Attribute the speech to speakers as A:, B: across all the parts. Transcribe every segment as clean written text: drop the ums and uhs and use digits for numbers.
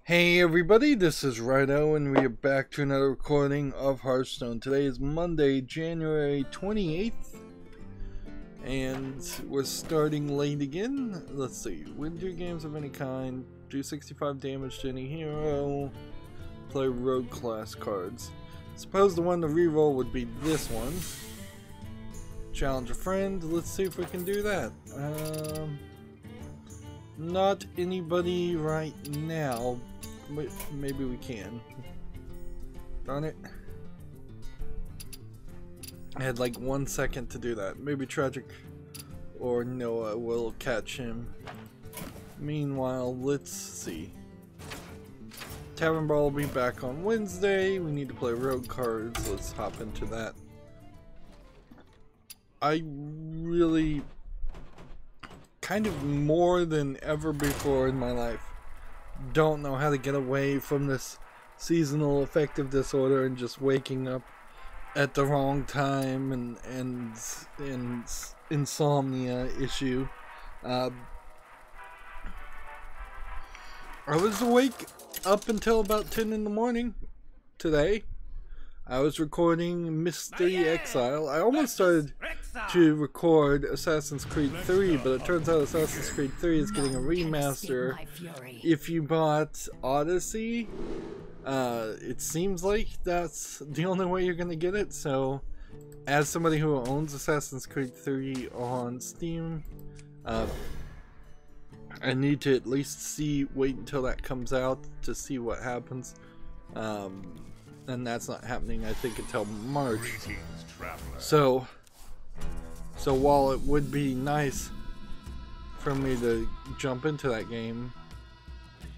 A: Hey everybody, this is Rydo and we are back to another recording of Hearthstone. Today is Monday, January 28th, and we're starting late again. Let's see, win 2 games of any kind, do 65 damage to any hero, play rogue class cards. Suppose the one to reroll would be this one. Challenge a friend, let's see if we can do that. Not anybody right now, but maybe we can. Darn it. I had like 1 second to do that. Maybe Tragic or Noah will catch him. Meanwhile, let's see. Tavern Brawl will be back on Wednesday. We need to play rogue cards. Let's hop into that. I really, kind of more than ever before in my life, don't know how to get away from this seasonal affective disorder and just waking up at the wrong time and insomnia issue. I was awake up until about 10 in the morning today. I was recording Mystery Exile. I almost started to record Assassin's Creed 3, but it turns out Assassin's Creed 3 is getting a remaster. If you bought Odyssey, it seems like that's the only way you're going to get it. So, as somebody who owns Assassin's Creed 3 on Steam, I need to at least wait until that comes out to see what happens. And that's not happening, I think, until March. So while it would be nice for me to jump into that game,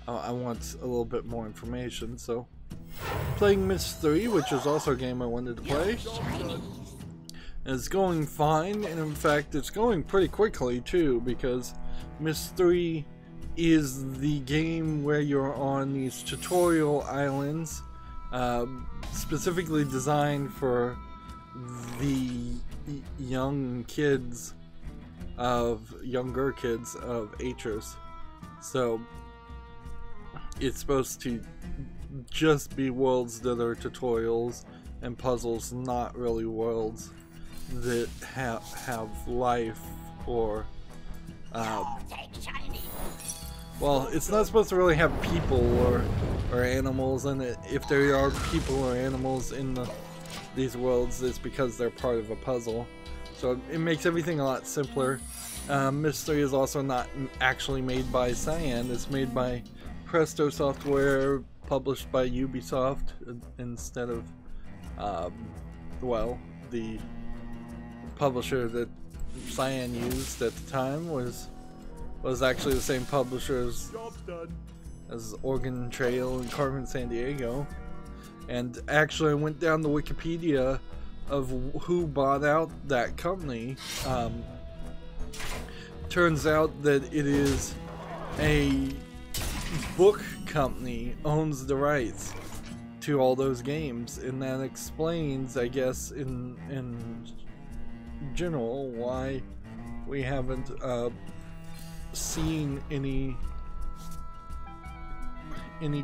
A: I want a little bit more information. So playing Myst 3, which is also a game I wanted to play, is going fine, and in fact it's going pretty quickly too, because Myst 3 is the game where you're on these tutorial islands, specifically designed for the younger kids of Atros. So it's supposed to just be worlds that are tutorials and puzzles, not really worlds that have life or well, it's not supposed to really have people or animals in it. If there are people or animals in these worlds, it's because they're part of a puzzle. So it makes everything a lot simpler. Myst 3 is also not actually made by Cyan. It's made by Presto Software, published by Ubisoft, instead of, well, the publisher that Cyan used at the time was actually the same publisher as Oregon Trail and Carmen Sandiego. And actually I went down the Wikipedia of who bought out that company. Turns out that it is a book company owns the rights to all those games, and that explains, I guess, in general, why we haven't seen any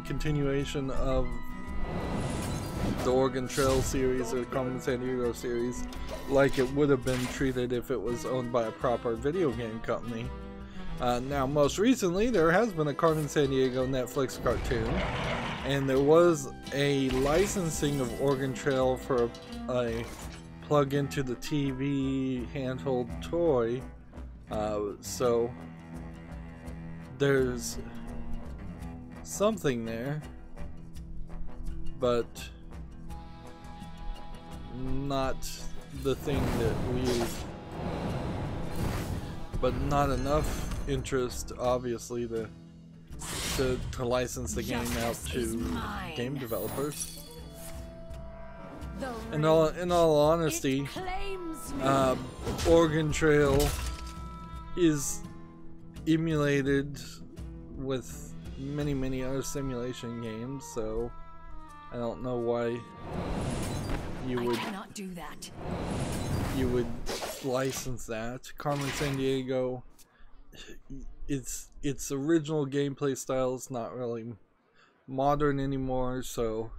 A: continuation of the Oregon Trail series or the Carmen Sandiego series like it would have been treated if it was owned by a proper video game company. Now, most recently, there has been a Carmen Sandiego Netflix cartoon, and there was a licensing of Oregon Trail for a plug into the TV handheld toy. So there's something there, but not the thing that but not enough interest, obviously, to license the game out to game developers. In all honesty, Oregon Trail is emulated with many other simulation games, so I don't know why you would license that. Carmen Sandiego, its original gameplay style is not really modern anymore, so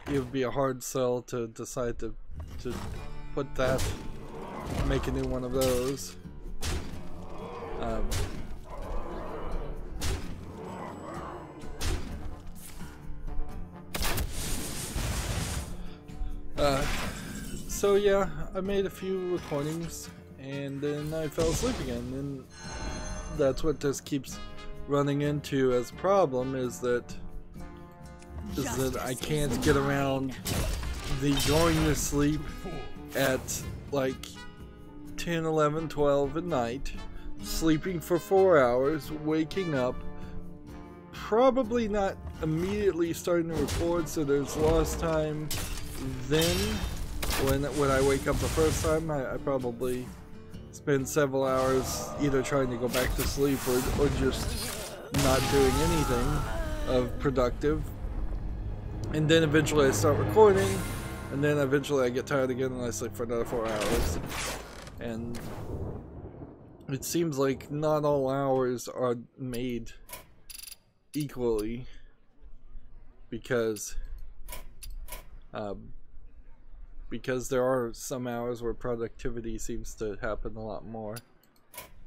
A: it would be a hard sell to decide to put that, make a new one of those. So yeah, I made a few recordings and then I fell asleep again, and that's what this keeps running into as a problem, is that I can't get around the going to sleep at like 10, 11, 12 at night, sleeping for 4 hours, waking up, probably not immediately starting to record, so there's lost time. Then when I wake up the first time, I probably spend several hours either trying to go back to sleep or just not doing anything of productive. And then eventually I start recording, and then eventually I get tired again and I sleep for another 4 hours. And it seems like not all hours are made equally, because there are some hours where productivity seems to happen a lot more.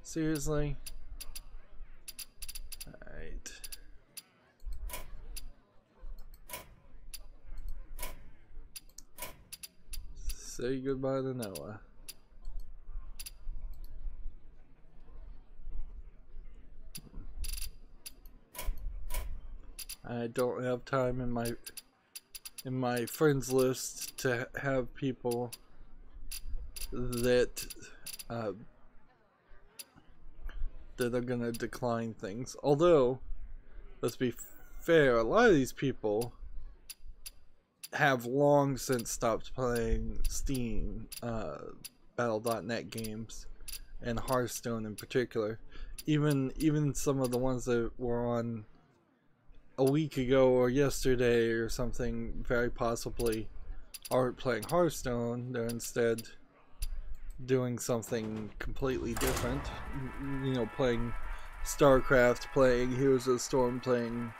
A: Seriously? Alright. Say goodbye to Noah. I don't have time in my friends list to have people that that are gonna decline things. Although, let's be fair, a lot of these people have long since stopped playing Steam, Battle.net games, and Hearthstone in particular. Even some of the ones that were on a week ago or yesterday or something, very possibly aren't playing Hearthstone. They're instead doing something completely different. You know, playing StarCraft, playing Heroes of the Storm, playing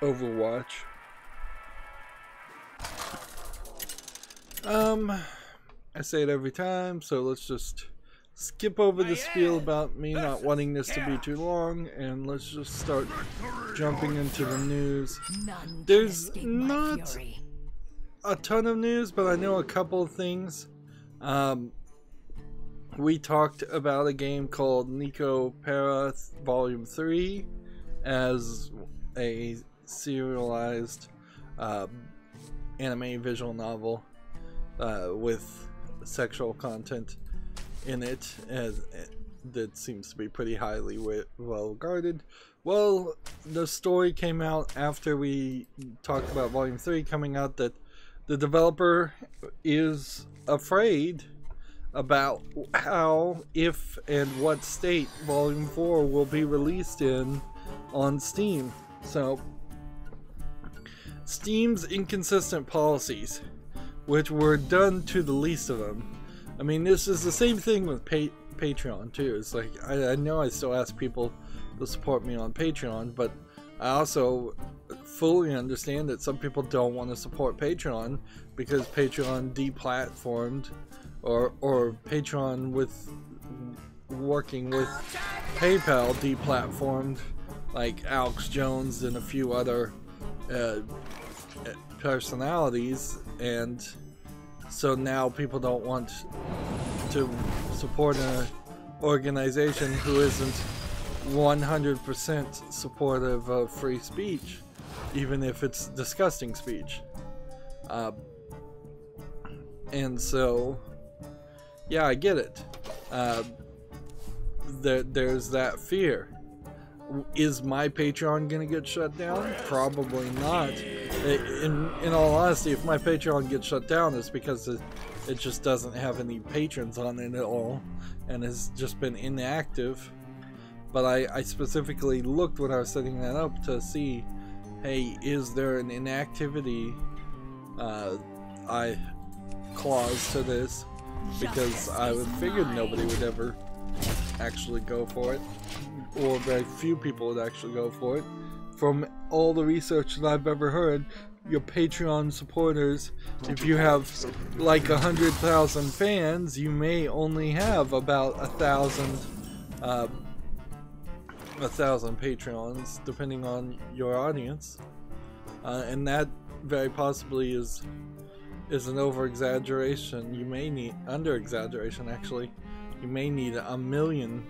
A: Overwatch. I say it every time, so let's just skip over the spiel about me not wanting this to be too long, and let's just start jumping into the news. There's not a ton of news, but I know a couple of things. We talked about a game called Nico Para Volume 3 as a serialized anime visual novel with sexual content in it, that seems to be pretty highly well regarded. Well, the story came out after we talked about Volume 3 coming out, that the developer is afraid about how, if, and what state Volume 4 will be released in on Steam. So, Steam's inconsistent policies, which were done to the least of them. I mean, this is the same thing with Patreon too. It's like, I know I still ask people to support me on Patreon, but I also fully understand that some people don't want to support Patreon because Patreon deplatformed, or Patreon with working with PayPal deplatformed like Alex Jones and a few other personalities, and so now people don't want to support an organization who isn't 100% supportive of free speech, even if it's disgusting speech. And so, yeah, I get it. There's that fear. Is my Patreon gonna get shut down? Probably not. In all honesty, if my Patreon gets shut down, it's because it just doesn't have any patrons on it at all, and has just been inactive. But I specifically looked when I was setting that up to see, hey, is there an inactivity clause to this? Because I figured nobody would ever actually go for it, or very few people would actually go for it. From all the research that I've ever heard, your Patreon supporters, if you have like 100,000 fans, you may only have about 1,000 Patreons, depending on your audience, and that very possibly is an over-exaggeration. You may need, under-exaggeration actually, you may need 1 million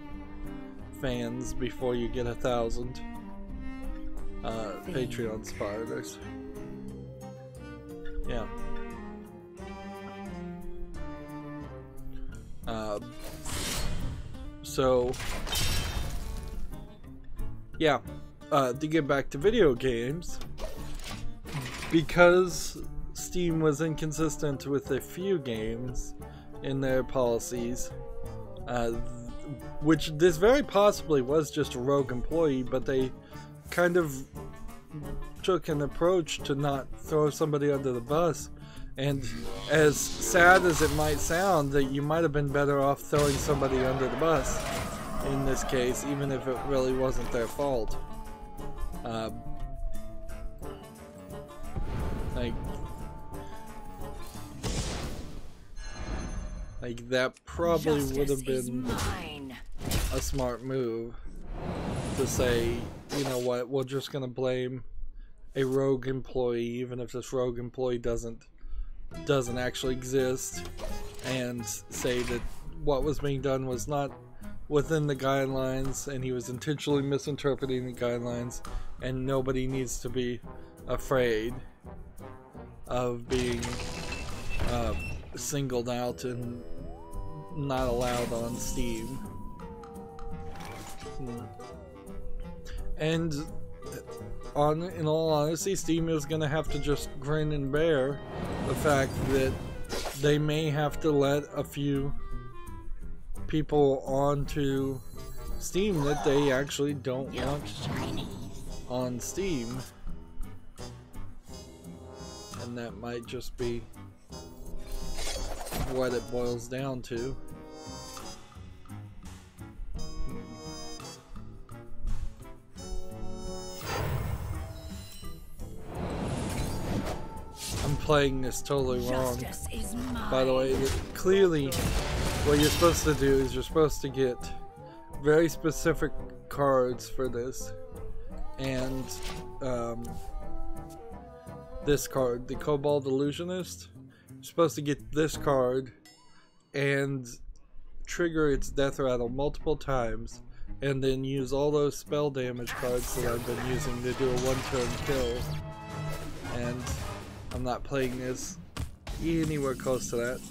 A: fans before you get 1,000 Patreon supporters. Yeah. So yeah, to get back to video games, because Steam was inconsistent with a few games in their policies, which this very possibly was just a rogue employee, but they kind of took an approach to not throw somebody under the bus. And as sad as it might sound, that you might have been better off throwing somebody under the bus in this case, even if it really wasn't their fault. Like that probably would have been a smart move to say, you know what, we're just gonna blame a rogue employee, even if this rogue employee doesn't actually exist, and say that what was being done was not within the guidelines and he was intentionally misinterpreting the guidelines, and nobody needs to be afraid of being singled out and not allowed on Steam. And in all honesty, Steam is going to have to just grin and bear the fact that they may have to let a few people onto Steam that they actually don't want on Steam. And that might just be what it boils down to. I'm playing this totally wrong. By the way, clearly what you're supposed to do is you're supposed to get very specific cards for this. And this card, the Cobalt Illusionist, you're supposed to get this card and trigger its death rattle multiple times, and then use all those spell damage cards that I've been using to do a one-turn kill. And I'm not playing this anywhere close to that.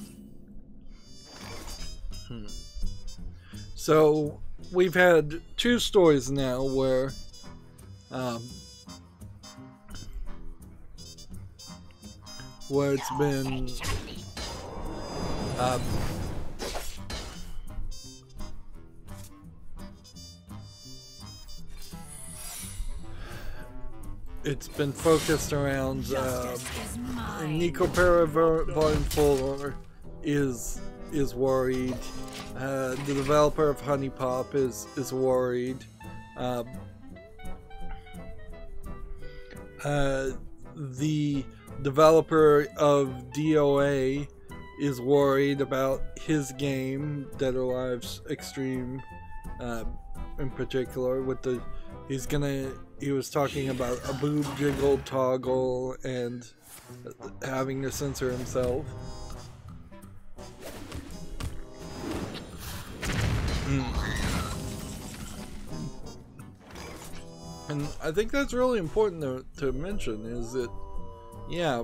A: So we've had 2 stories now where it's been it's been focused around Nicopera Volume 4 is worried. The developer of Honey Pop is worried. The developer of DOA is worried about his game, Dead or Alive's Extreme, in particular, with the he was talking about a boob jiggle toggle and having to censor himself. And I think that's really important to mention, is that, yeah,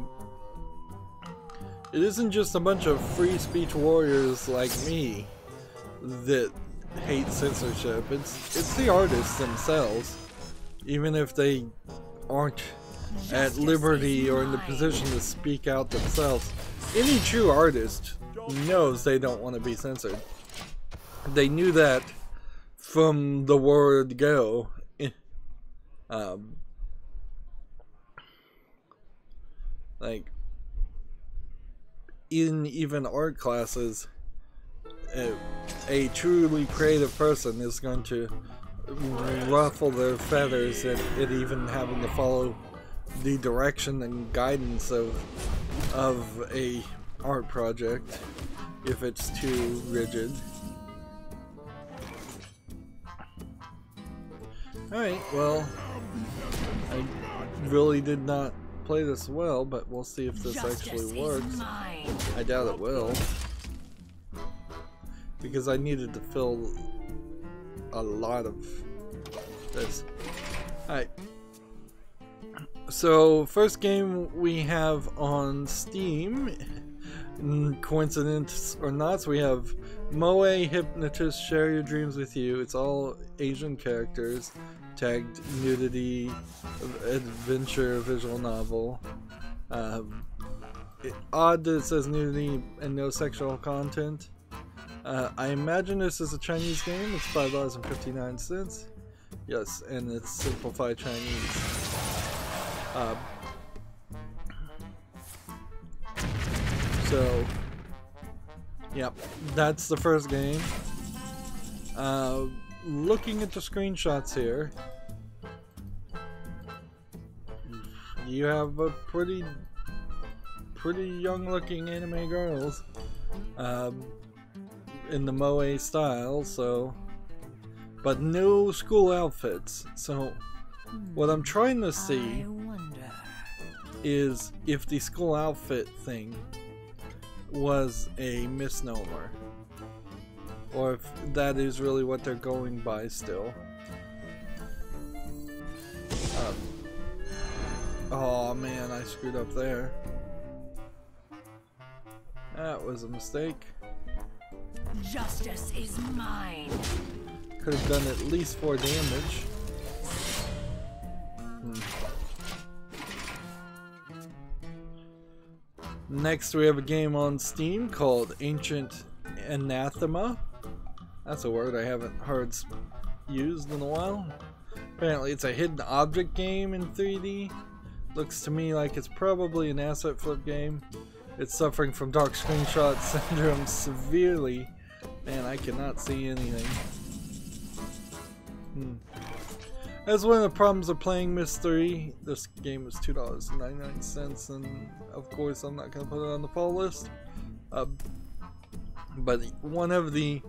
A: it isn't just a bunch of free speech warriors like me that hate censorship. It's the artists themselves, even if they aren't at liberty or in the position to speak out themselves. Any true artist knows they don't want to be censored. They knew that from the word go. Like, in even art classes, a truly creative person is going to ruffle their feathers at it even having to follow the direction and guidance of a art project if it's too rigid. Alright, well, I really did not play this well, but we'll see if this actually works. I doubt it will, because I needed to fill a lot of this. Alright, so first game we have on Steam, coincidence or not, so we have Moe Hypnotist Share Your Dreams With You. It's all Asian characters, tagged nudity, adventure, visual novel. Odd that it says nudity and no sexual content. I imagine this is a Chinese game. It's $5.59. Yes, and it's simplified Chinese. So, yep, that's the first game. Looking at the screenshots here, you have a pretty young looking anime girls in the moe style, so, but no school outfits. So what I'm trying to see is if the school outfit thing was a misnomer, or if that is really what they're going by still. Oh man, I screwed up there. That was a mistake.
B: Justice is mine.
A: Could have done at least 4 damage. Next we have a game on Steam called Ancient Anathema. That's a word I haven't heard used in a while. Apparently it's a hidden object game in 3D. Looks to me like it's probably an asset flip game. It's suffering from dark screenshot syndrome severely. Man, I cannot see anything. That's one of the problems of playing Mystery. This game is $2.99, and of course I'm not going to put it on the fall list. But one of the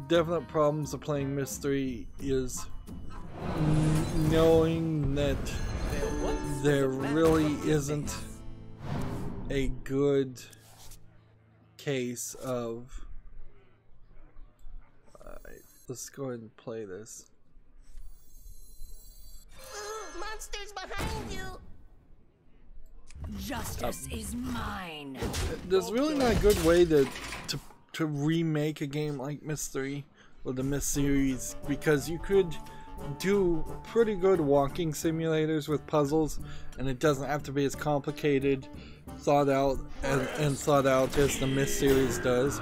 A: definite problems of playing Mystery is knowing that there really isn't a good case of... let's go ahead and play this.
B: Monsters behind you. Justice is mine.
A: There's really not a good way to remake a game like Mystery or the Myst series, because you could do pretty good walking simulators with puzzles, and it doesn't have to be as complicated, thought out as the Myst series does.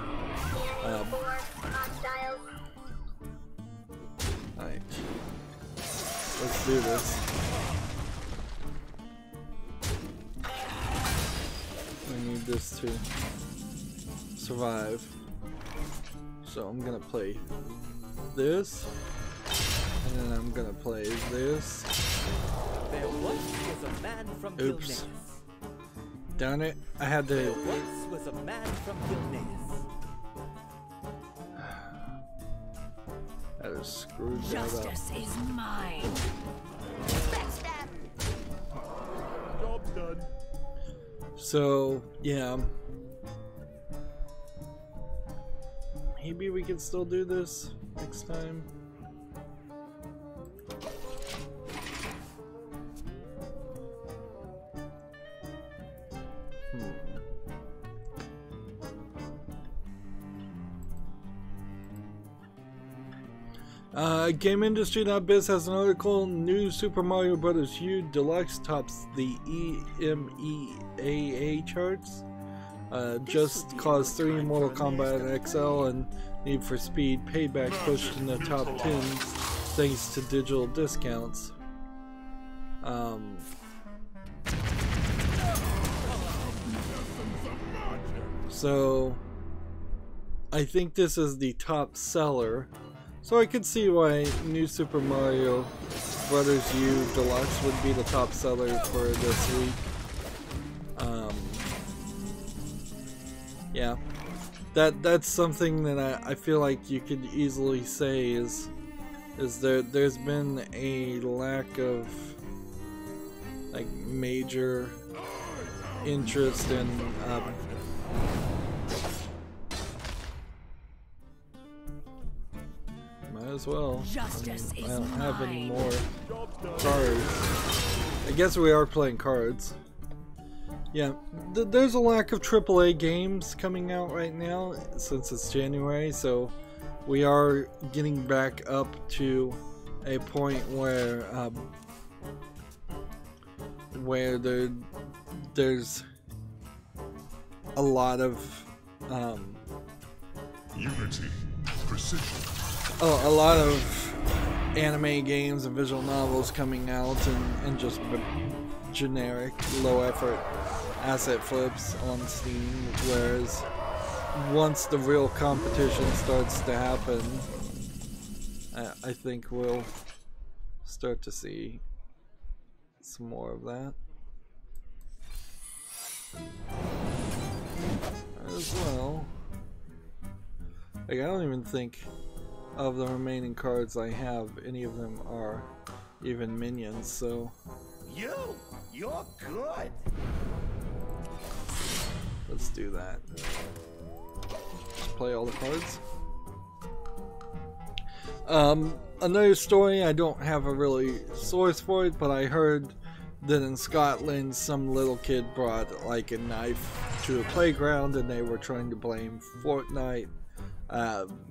A: Alright, let's do this. I need this to survive, so I'm gonna play this, and then I'm gonna play this.
C: There once was a man from
A: Oops. Darn it, I had to...
C: There once was a man from
A: That is screwed that up.
B: Justice is mine.
C: Job done.
A: So, yeah. Maybe we can still do this next time. GameIndustry.biz has an article. New Super Mario Bros. U Deluxe tops the EMEAA charts. Just Cause 3, Mortal Kombat XL, and Need for Speed Payback pushed in the top 10 thanks to digital discounts. So I think this is the top seller. So I could see why New Super Mario Brothers U Deluxe would be the top seller for this week. Yeah, that's something that I feel like you could easily say is there's been a lack of like major interest in might as well. I don't have any more cards. I guess we are playing cards. Yeah, there's a lack of AAA games coming out right now since it's January, so we are getting back up to a point where there's a lot of
D: Unity, precision.
A: a lot of anime games and visual novels coming out and just generic low effort asset flips on Steam, whereas once the real competition starts to happen, I think we'll start to see some more of that as well. Like, I don't even think of the remaining cards I have, any of them are even minions, so
E: You're good.
A: let's do that. Just play all the cards. Another story, I don't have a really source for it, but I heard that in Scotland some little kid brought like a knife to a playground and they were trying to blame Fortnite.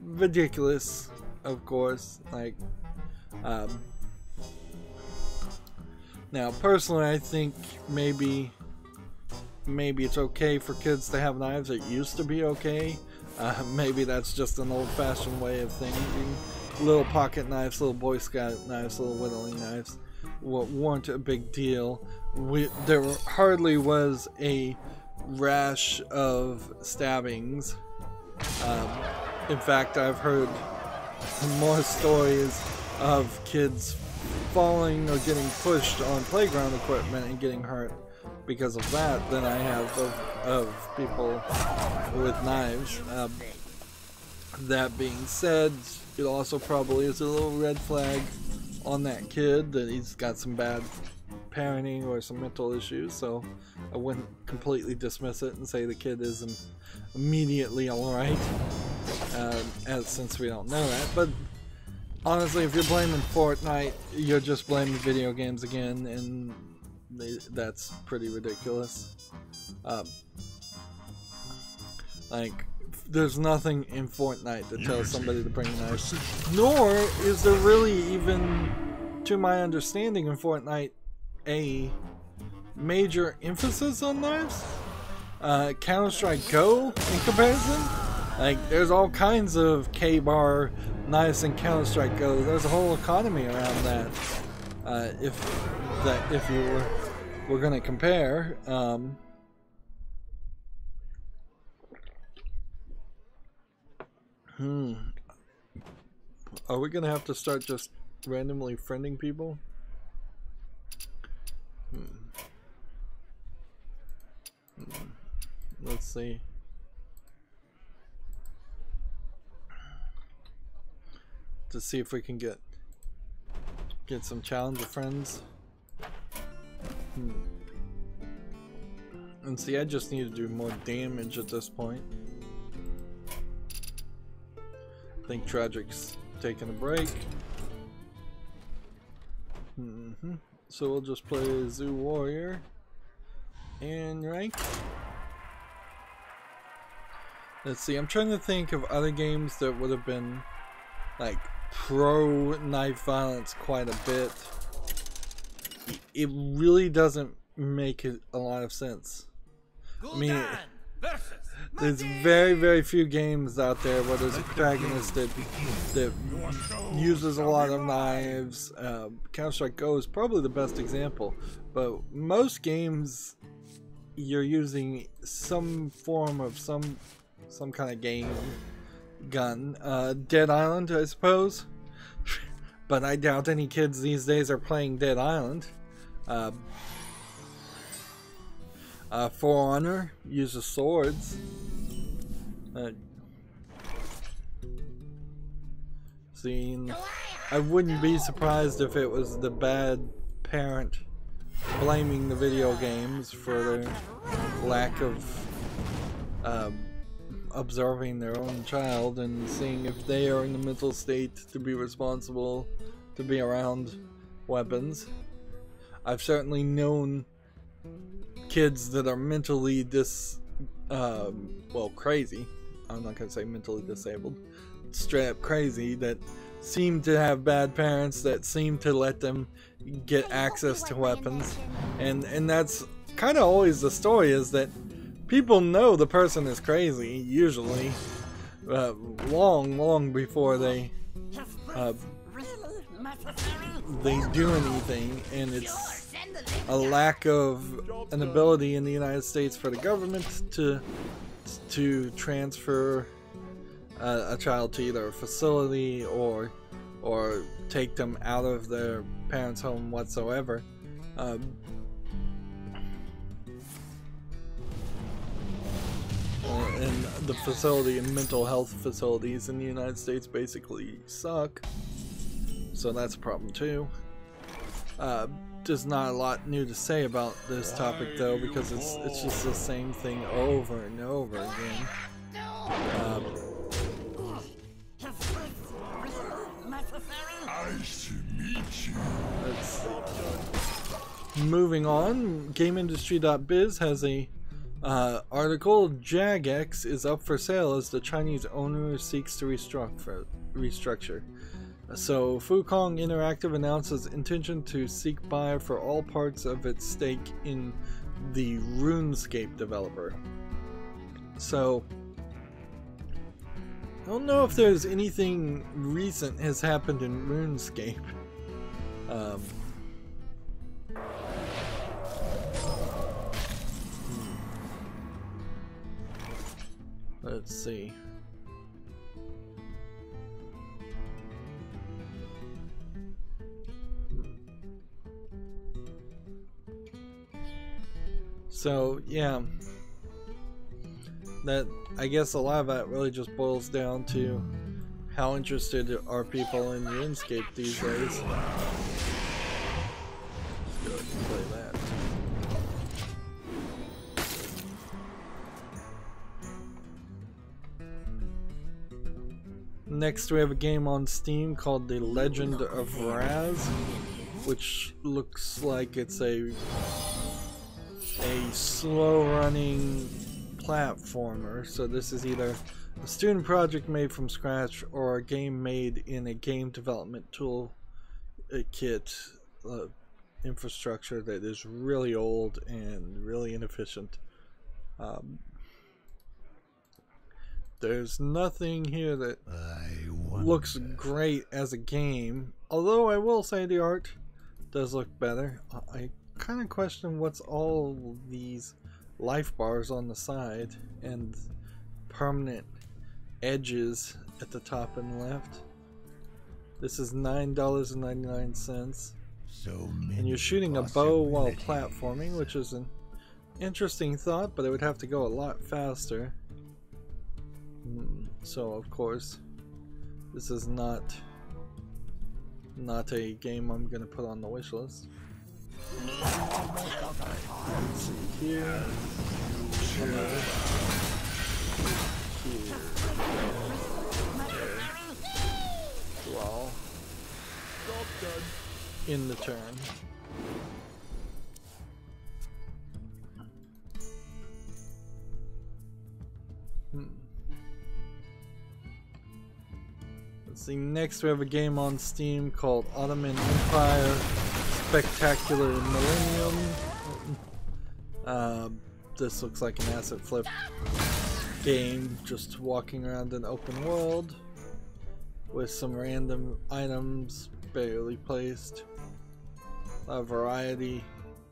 A: Ridiculous, of course. Like, now personally I think maybe it's okay for kids to have knives. It used to be okay. Maybe that's just an old-fashioned way of thinking. Little pocket knives, little Boy Scout knives, little whittling knives weren't a big deal. There hardly was a rash of stabbings. In fact, I've heard more stories of kids falling or getting pushed on playground equipment and getting hurt because of that than I have of people with knives. That being said, it also probably is a little red flag on that kid that he's got some bad parenting or some mental issues, so I wouldn't completely dismiss it and say the kid is immediately alright, since we don't know that. But honestly, if you're blaming Fortnite, you're just blaming video games again, and that's pretty ridiculous. Like, there's nothing in Fortnite that tells somebody to bring a knife. Nor is there really even, to my understanding in Fortnite, a major emphasis on knives. Counter-Strike Go, in comparison, like, there's all kinds of K-bar knives in Counter-Strike Go. There's a whole economy around that. If you were gonna compare. Are we gonna have to start just randomly friending people? Let's see. To see if we can get some challenger friends. And see, I just need to do more damage at this point. I think Tragic's taking a break. So we'll just play Zoo Warrior and rank. Let's see, I'm trying to think of other games that would have been like pro knife violence quite a bit. It really doesn't make a lot of sense. I mean, there's very few games out there where there's a protagonist that uses a lot of knives. Counter-Strike Go is probably the best example, but most games you're using some form of some kind of game gun. Dead Island, I suppose. But I doubt any kids these days are playing Dead Island. For Honor uses swords. I wouldn't be surprised if it was the bad parent blaming the video games for their lack of observing their own child and seeing if they are in the mental state to be responsible to be around weapons. I've certainly known kids that are mentally crazy. I'm not gonna say mentally disabled, straight up crazy, that seem to have bad parents that seem to let them get access to weapons, and that's kind of always the story, is that people know the person is crazy usually long before they do anything, and it's a lack of an ability in the United States for the government to transfer a child to either a facility or take them out of their parents' home whatsoever. And the facility and mental health facilities in the United States basically suck, so that's a problem too. There's not a lot new to say about this topic though, because it's just the same thing over and over again.
D: Nice to meet you.
A: Moving on, GameIndustry.biz has a article. Jagex is up for sale as the Chinese owner seeks to restructure. So Fukong Interactive announces intention to seek buyer for all parts of its stake in the RuneScape developer. So I don't know if there's anything recent has happened in RuneScape. Let's see. So yeah, that, I guess a lot of that really just boils down to how interested are people in RuneScape these days. Let's go ahead and play that. Next we have a game on Steam called The Legend of Raz, which looks like it's a slow-running platformer. So this is either a student project made from scratch or a game made in a game development tool kit infrastructure that is really old and really inefficient. There's nothing here that looks great as a game, although I will say the art does look better. I kind of question what's all these life bars on the side and permanent edges at the top and left. This is $9.99. And you're shooting a bow while platforming, which is an interesting thought, but it would have to go a lot faster. So of course this is not a game I'm gonna put on the wish list. Let's see here. Here. Well, in the turn. Let's see, next we have a game on Steam called Ottoman Empire Spectacular Millennium. This looks like an asset flip game, just walking around an open world with some random items barely placed. A variety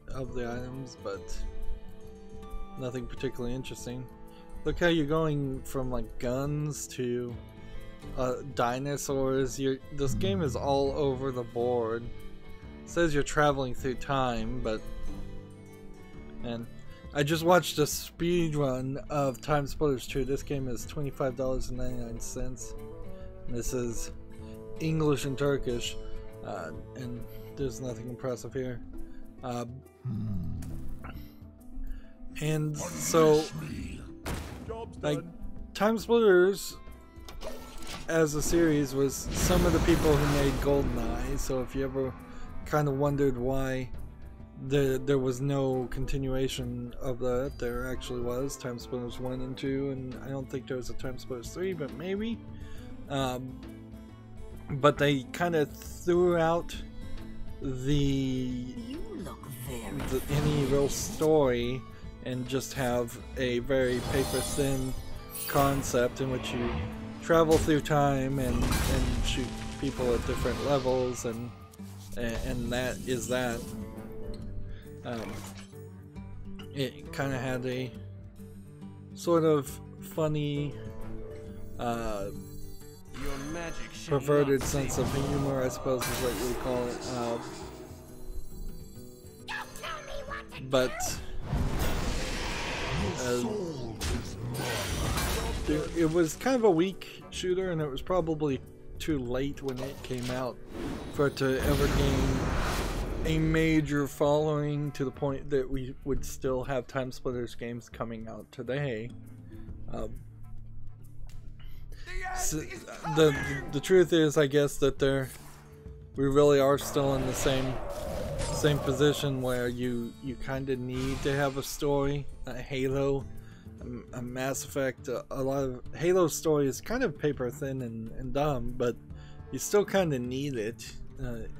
A: of the items, but nothing particularly interesting. Look how you're going from like guns to dinosaurs. This game is all over the board. It says you're traveling through time, but... And I just watched a speed run of Time Splitters 2. This game is $25.99. This is English and Turkish, and there's nothing impressive here. And so, like, Time Splitters as a series was some of the people who made GoldenEye, so if you ever kind of wondered why there was no continuation of that, there actually was. Time Splitters 1 and 2, and I don't think there was a Time Splitters 3, but maybe. But they kind of threw out any real story and just have a very paper-thin concept in which you travel through time and shoot people at different levels, and that is that. It kind of had a sort of funny, perverted sense of humor, I suppose is what you would call it. But it was kind of a weak shooter, and it was probably too late when it came out for it to ever gain a major following to the point that we would still have Time Splitters games coming out today. So the truth is, I guess, that we really are still in the same position where you kind of need to have a story. Halo, a Mass Effect, a lot of Halo's story is kind of paper thin and dumb, but you still kind of need it.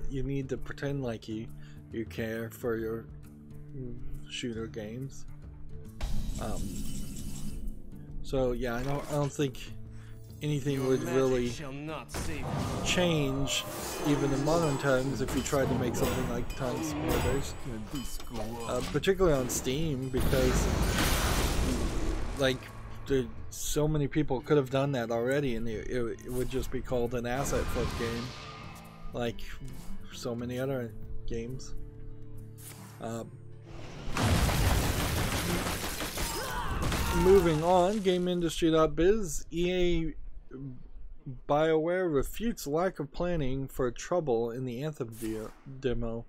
A: You need to pretend like you care for your shooter games. So yeah, I don't think anything would really change even in modern times if you tried to make something like Time Splitters, particularly on Steam, because like so many people could have done that already, and it would just be called an asset flip game, like so many other games. Moving on, GameIndustry.biz, EA BioWare refutes lack of planning for trouble in the Anthem demo.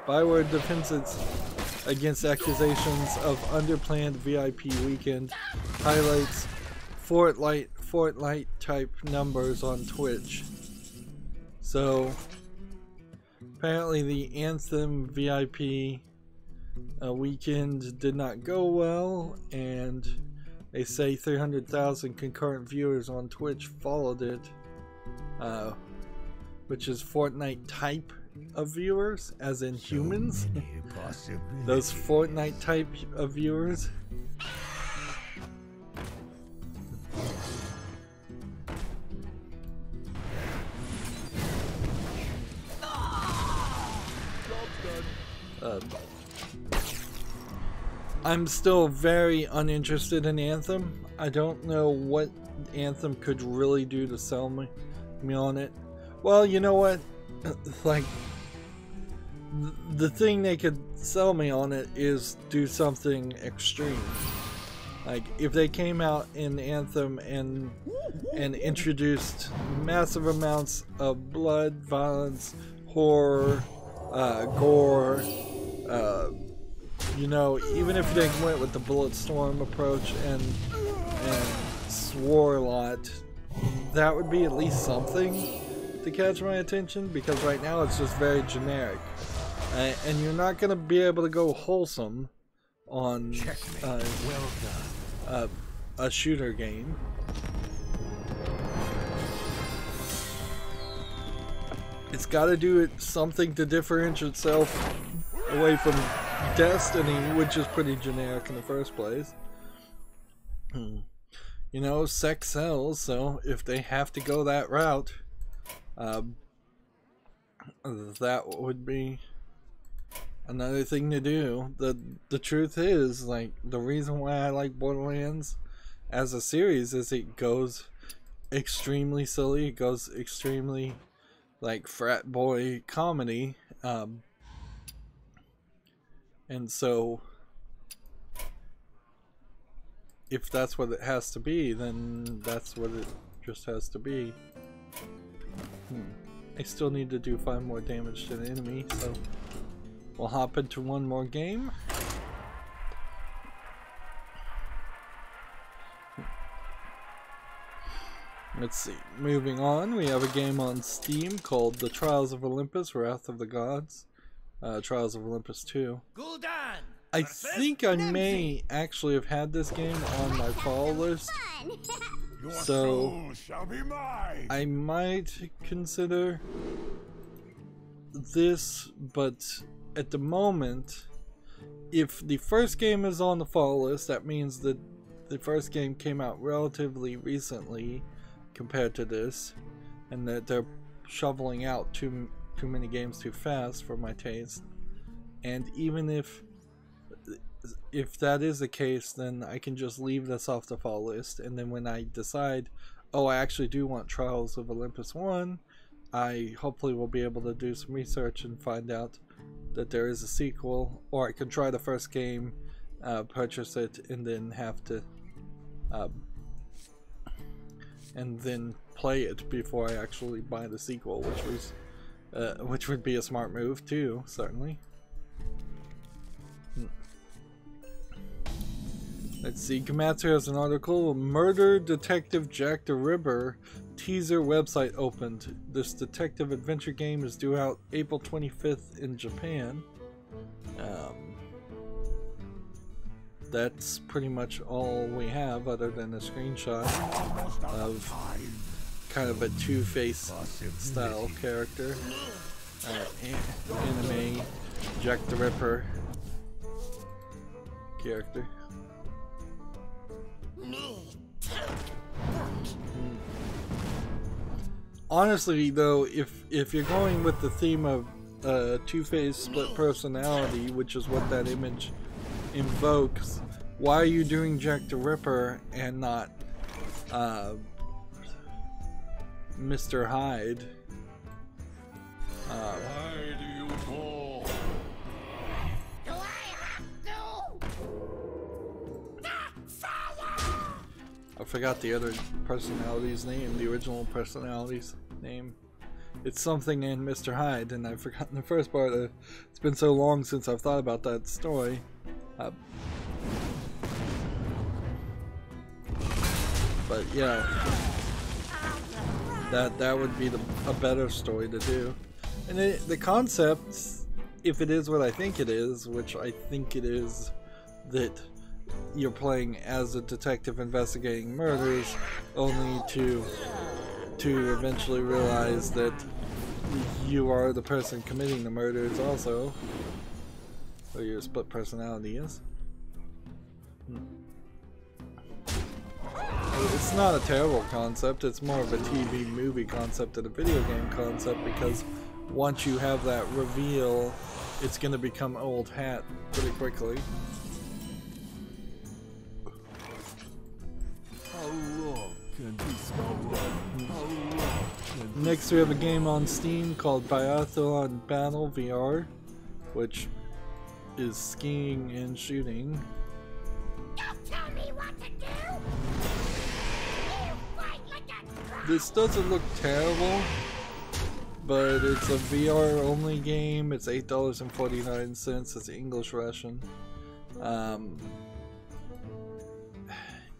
A: BioWare defends against accusations of underplanned VIP weekend, highlights Fortnite type numbers on Twitch. So apparently the Anthem VIP weekend did not go well, and they say 300,000 concurrent viewers on Twitch followed it, which is Fortnite type of viewers, as in humans. Those Fortnite type of viewers. I'm still very uninterested in Anthem. I don't know what Anthem could really do to sell me on it. Well, you know what? Like, the thing they could sell me on it is do something extreme. Like, if they came out in Anthem and introduced massive amounts of blood, violence, horror, gore, you know, even if they went with the Bulletstorm approach and swore a lot, that would be at least something to catch my attention, because right now it's just very generic. And you're not going to be able to go wholesome on a shooter game. It's got to do something to differentiate itself away from Destiny, which is pretty generic in the first place. You know, sex sells, so if they have to go that route, that would be another thing to do. The truth is, like, the reason why I like Borderlands as a series is it goes extremely silly. It goes extremely like frat boy comedy. And so if that's what it has to be, then that's what it just has to be. I still need to do 5 more damage to the enemy, so we'll hop into one more game. Let's see. Moving on, we have a game on Steam called The Trials of Olympus: Wrath of the Gods. Trials of Olympus 2. I think I may actually have had this game on my follow list, so I might consider this, but at the moment, if the first game is on the follow list, that means that the first game came out relatively recently compared to this, and that they're shoveling out too many games too fast for my taste. And even if that is the case, then I can just leave this off the follow list, and then when I decide, oh, I actually do want Trials of Olympus 1, I hopefully will be able to do some research and find out that there is a sequel, or I can try the first game, purchase it, and then have to and then play it before I actually buy the sequel, which would be a smart move too, certainly. Let's see, Komatsu has an article, Murder Detective Jack the Ripper teaser website opened. This detective adventure game is due out April 25th in Japan. That's pretty much all we have, other than a screenshot of kind of a Two-Face style character. Anime Jack the Ripper character. Honestly though, if you're going with the theme of Two-Face split personality, which is what that image invokes, why are you doing Jack the Ripper and not Mr. Hyde?
D: Why do you fall?
B: Do I have to?
A: I forgot the other personality's name, the original personality's name. It's something in Mr. Hyde, and I've forgotten the first part. It's been so long since I've thought about that story. But yeah, that would be a better story to do. And the concept, if it is what I think it is, which I think it is, that you're playing as a detective investigating murders, only to eventually realize that you are the person committing the murders also, or your split personality is. It's not a terrible concept, it's more of a TV movie concept than a video game concept, because once you have that reveal, it's going to become old hat pretty quickly. Next we have a game on Steam called Biathlon Battle VR, which is skiing and shooting.
B: Don't tell me what to do! You fight like a crow!
A: This doesn't look terrible, but it's a VR only game. It's $8.49. It's English Russian.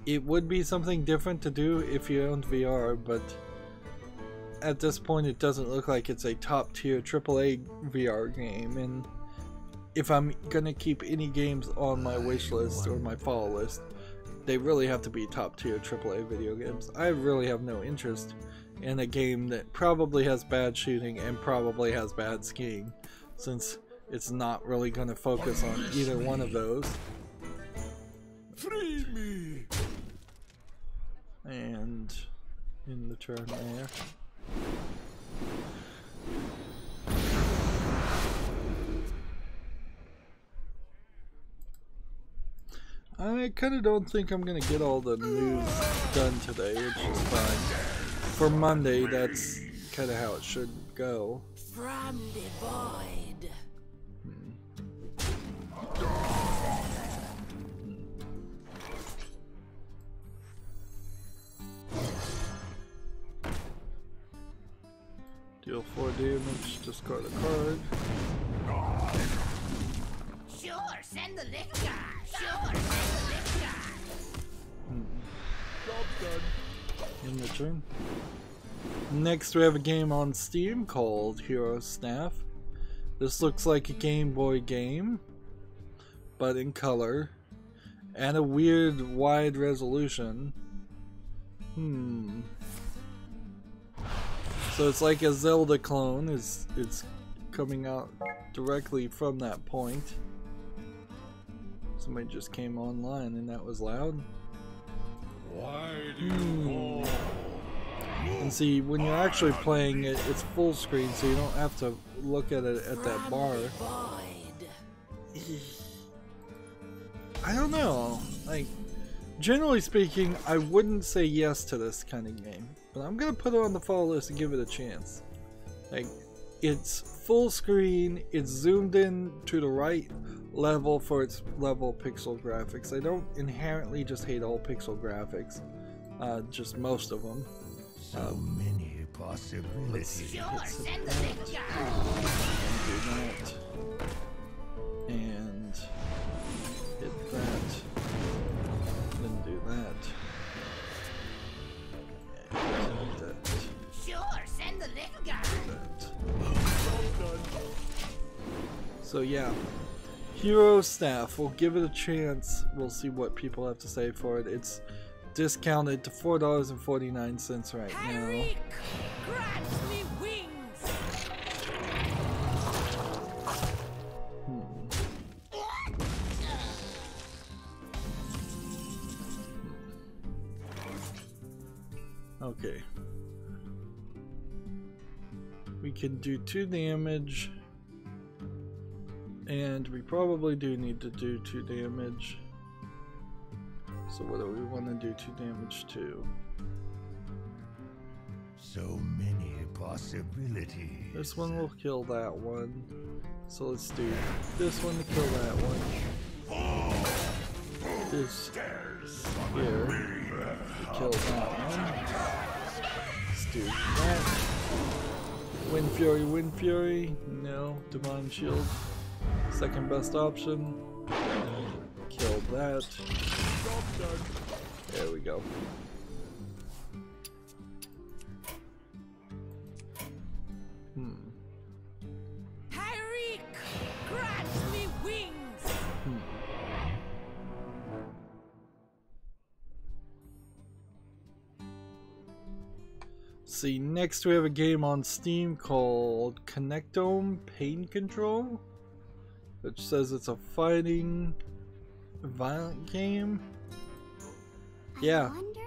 A: It would be something different to do if you owned VR, but at this point it doesn't look like it's a top tier AAA VR game, and if I'm gonna keep any games on my wish list or my follow list, they really have to be top tier AAA video games. I really have no interest in a game that probably has bad shooting and probably has bad skiing, since it's not really gonna focus on either one of those.
D: Free me!
A: And in the turn there. I kind of don't think I'm gonna get all the news done today, which is fine. for Monday, that's kind of how it should go.
B: From the void.
A: Deal 4 damage, discard a card.
B: Sure, send the little guy. Sure, send the little guy.
C: Job done.
A: In the turn. Next, we have a game on Steam called Hero Staff. This looks like a Game Boy game, but in color, and a weird wide resolution. So it's like a Zelda clone. It's coming out directly from that point. Somebody just came online, and that was loud.
D: Why do you call?
A: And see, when you're actually playing it, it's full screen, so you don't have to look at it at that bar. I don't know. Like, generally speaking, I wouldn't say yes to this kind of game, but I'm gonna put it on the follow list and give it a chance. Like, it's full screen, it's zoomed in to the right level for its level pixel graphics. I don't inherently just hate all pixel graphics, just most of them.
E: So many possibilities.
B: Sure, send the little guy.
A: Do that. And hit that. Then do that. And hit that.
B: Sure, send the little guy.
A: That.
C: Job done.
A: So yeah. Hero Staff. We'll give it a chance. We'll see what people have to say for it. It's discounted to $4.49 right now.
B: Grant me wings.
A: Okay. We can do 2 damage. And we probably do need to do 2 damage. So what do we want to do 2 damage to?
E: So many possibilities.
A: This one will kill that one. So let's do this one to kill that one. This here to kill that one. Let's do that. Wind Fury. No. Divine Shield. Second best option. Kill that.
C: Job done.
A: There we go.
B: Tyreek, grant me wings.
A: See, next we have a game on Steam called Connectome Pain Control, which says it's a fighting violent game. Yeah.
B: I wonder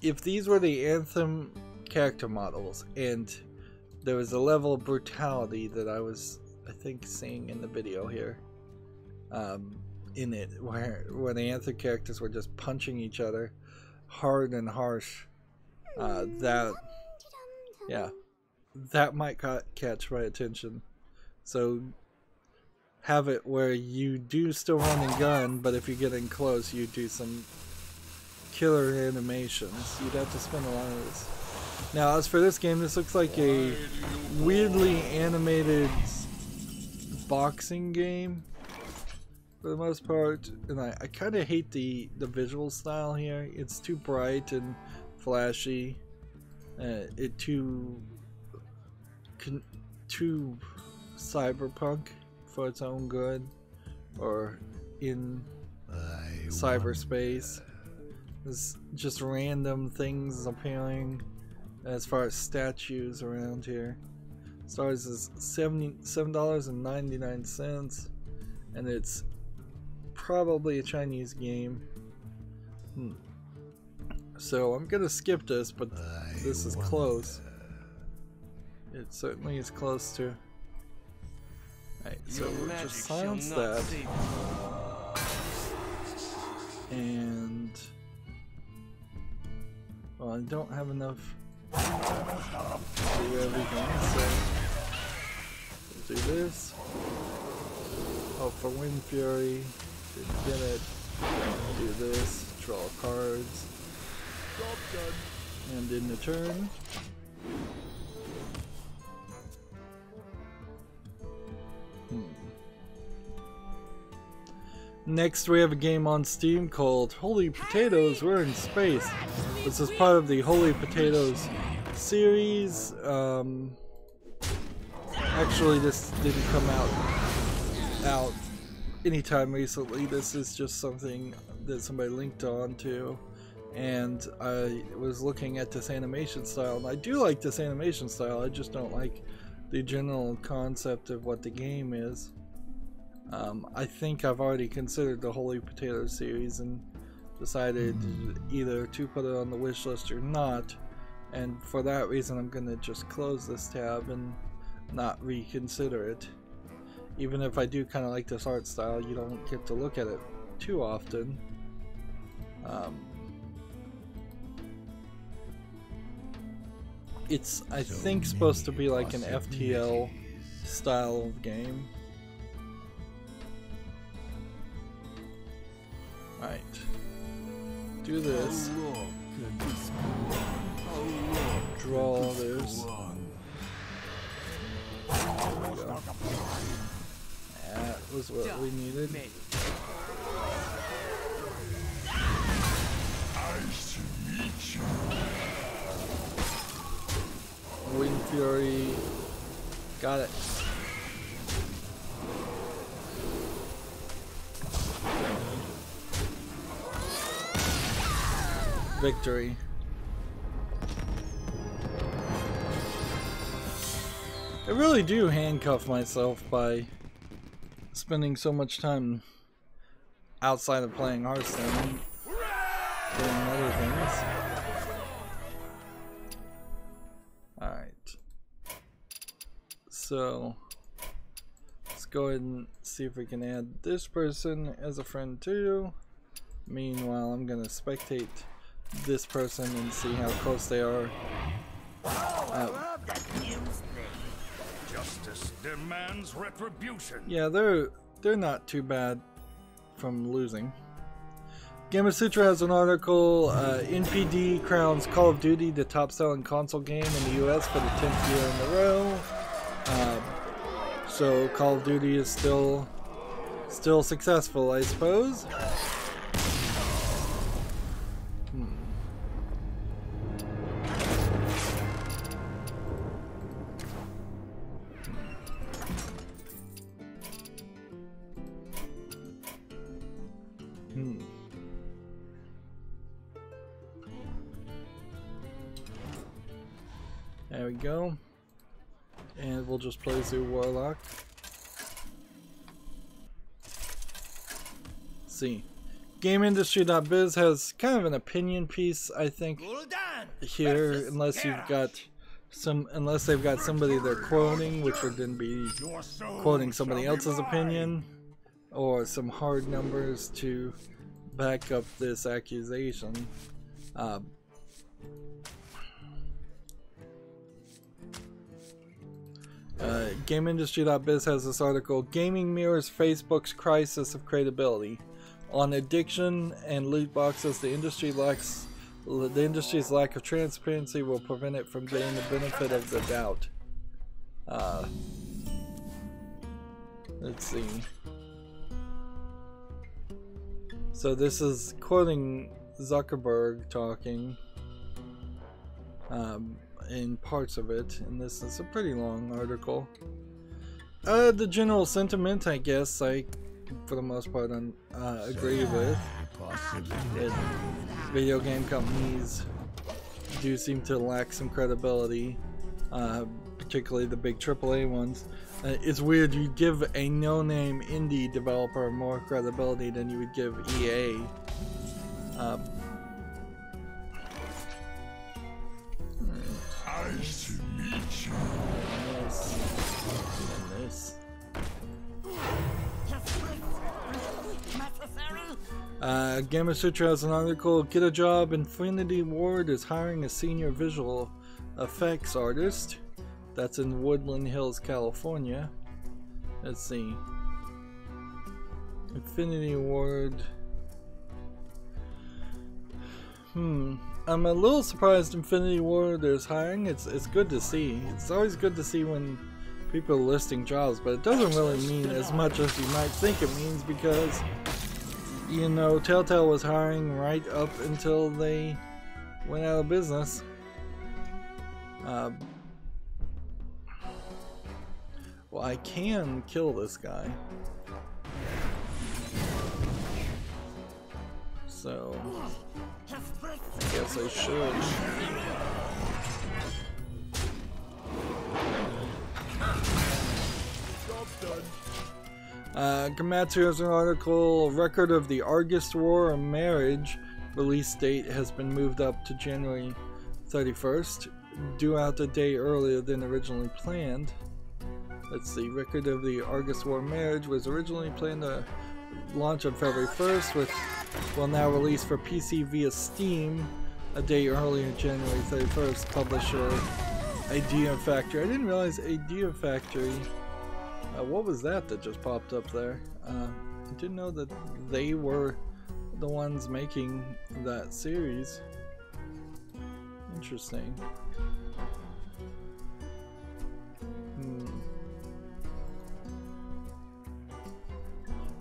A: if these were the Anthem character models and there was a level of brutality that I was, I think, seeing in the video here, in it, where the Anthem characters were just punching each other hard and harsh, that might catch my attention. So have it where you do still run and gun, but if you're getting close, you do some killer animations. You'd have to spend a lot of this. Now, as for this game, this looks like a weirdly animated boxing game for the most part, and I kind of hate the visual style here. It's too bright and flashy. Too cyberpunk for its own good, or in cyberspace. There's just random things appearing as far as statues around here. Stars is $7.99, and it's probably a Chinese game. So I'm gonna skip this, but this is close. It certainly is close to. Alright, so we'll just silence that. Well, I don't have enough to do everything, so we'll do this. Oh, for Wind Fury, didn't get it. Do this, draw cards, and in the turn. Next, we have a game on Steam called Holy Potatoes, We're in Space. This is part of the Holy Potatoes series. Actually, this didn't come out anytime recently. This is just something that somebody linked on to, and I was looking at this animation style, and I do like this animation style. I just don't like the general concept of what the game is. I think I've already considered the Holy Potato series and decided either to put it on the wish list or not, and for that reason I'm gonna just close this tab and not reconsider it. Even if I do kind of like this art style, you don't get to look at it too often. It's, I think, supposed to be like an FTL style of game. Alright. Do this. Draw this. That was what we needed. Wind Fury. Got it. Victory. I really do handcuff myself by spending so much time outside of playing Hearthstone doing other things. Alright. So let's go ahead and see if we can add this person as a friend too. Meanwhile, I'm gonna spectate this person and see how close they are.
D: Justice demands retribution.
A: Yeah, they're not too bad from losing. Gamasutra has an article, NPD crowns Call of Duty the top-selling console game in the US for the 10th year in a row. So Call of Duty is still successful, I suppose. There we go. And we'll just play through Warlock. Let's see. GameIndustry.biz has kind of an opinion piece, I think, here, unless they've got somebody they're quoting, which would then be quoting somebody else's opinion, or some hard numbers to back up this accusation. GameIndustry.biz has this article, Gaming mirrors Facebook's crisis of credibility. On addiction and loot boxes, the industry's lack of transparency will prevent it from getting the benefit of the doubt. Let's see. So this is quoting Zuckerberg talking in parts of it, and this is a pretty long article. The general sentiment, I guess, for the most part, agree with. That video game companies do seem to lack some credibility, particularly the big AAA ones. It's weird, you give a no-name indie developer more credibility than you would give EA.
E: Nice to meet you.
B: Necessary?
A: Gamer Sutra has an article. Get a job. Infinity Ward is hiring a senior visual effects artist. That's in Woodland Hills, California. Let's see. Infinity Ward. I'm a little surprised Infinity Ward is hiring. It's good to see. It's always good to see when people are listing jobs, but it doesn't really mean as much as you might think it means, because you know, Telltale was hiring right up until they went out of business. Well, I can kill this guy. So, I guess I should. Komatsu has an article. Record of the Argus War of Marriage release date has been moved up to January 31st, due out a day earlier than originally planned. Let's see. Record of the Argus War of Marriage was originally planned to launch on February 1st, which will now release for PC via Steam a day earlier, January 31st. Publisher Idea Factory. I didn't realize Idea Factory. What was that just popped up there? I didn't know that they were the ones making that series. Interesting.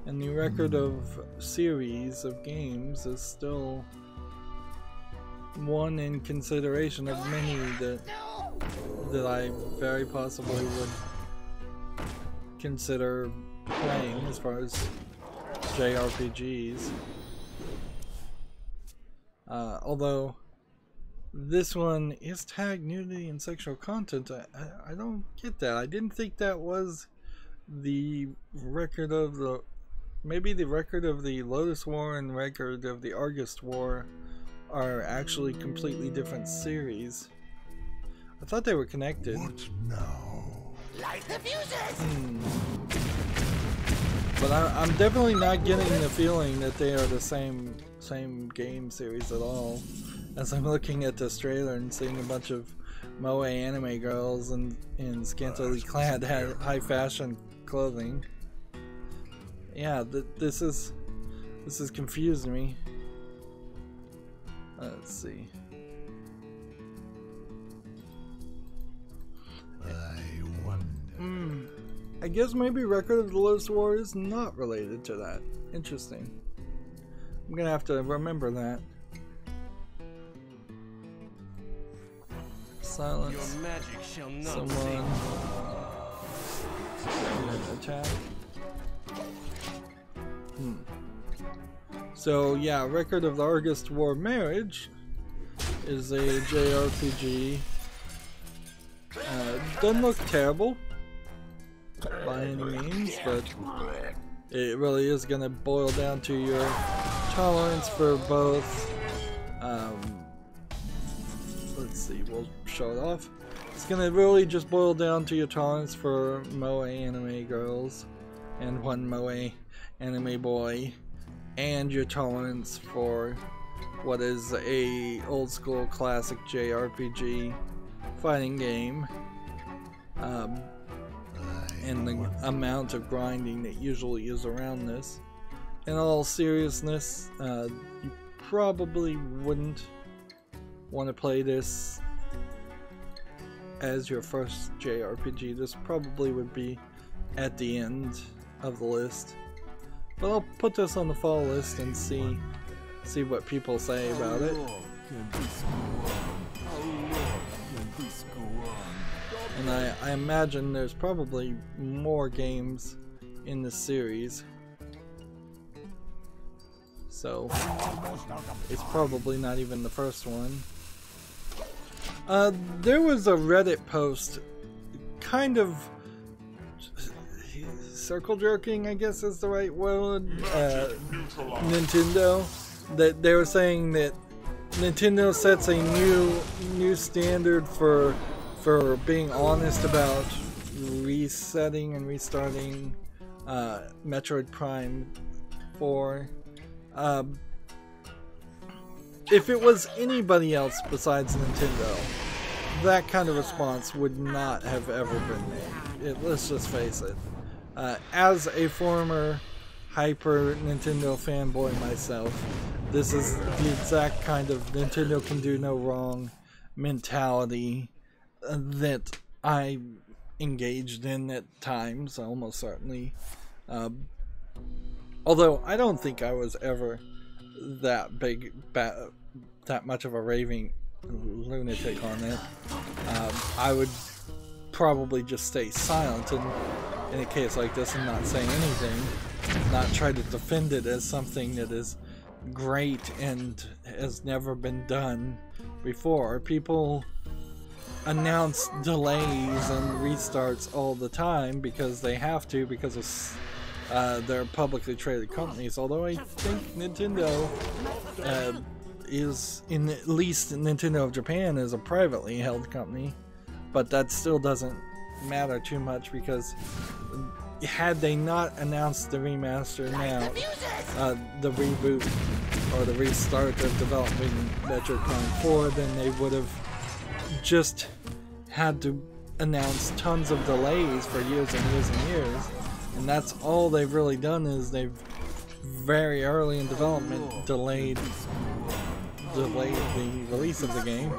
A: And the record of series of games is still one in consideration of many that I very possibly would consider playing as far as JRPGs. Although this one is tagged nudity and sexual content, I don't get that. I didn't think that was the record of the... Maybe the record of the Lotus War and record of the Argus War are actually completely different series. I thought they were connected.
E: What now?
B: Light the fuses!
A: But I'm definitely not getting the feeling that they are the same game series at all. As I'm looking at this trailer and seeing a bunch of moe anime girls in scantily clad high fashion clothing. Yeah, this is confusing me. Let's see.
E: I wonder.
A: I guess maybe Record of the Lotus War is not related to that. Interesting. I'm gonna have to remember that. Silence.
C: Your magic shall not
A: Someone. Attack. So yeah, Record of the Argus War Marriage is a JRPG. Doesn't look terrible by any means, but it really is going to boil down to your tolerance for both. Let's see, we'll show it off. It's going to really just boil down to your tolerance for moe anime girls and one moe anime boy, and your tolerance for what is a old school classic JRPG fighting game, and the amount of grinding that usually is around this. In all seriousness, you probably wouldn't want to play this as your first JRPG. This probably would be at the end of the list. But I'll put this on the fall list and see what people say about it. And I imagine there's probably more games in the series, so it's probably not even the first one. There was a Reddit post, kind of circle jerking, I guess is the right word, Nintendo, that they were saying that Nintendo sets a new standard for being honest about resetting and restarting Metroid Prime 4 If it was anybody else besides Nintendo, that kind of response would not have ever been made. Let's just face it. As a former hyper Nintendo fanboy myself, this is the exact kind of Nintendo can do no wrong mentality that I engaged in at times, almost certainly. Although I don't think I was ever that that much of a raving lunatic on it. I would probably just stay silent in a case like this and not say anything, not try to defend it as something that is great and has never been done before. People announce delays and restarts all the time because they have to, because of they're publicly traded companies. Although I think Nintendo is, in at least Nintendo of Japan, is a privately held company, but that still doesn't matter too much, because had they not announced the remaster now, the reboot or the restart of development Metroid Prime 4, then they would have just had to announce tons of delays for years and years and years. And that's all they've really done, is they've very early in development delayed the release of the game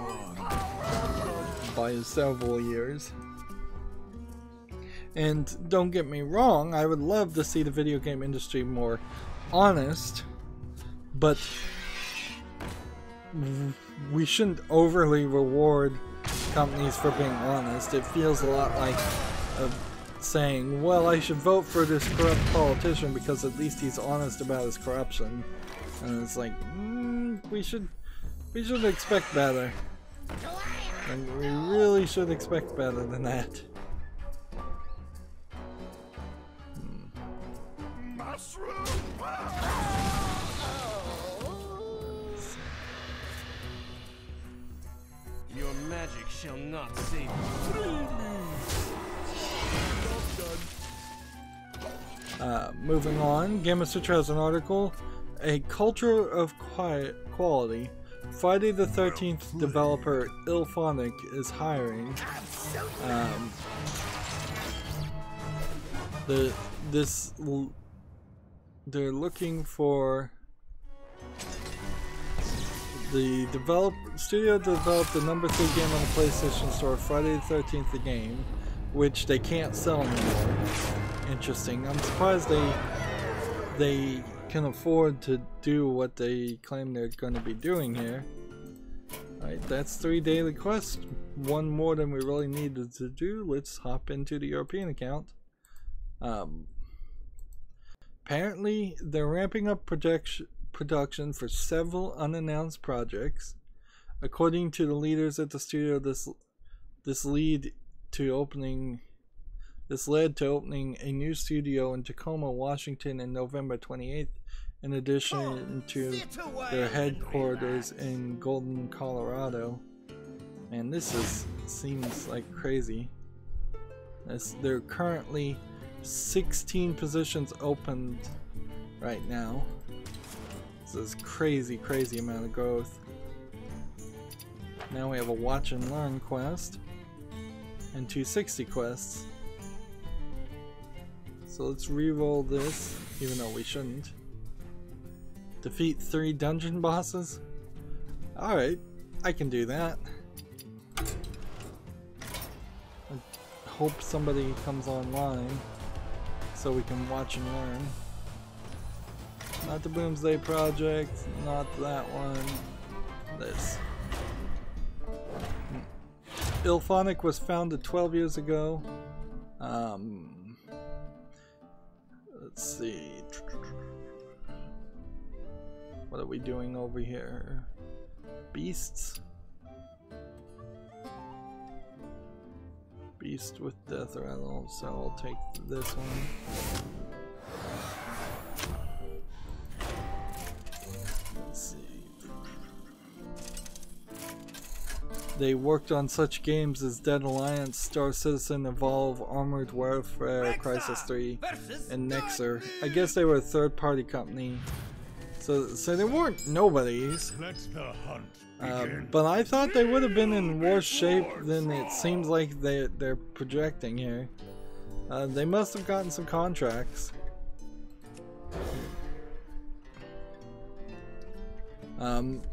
A: by several years. And don't get me wrong, I would love to see the video game industry more honest, but we shouldn't overly reward companies for being honest. It feels a lot like saying, well, I should vote for this corrupt politician because at least he's honest about his corruption. And it's like, we should expect better. And we really should expect better than that.
C: Your magic shall not save you.
A: Moving on, Game of Sutra has an article, A Culture of Quality. Friday the 13th developer Illphonic is hiring. They're looking for the studio developed the number 3 game on the PlayStation Store, Friday the 13th, the game, which they can't sell anymore. Interesting. I'm surprised they can afford to do what they claim they're going to be doing here. Alright, that's 3 daily quests, one more than we really needed to do. Let's hop into the European account. Apparently, they're ramping up production for several unannounced projects. According to the leaders at the studio, this led to opening a new studio in Tacoma, Washington in November 28th, in addition to their headquarters in Golden, Colorado. And this seems like crazy. There are currently 16 positions opened right now. This is crazy amount of growth. Now we have a watch and learn quest and 260 quests. So let's re-roll this, even though we shouldn't. Defeat 3 dungeon bosses? Alright, I can do that. I hope somebody comes online so we can watch and learn. Not the Boomsday Project, not that one. This. Illphonic was founded 12 years ago. Let's see. What are we doing over here? Beasts? Beast with Death Rattle, so I'll take this one. Let's see. They worked on such games as Dead Alliance, Star Citizen, Evolve, Armored Warfare, Crisis 3, and Nexer. I guess they were a third-party company, So they weren't nobodies.
D: Let the hunt begin.
A: But I thought they would have been in worse shape than it seems like they're projecting here. They must have gotten some contracts. And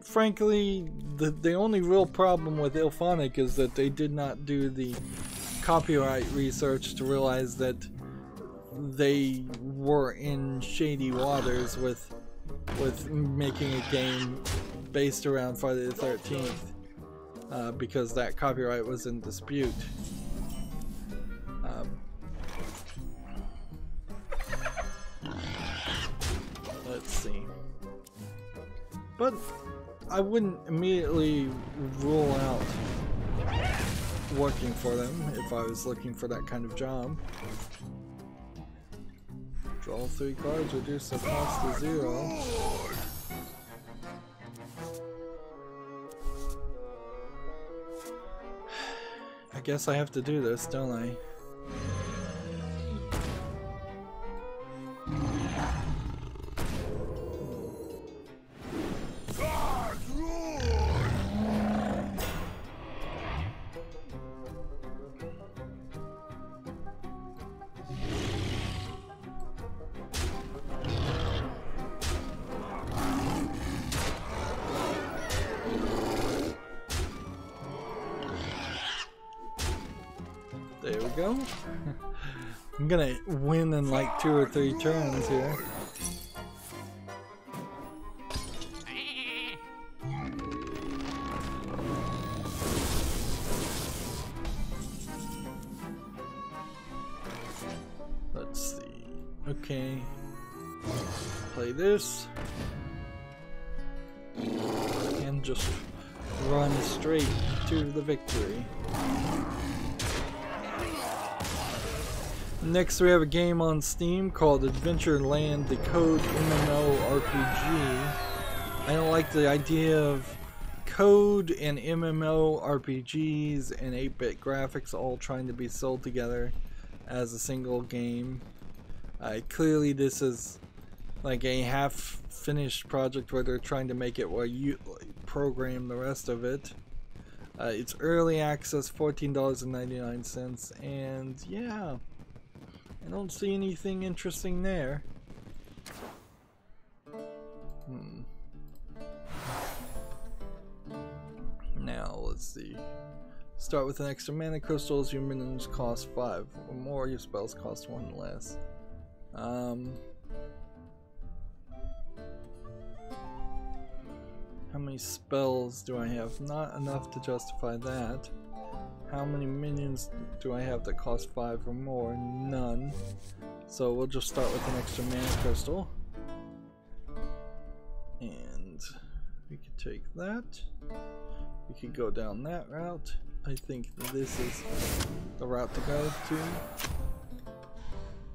A: frankly, the only real problem with Ilphonic is that they did not do the copyright research to realize that they were in shady waters with making a game based around Friday the 13th, because that copyright was in dispute. Let's see. But I wouldn't immediately rule out working for them if I was looking for that kind of job. Draw 3 cards, reduce the cost to 0. I guess I have to do this, don't I? There we go. I'm gonna win in like 2 or 3 turns here. Let's see. Okay. Play this. And just run straight to the victory. Next we have a game on Steam called Adventureland, the Code MMORPG. I don't like the idea of Code and MMORPGs and 8-bit graphics all trying to be sold together as a single game. Clearly this is like a half-finished project where they're trying to make it where you program the rest of it. It's early access, $14.99, and yeah. I don't see anything interesting there. Now, let's see. Start with an extra mana crystals. Your minions cost 5 or more. Your spells cost 1 less. How many spells do I have? Not enough to justify that. How many minions do I have that cost 5 or more? None. So we'll just start with an extra mana crystal. And we could take that. We could go down that route. I think this is the route to go to.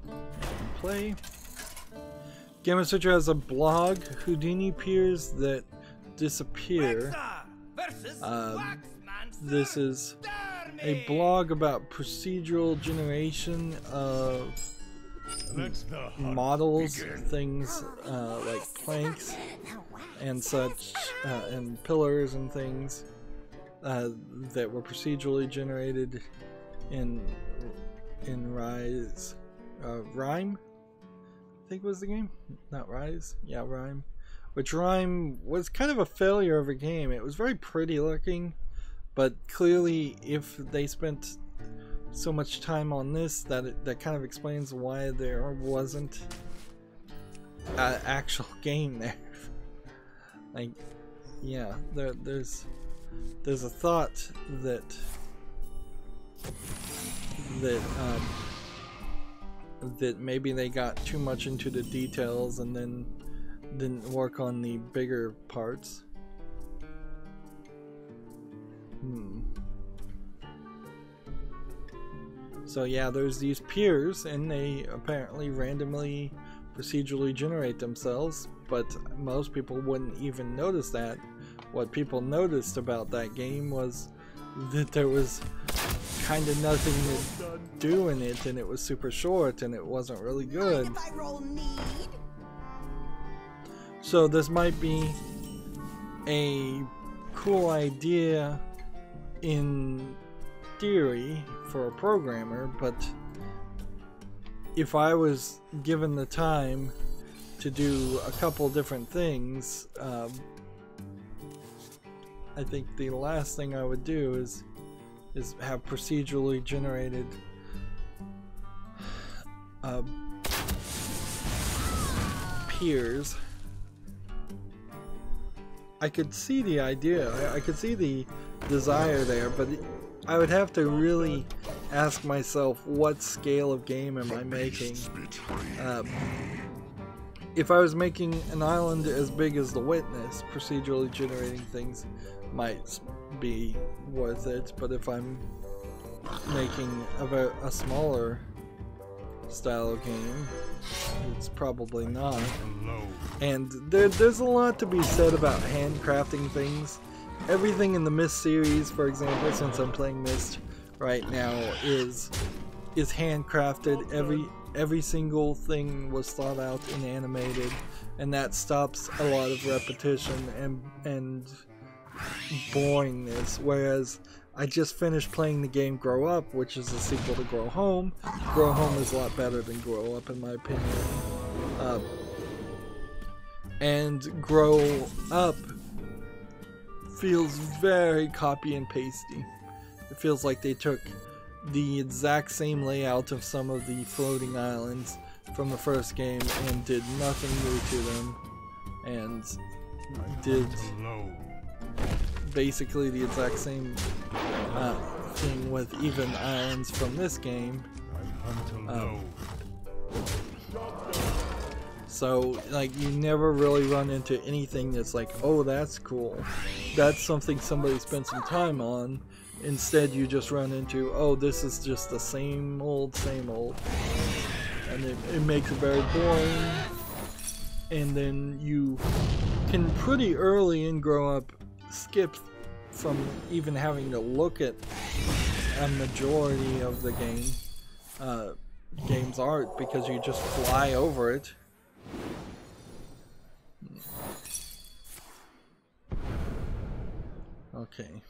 A: And play. Game Switcher has a blog, Houdini Peers that disappear. This is a blog about procedural generation of models, things like planks and such, and pillars and things that were procedurally generated in Rime, I think was the game, not Rise, yeah, Rime. Which Rime was kind of a failure of a game. It was very pretty looking, but clearly if they spent so much time on this, that kind of explains why there wasn't an actual game there. Like, yeah, there's a thought that maybe they got too much into the details and then didn't work on the bigger parts. So yeah, there's these peers and they apparently randomly procedurally generate themselves, but most people wouldn't even notice that. What people noticed about that game was that there was kind of nothing to do in it, and it was super short and it wasn't really good. So this might be a cool idea in theory for a programmer, but if I was given the time to do a couple different things, I think the last thing I would do is have procedurally generated peers. I could see the idea, I could see the desire there, but I would have to really ask myself, what scale of game am I making? If I was making an island as big as The Witness, procedurally generating things might be worth it, but if I'm making a smaller style of game, it's probably not. And there's a lot to be said about handcrafting things. Everything in the Myst series, for example, since I'm playing Myst right now, is handcrafted. Every single thing was thought out and animated, and that stops a lot of repetition and boringness. Whereas I just finished playing the game Grow Up, which is a sequel to Grow Home. Grow Home is a lot better than Grow Up, in my opinion. And Grow Up feels very copy and pasty. It feels like they took the exact same layout of some of the floating islands from the first game and did nothing new to them, and did basically the exact same thing with even islands from this game. So, like, you never really run into anything that's like, oh, that's cool. That's something somebody spent some time on. Instead, you just run into, oh, this is just the same old, same old. And it makes it very boring. And then you can pretty early in Grow Up skip from even having to look at a majority of the game's art, because you just fly over it. Okay.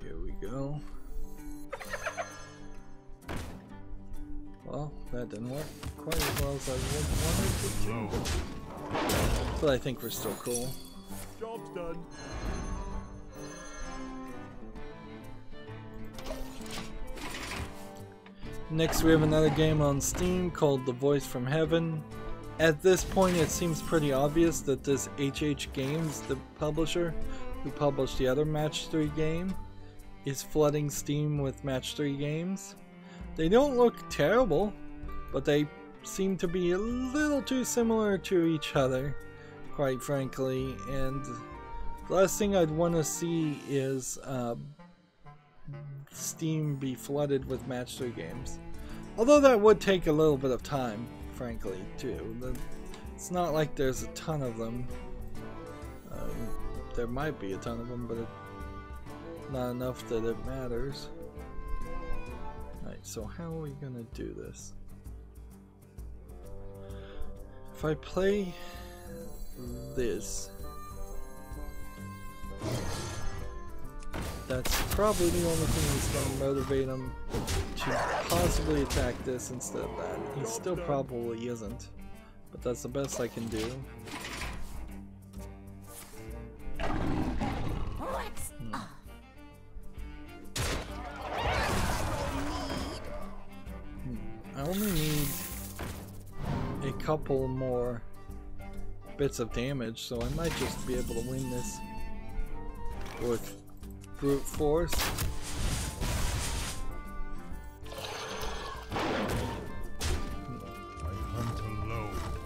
A: Here we go. Well, that didn't work quite as well as I wanted it to. But I think we're still cool.
C: Job's done.
A: Next, we have another game on Steam called The Voice from Heaven. At this point, it seems pretty obvious that this HH Games, the publisher who published the other Match 3 game, is flooding Steam with Match 3 games. They don't look terrible, but they seem to be a little too similar to each other, quite frankly. And the last thing I'd want to see is Steam be flooded with Match 3 games. Although that would take a little bit of time, frankly, too. It's not like there's a ton of them. There might be a ton of them, but not enough that it matters. Alright, so how are we gonna do this? If I play this, that's probably the only thing that's going to motivate him to possibly attack this instead of that. He still probably isn't, but that's the best I can do. I only need a couple more bits of damage, so I might just be able to win this with brute force.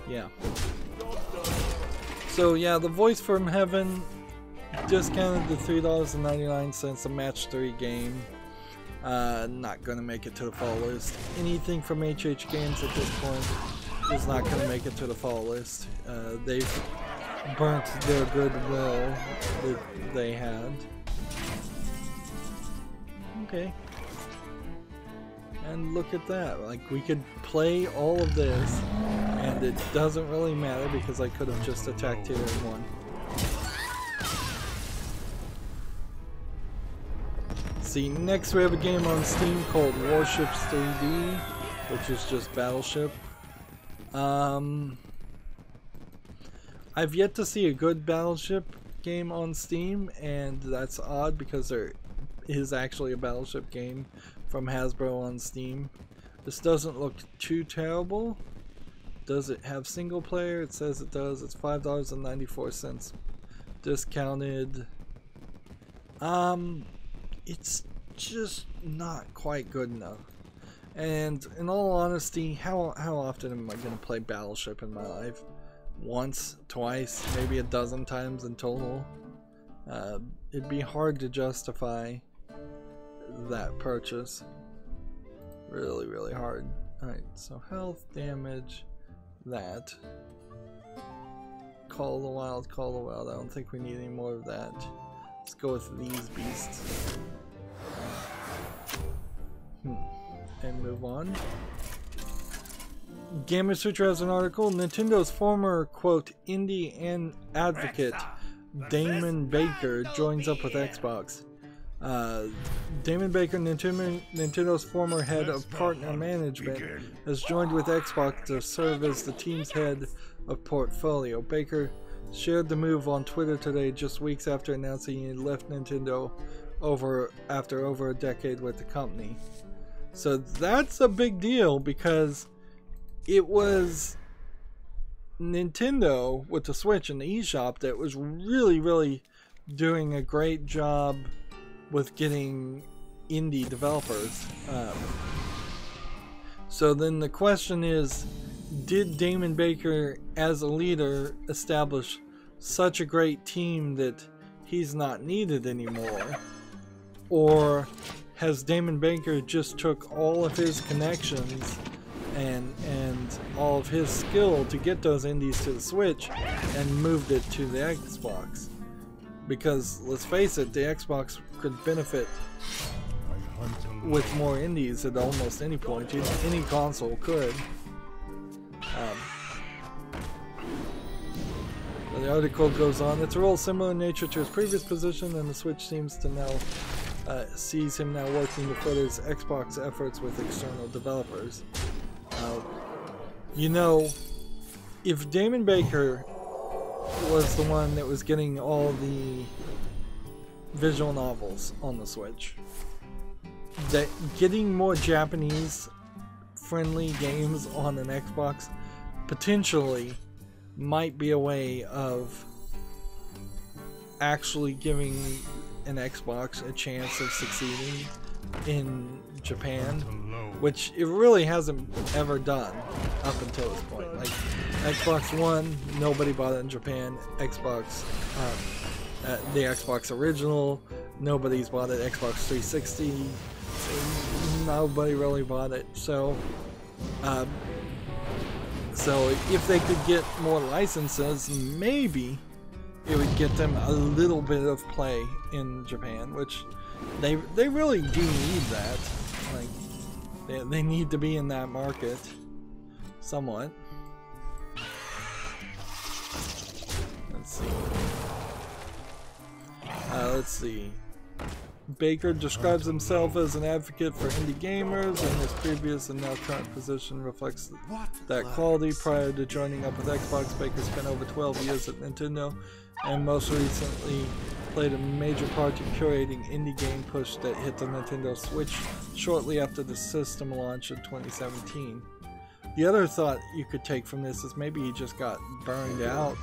A: Yeah. So yeah, The Voice from Heaven discounted to $3.99, a Match 3 game. Not gonna make it to the fall list. Anything from HH Games at this point is not gonna make it to the fall list. They've burnt their goodwill that they had. Okay. And look at that, like we could play all of this and it doesn't really matter because I could have just attacked here and won. See, next we have a game on Steam called Warships 3D, which is just Battleship. I've yet to see a good Battleship game on Steam, and that's odd because there is actually a Battleship game from Hasbro on Steam. This doesn't look too terrible. Does it have single player? It says it does. It's $5.94 discounted. It's just not quite good enough. And in all honesty, how often am I going to play Battleship in my life? Once, twice, maybe a dozen times in total. It'd be hard to justify that purchase. Really, really hard. Alright, so health, damage, that. Call the Wild, Call the Wild. I don't think we need any more of that. Let's go with these beasts. And move on. Gamer Switcher has an article. Nintendo's former, quote, indie and advocate Damon Baker joins up with Xbox. Damon Baker, Nintendo's former head of partner management, has joined with Xbox to serve as the team's head of portfolio. Baker shared the move on Twitter today, just weeks after announcing he had left Nintendo after over a decade with the company. So that's a big deal because it was Nintendo with the Switch and the eShop that was really doing a great job with getting indie developers. So then the question is, did Damon Baker as a leader establish such a great team that he's not needed anymore? Or has Damon Baker just took all of his connections and all of his skill to get those indies to the Switch and moved it to the Xbox? Because let's face it, the Xbox could benefit with more indies at almost any point. Any console could. The article goes on. It's a role similar in nature to his previous position, and the Switch seems to now sees him now working to further his Xbox efforts with external developers. You know, if Damon Baker was the one that was getting all the visual novels on the Switch, that getting more Japanese friendly games on an Xbox potentially might be a way of actually giving an Xbox a chance of succeeding in Japan, which it really hasn't ever done up until this point. Like Xbox One, nobody bought it in Japan. Xbox, the Xbox original, nobody's bought it. Xbox 360, nobody really bought it. So if they could get more licenses, maybe it would get them a little bit of play in Japan, which they really do need that. Like they need to be in that market somewhat. Let's see. Baker describes himself as an advocate for indie gamers, and his previous and now current position reflects that quality. Prior to joining up with Xbox, Baker spent over 12 years at Nintendo, and most recently played a major part in curating indie game push that hit the Nintendo Switch shortly after the system launch in 2017. The other thought you could take from this is maybe he just got burned out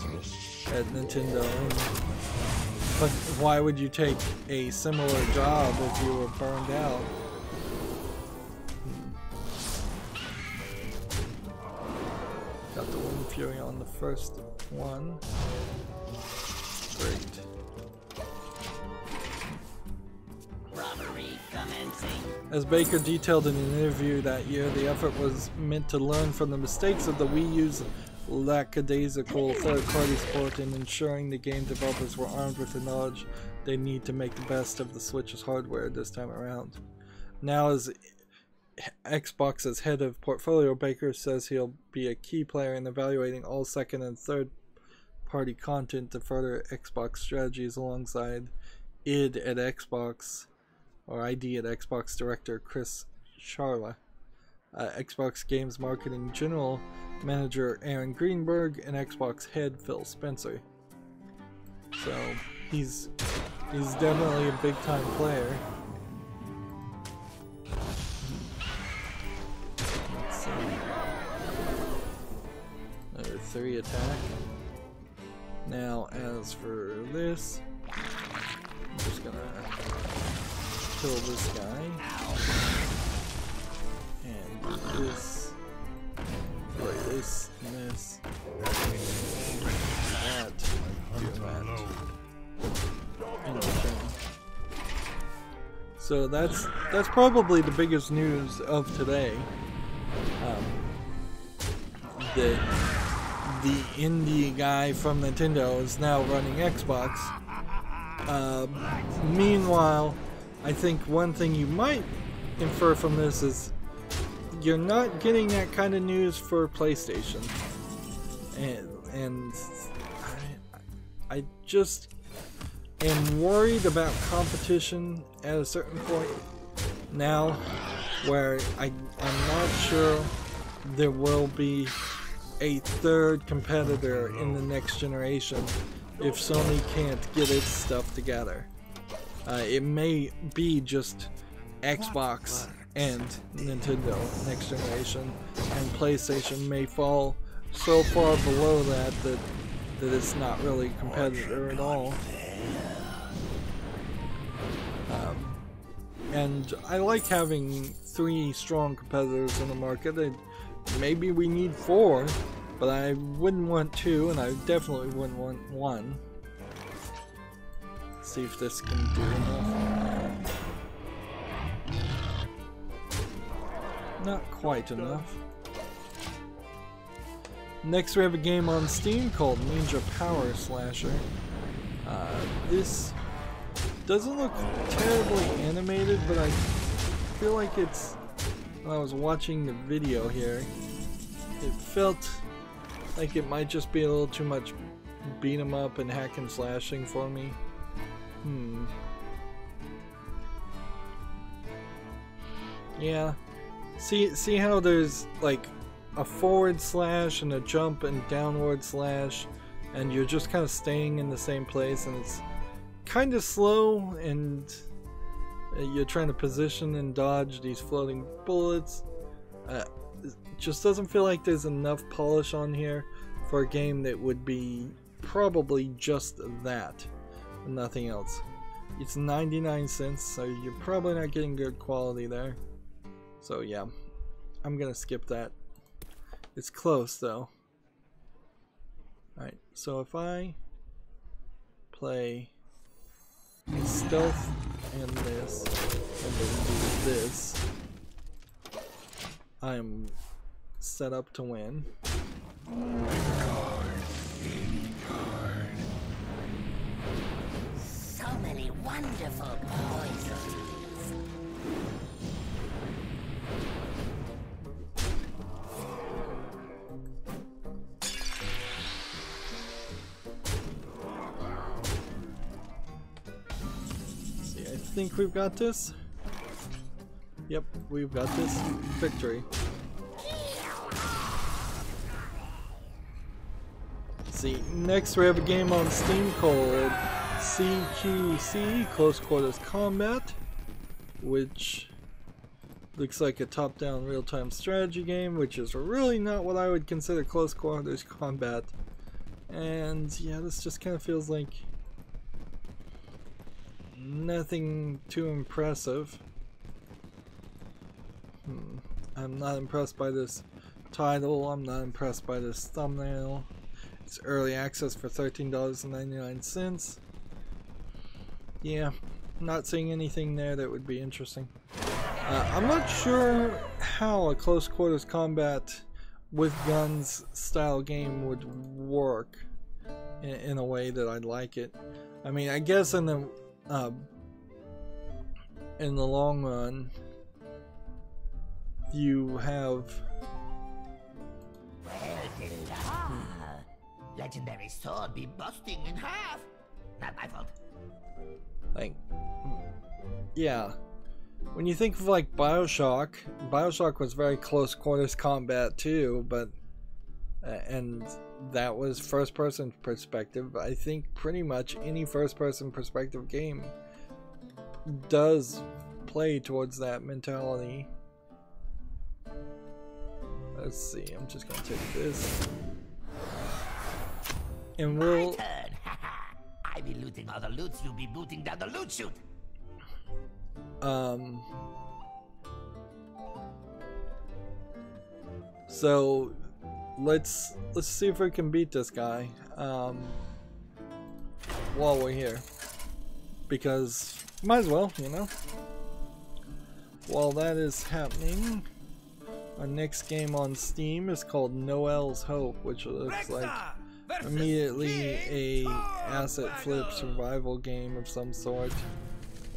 A: at Nintendo. But why would you take a similar job if you were burned out? Got the Wind Fury on the first one. Great. As Baker detailed in an interview that year, the effort was meant to learn from the mistakes of the Wii U's lackadaisical third-party support and ensuring the game developers were armed with the knowledge they need to make the best of the Switch's hardware this time around. Now, as Xbox's head of portfolio Baker says he'll be a key player in evaluating all second and third party content to further Xbox strategies alongside ID at Xbox director Chris Charla, Xbox Games Marketing General Manager Aaron Greenberg, and Xbox head Phil Spencer. So he's definitely a big time player. Let's see. Another 3 attack. Now as for this, I'm just gonna kill this guy and do this, play this and this, that, do that, and return. So that's probably the biggest news of today. That the indie guy from Nintendo is now running Xbox. Meanwhile, I think one thing you might infer from this is you're not getting that kind of news for PlayStation, and I just am worried about competition at a certain point now, where I'm not sure there will be a third competitor in the next generation if Sony can't get its stuff together. It may be just Xbox and Nintendo next generation, and PlayStation may fall so far below that it's not really a competitor at all. And I like having 3 strong competitors in the market. Maybe we need 4, but I wouldn't want 2, and I definitely wouldn't want 1. Let's see if this can do enough. Not quite enough. Next we have a game on Steam called Ninja Power Slasher. This doesn't look terribly animated, but I feel like it's, when I was watching the video here, it felt like it might just be a little too much beat 'em up and hack and slashing for me. Yeah. See how there's like a forward slash and a jump and downward slash, and you're just kind of staying in the same place, and it's kind of slow, and you're trying to position and dodge these floating bullets. It just doesn't feel like there's enough polish on here for a game that would be probably just that and nothing else. It's 99 cents, so you're probably not getting good quality there. So yeah, I'm gonna skip that. It's close though. Alright, so if I play stealth and this, and then do this, I'm set up to win.
B: So many wonderful poisons.
A: See, I think we've got this. Yep, we've got this. Victory. See, next we have a game on Steam called CQC, Close Quarters Combat, which looks like a top-down real-time strategy game, which is really not what I would consider close quarters combat. And yeah, this just kind of feels like nothing too impressive. I'm not impressed by this title, I'm not impressed by this thumbnail. It's early access for $13.99. Yeah, not seeing anything there that would be interesting. I'm not sure how a close quarters combat with guns style game would work in a way that I'd like it. I mean, I guess in the long run, you have
B: Legendary sword be busting in half. Not my fault.
A: like, yeah. When you think of like Bioshock was very close quarters combat too, but and that was first person perspective. I think pretty much any first person perspective game does play towards that mentality. Let's see, I'm just gonna take this. And we'll...
B: My turn. I be looting all the loots, you be booting down the loot chute.
A: So let's see if we can beat this guy while we're here, because might as well, you know. While that is happening, our next game on Steam is called Noel's Hope, which looks like immediately a asset flip survival game of some sort.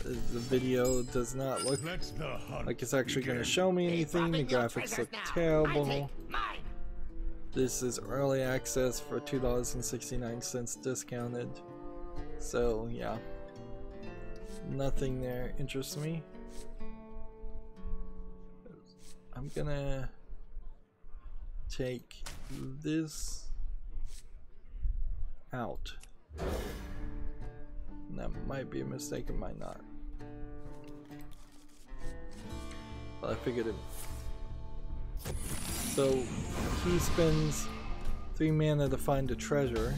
A: The video does not look like it's actually going to show me anything. The graphics look terrible. This is early access for $2.69 discounted. So yeah, nothing there interests me. I'm gonna take this out. That might be a mistake, it might not. But I figured it. So he spends 3 mana to find a treasure.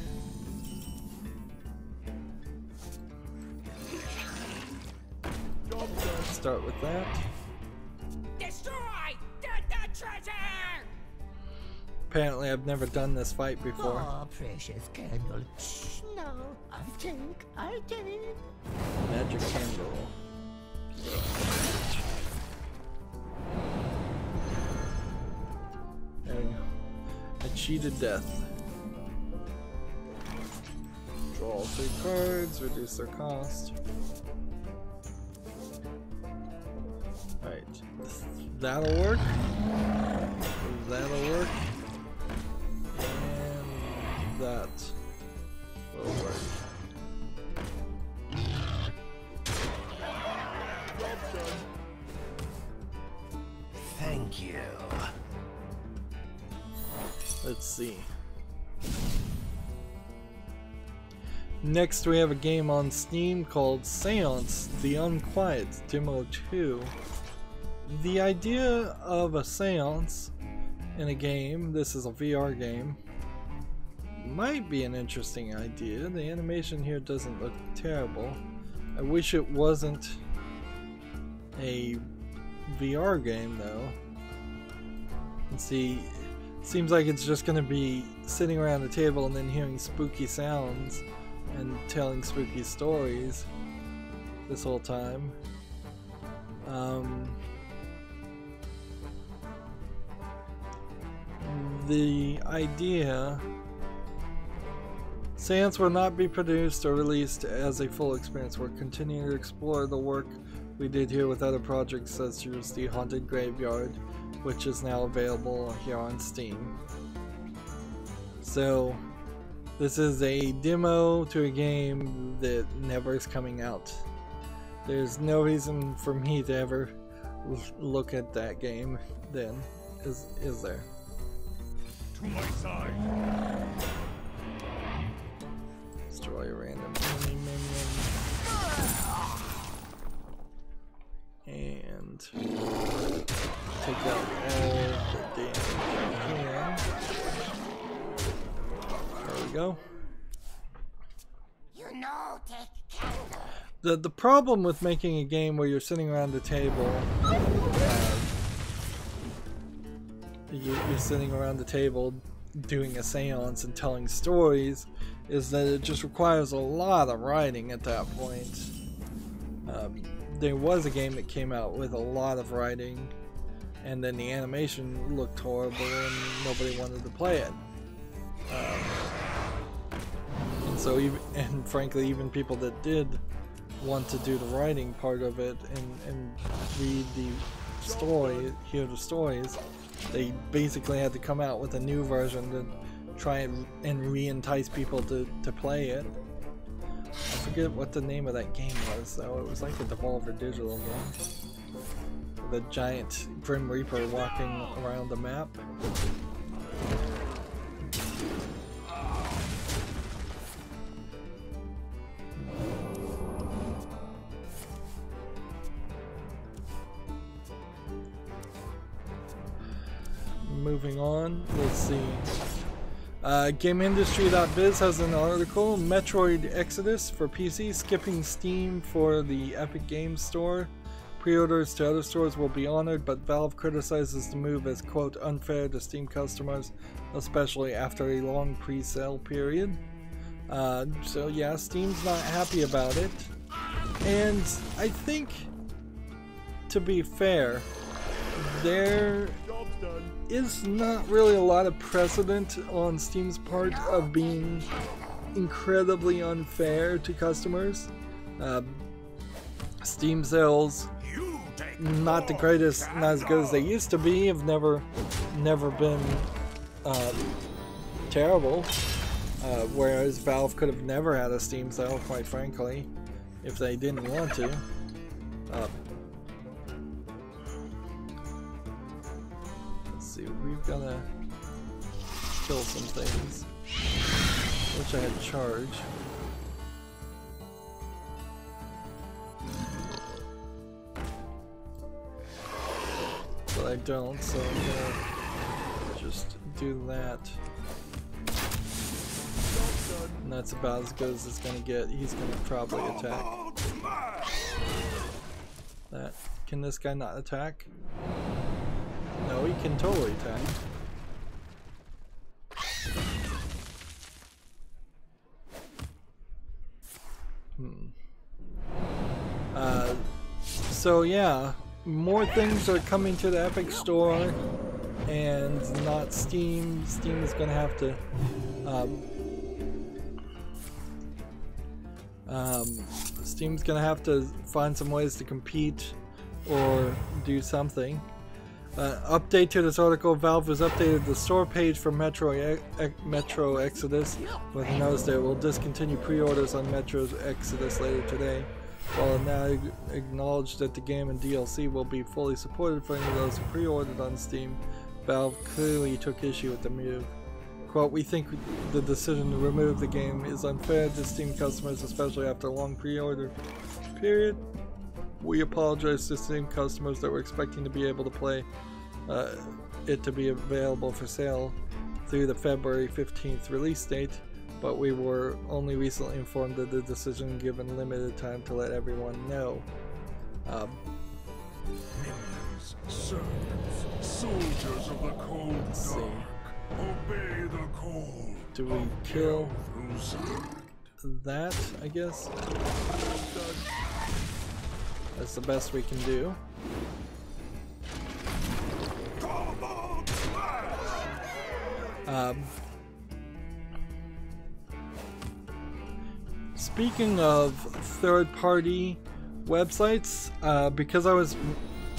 A: Let's start with that.
B: Destroy the treasure!
A: Apparently I've never done this fight before.
B: Oh, precious candle. Shh, no, I'll take.
A: Magic candle. There we go. I cheated death. Draw 3 cards, reduce their cost. Alright. That'll work. That'll work. And that will work.
B: Thank you.
A: Let's see. Next we have a game on Steam called Seance: The Unquiet Demo 2. The idea of a seance in a game, this is a VR game, might be an interesting idea. The animation here doesn't look terrible. I wish it wasn't a VR game though. And see, seems like it's just gonna be sitting around a table and then hearing spooky sounds and telling spooky stories this whole time. The idea: Seance will not be produced or released as a full experience. We're continuing to explore the work we did here with other projects such as The Haunted Graveyard, which is now available here on Steam. So this is a demo to a game that never is coming out. There's no reason for me to ever look at that game then, is there?
D: To my side.
A: Destroy a random enemy minion. And take out all the damage I can. There we go.
B: You know, take candle.
A: The problem with making a game where you're sitting around the table, you're sitting around the table doing a seance and telling stories, is that it just requires a lot of writing at that point. There was a game that came out with a lot of writing, and then the animation looked horrible and nobody wanted to play it. And so, and frankly, even people that did want to do the writing part of it and read the stories, they basically had to come out with a new version to try and re-entice people to play it. I forget what the name of that game was though. It was like a Devolver Digital game. The giant Grim Reaper walking around the map. Moving on, let's see. GameIndustry.biz has an article, Metroid Exodus for PC, skipping Steam for the Epic Games Store. Pre-orders to other stores will be honored, but Valve criticizes the move as, quote, unfair to Steam customers, especially after a long pre-sale period. So yeah, Steam's not happy about it. And I think, to be fair, there is not really a lot of precedent on Steam's part of being incredibly unfair to customers. Steam sales, not the greatest, not as good as they used to be, have never been terrible. Whereas Valve could have never had a Steam sale, quite frankly, if they didn't want to. We've gotta kill some things. Wish I had charge. But I don't, so I'm gonna just do that. And that's about as good as it's gonna get. He's gonna probably attack. That. Can this guy not attack? No, he can totally attack. So yeah, more things are coming to the Epic Store and not Steam. Steam is gonna have to Steam's gonna have to find some ways to compete or do something. Update to this article, Valve has updated the store page for Metro Exodus with a notice that it will discontinue pre-orders on Metro Exodus later today. While it now acknowledged that the game and DLC will be fully supported for any of those who pre-ordered on Steam, Valve clearly took issue with the move. Quote, we think the decision to remove the game is unfair to Steam customers, especially after a long pre-order period. We apologize to Steam customers that were expecting to be able to play it to be available for sale through the February 15th release date, but we were only recently informed of the decision given limited time to let everyone know.
D: Minions, servants, soldiers of the cold dark, obey the call.
A: Do we kill that, I guess? That's the best we can do. Speaking of third-party websites, because I was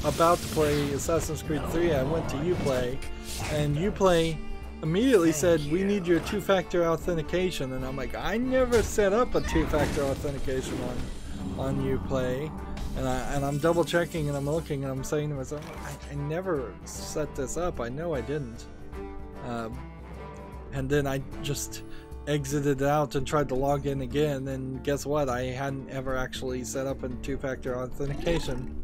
A: about to play Assassin's Creed 3, I went to Uplay, and Uplay immediately said, we need your two-factor authentication, and I'm like, I never set up a two-factor authentication on Uplay. And I'm double checking and I'm looking and I'm saying to myself, I never set this up. I know I didn't. And then I just exited out and tried to log in again, and guess what? I hadn't ever actually set up a two-factor authentication.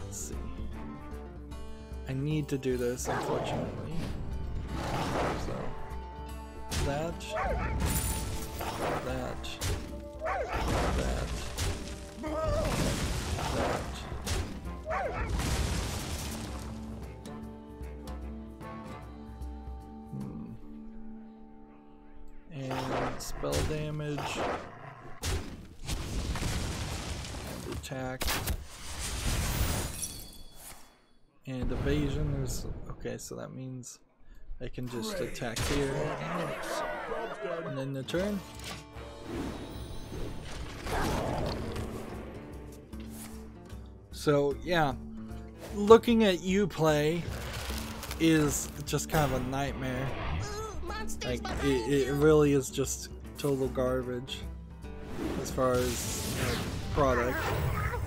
A: Let's see. I need to do this, unfortunately. So that. And spell damage, and attack, and evasion. There's okay, so that means I can just attack here, and then the turn. So yeah, looking at you play is just kind of a nightmare. Like it really is just total garbage as far as product,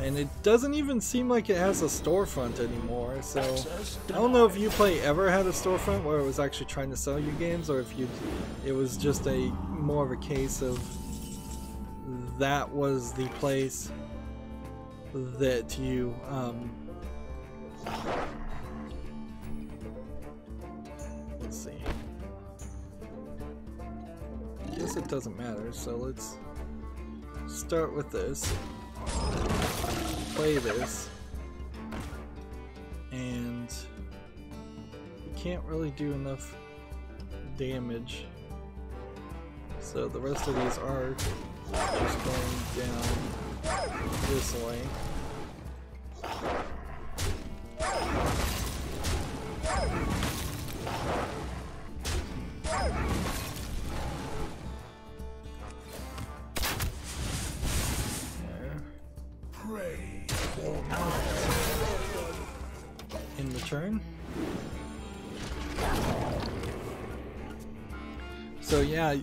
A: and it doesn't even seem like it has a storefront anymore. So I don't know if Uplay ever had a storefront where it was actually trying to sell you games, or if it was just a more of a case of that was the place that you let's see. I guess it doesn't matter, so let's start with this, play this, and we can't really do enough damage, so the rest of these are just going down this way. In return. So yeah,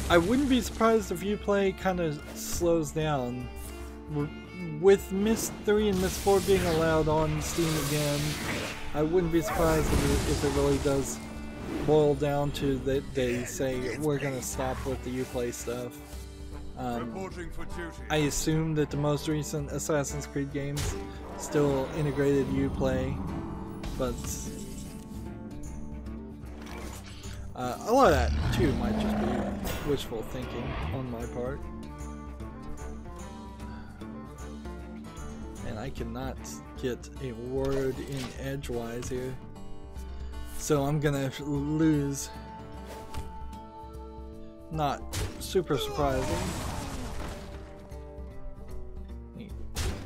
A: I wouldn't be surprised if Uplay kind of slows down. With Myst 3 and Myst 4 being allowed on Steam again, I wouldn't be surprised if it really does boil down to that they say we're gonna stop with the Uplay stuff. I assume that the most recent Assassin's Creed games still integrated Uplay, but a lot of that too might just be wishful thinking on my part. And I cannot get a word in edgewise here, so I'm gonna lose. Not super surprising.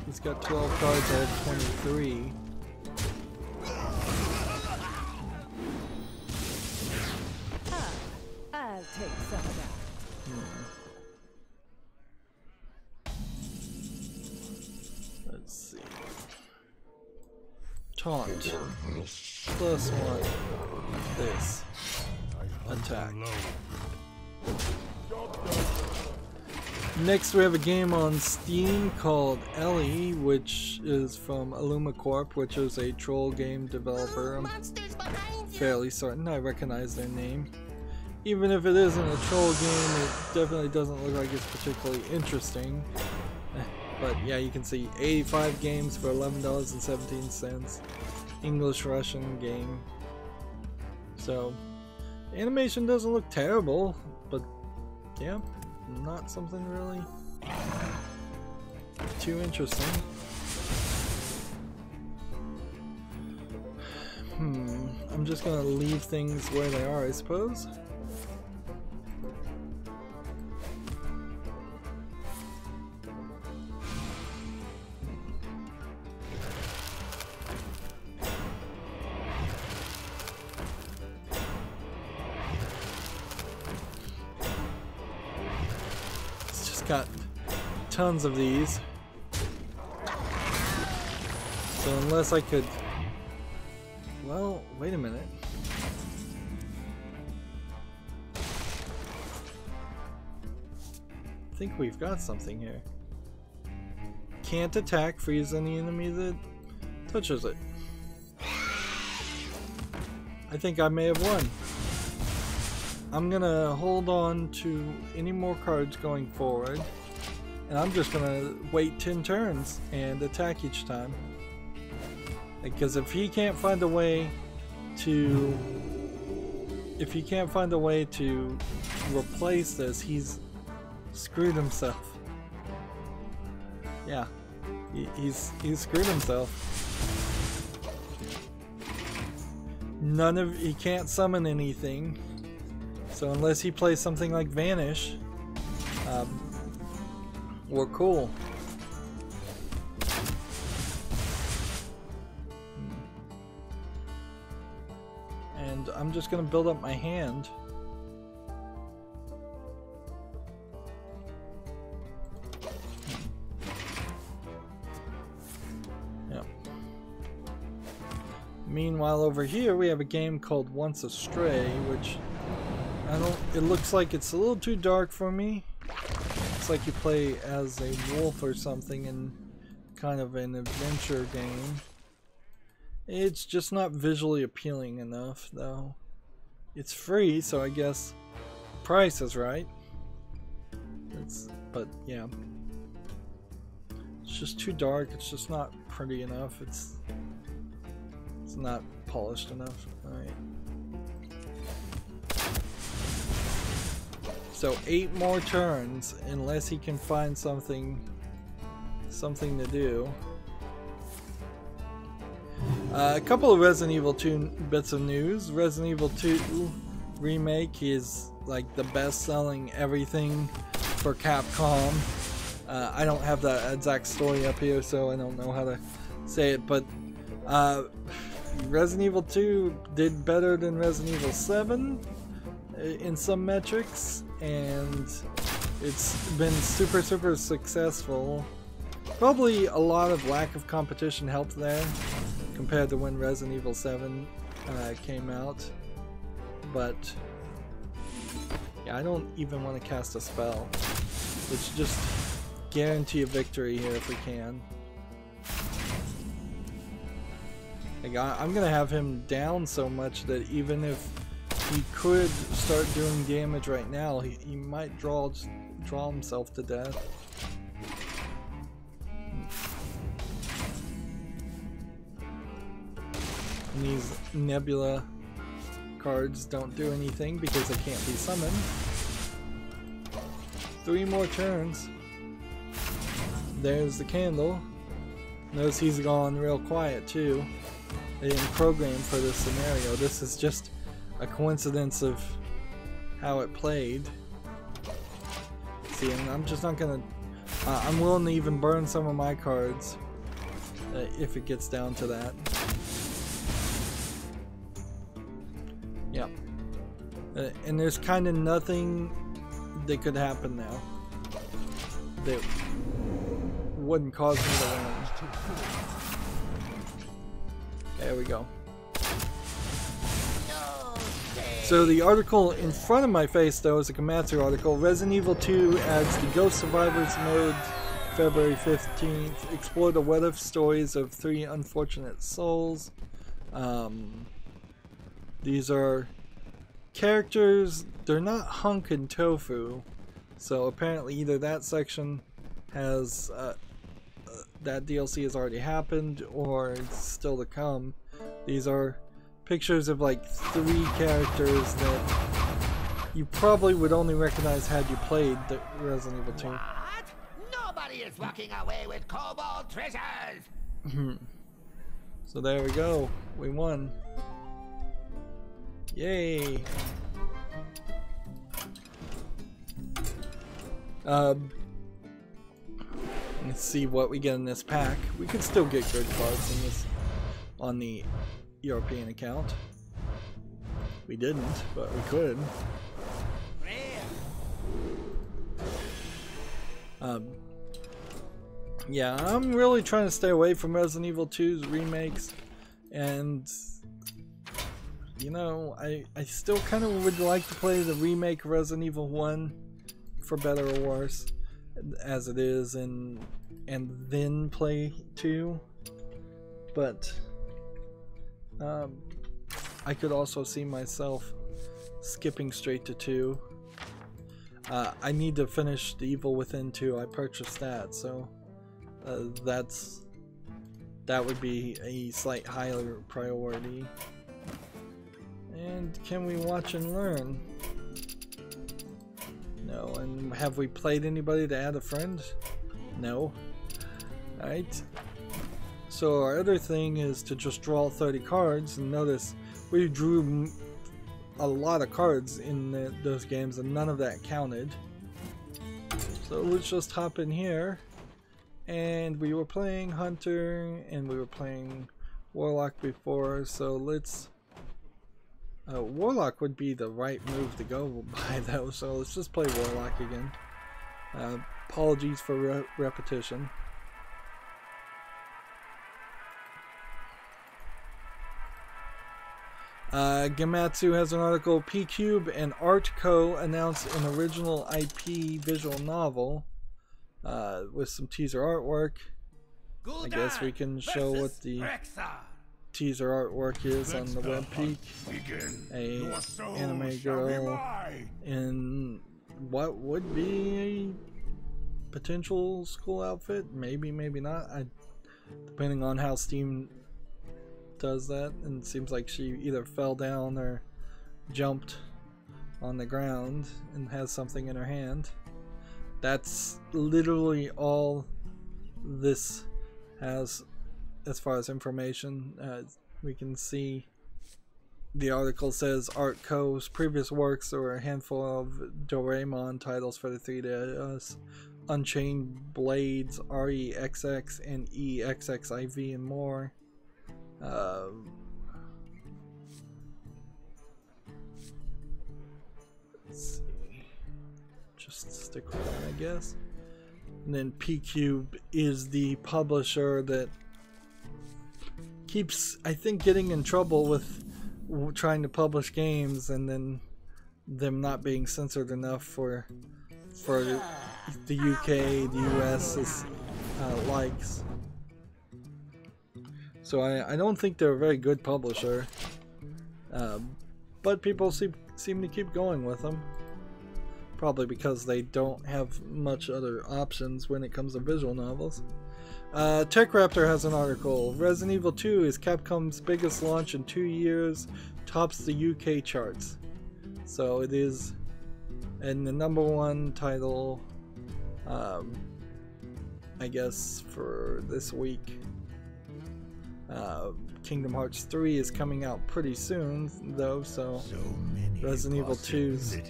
A: He's got 12 cards, I have 23.
F: I'll take some of that.
A: Let's see. Taunt. Plus one. This. Attack. Next we have a game on Steam called Ellie, which is from Corp, which is a troll game developer. I'm fairly certain I recognize their name. Even if it isn't a troll game, it definitely doesn't look like it's particularly interesting. But yeah, you can see 85 games for $11.17. English-Russian game. So, animation doesn't look terrible, but yeah, not something really too interesting. I'm just gonna leave things where they are, I suppose. Got tons of these, so unless I could, well, wait a minute. I think we've got something here. Can't attack, freeze any enemy that touches it. I think I may have won. I'm gonna hold on to any more cards going forward, and I'm just gonna wait 10 turns and attack each time. Because if he can't find a way to replace this, he's screwed himself. Yeah, he's screwed himself. He can't summon anything. So unless he plays something like Vanish, we're cool. And I'm just gonna build up my hand. Meanwhile, over here we have a game called Once Astray, which it looks like it's a little too dark for me. It's like you play as a wolf or something in kind of an adventure game. It's just not visually appealing enough, though. It's free, so I guess price is right. But yeah, it's just too dark. It's just not pretty enough. It's not polished enough. All right. So 8 more turns, unless he can find something to do. A couple of Resident Evil 2 bits of news. Resident Evil 2 Remake is like the best-selling everything for Capcom. I don't have the exact story up here, so I don't know how to say it, but Resident Evil 2 did better than Resident Evil 7 in some metrics, and it's been super successful. Probably a lot of lack of competition helped there compared to when Resident Evil 7 came out, but yeah, I don't even want to cast a spell. Let's just guarantee a victory here if we can. I'm gonna have him down so much that even if he could start doing damage right now, he might draw himself to death. And these Nebula cards don't do anything because they can't be summoned. 3 more turns. There's the candle. Notice he's gone real quiet too. They didn't program for this scenario. This is just a coincidence of how it played. See, and I'm just not gonna... I'm willing to even burn some of my cards if it gets down to that. Yeah. And there's kind of nothing that could happen now that wouldn't cause me to win. There we go. So the article in front of my face, though, is a Komatsu article. Resident Evil 2 adds the Ghost Survivors mode February 15th. Explore the what-if stories of 3 unfortunate souls. These are characters. They're not Hunk and Tofu. So apparently either that section has... that DLC has already happened, or it's still to come. These are pictures of like 3 characters that you probably would only recognize had you played the Resident Evil 2.
B: What? Nobody is walking away with cobalt treasures!
A: So there we go. We won. Yay! Let's see what we get in this pack. We could still get good cards in this on the European account. We didn't, but we could. Yeah, I'm really trying to stay away from Resident Evil 2's remakes, and you know, I still kind of would like to play the remake of Resident Evil 1 for better or worse as it is, and then play 2, but I could also see myself skipping straight to 2. I need to finish The Evil Within 2. I purchased that, so that would be a slight higher priority. And can we watch and learn? No. And have we played anybody to add a friend? No. Alright. So our other thing is to just draw 30 cards, and notice we drew a lot of cards in those games and none of that counted. So let's just hop in here, and we were playing Hunter and we were playing Warlock before, so let's Warlock would be the right move to go by though, so let's just play Warlock again. Apologies for repetition. Gematsu has an article. P-Cube and Art Co. announced an original IP visual novel with some teaser artwork. I guess we can show what the teaser artwork is on the web peak. A anime girl in what would be a potential school outfit. Maybe, maybe not. Depending on how Steam does that, and it seems like she either fell down or jumped on the ground and has something in her hand. That's literally all this has as far as information. We can see the article says Art Co.'s previous works were a handful of Doraemon titles for the 3DS, Unchained Blades, REXX, and EXXIV, and more. Let's see. Just stick with that, I guess. And then P-Cube is the publisher that keeps, I think, getting in trouble with trying to publish games and then them not being censored enough for the UK, the US's likes. So I don't think they're a very good publisher, but people seem to keep going with them. Probably because they don't have much other options when it comes to visual novels. TechRaptor has an article. Resident Evil 2 is Capcom's biggest launch in 2 years, tops the UK charts. So it is in the #1 title, I guess, for this week. Kingdom Hearts 3 is coming out pretty soon, though, so Resident Evil 2's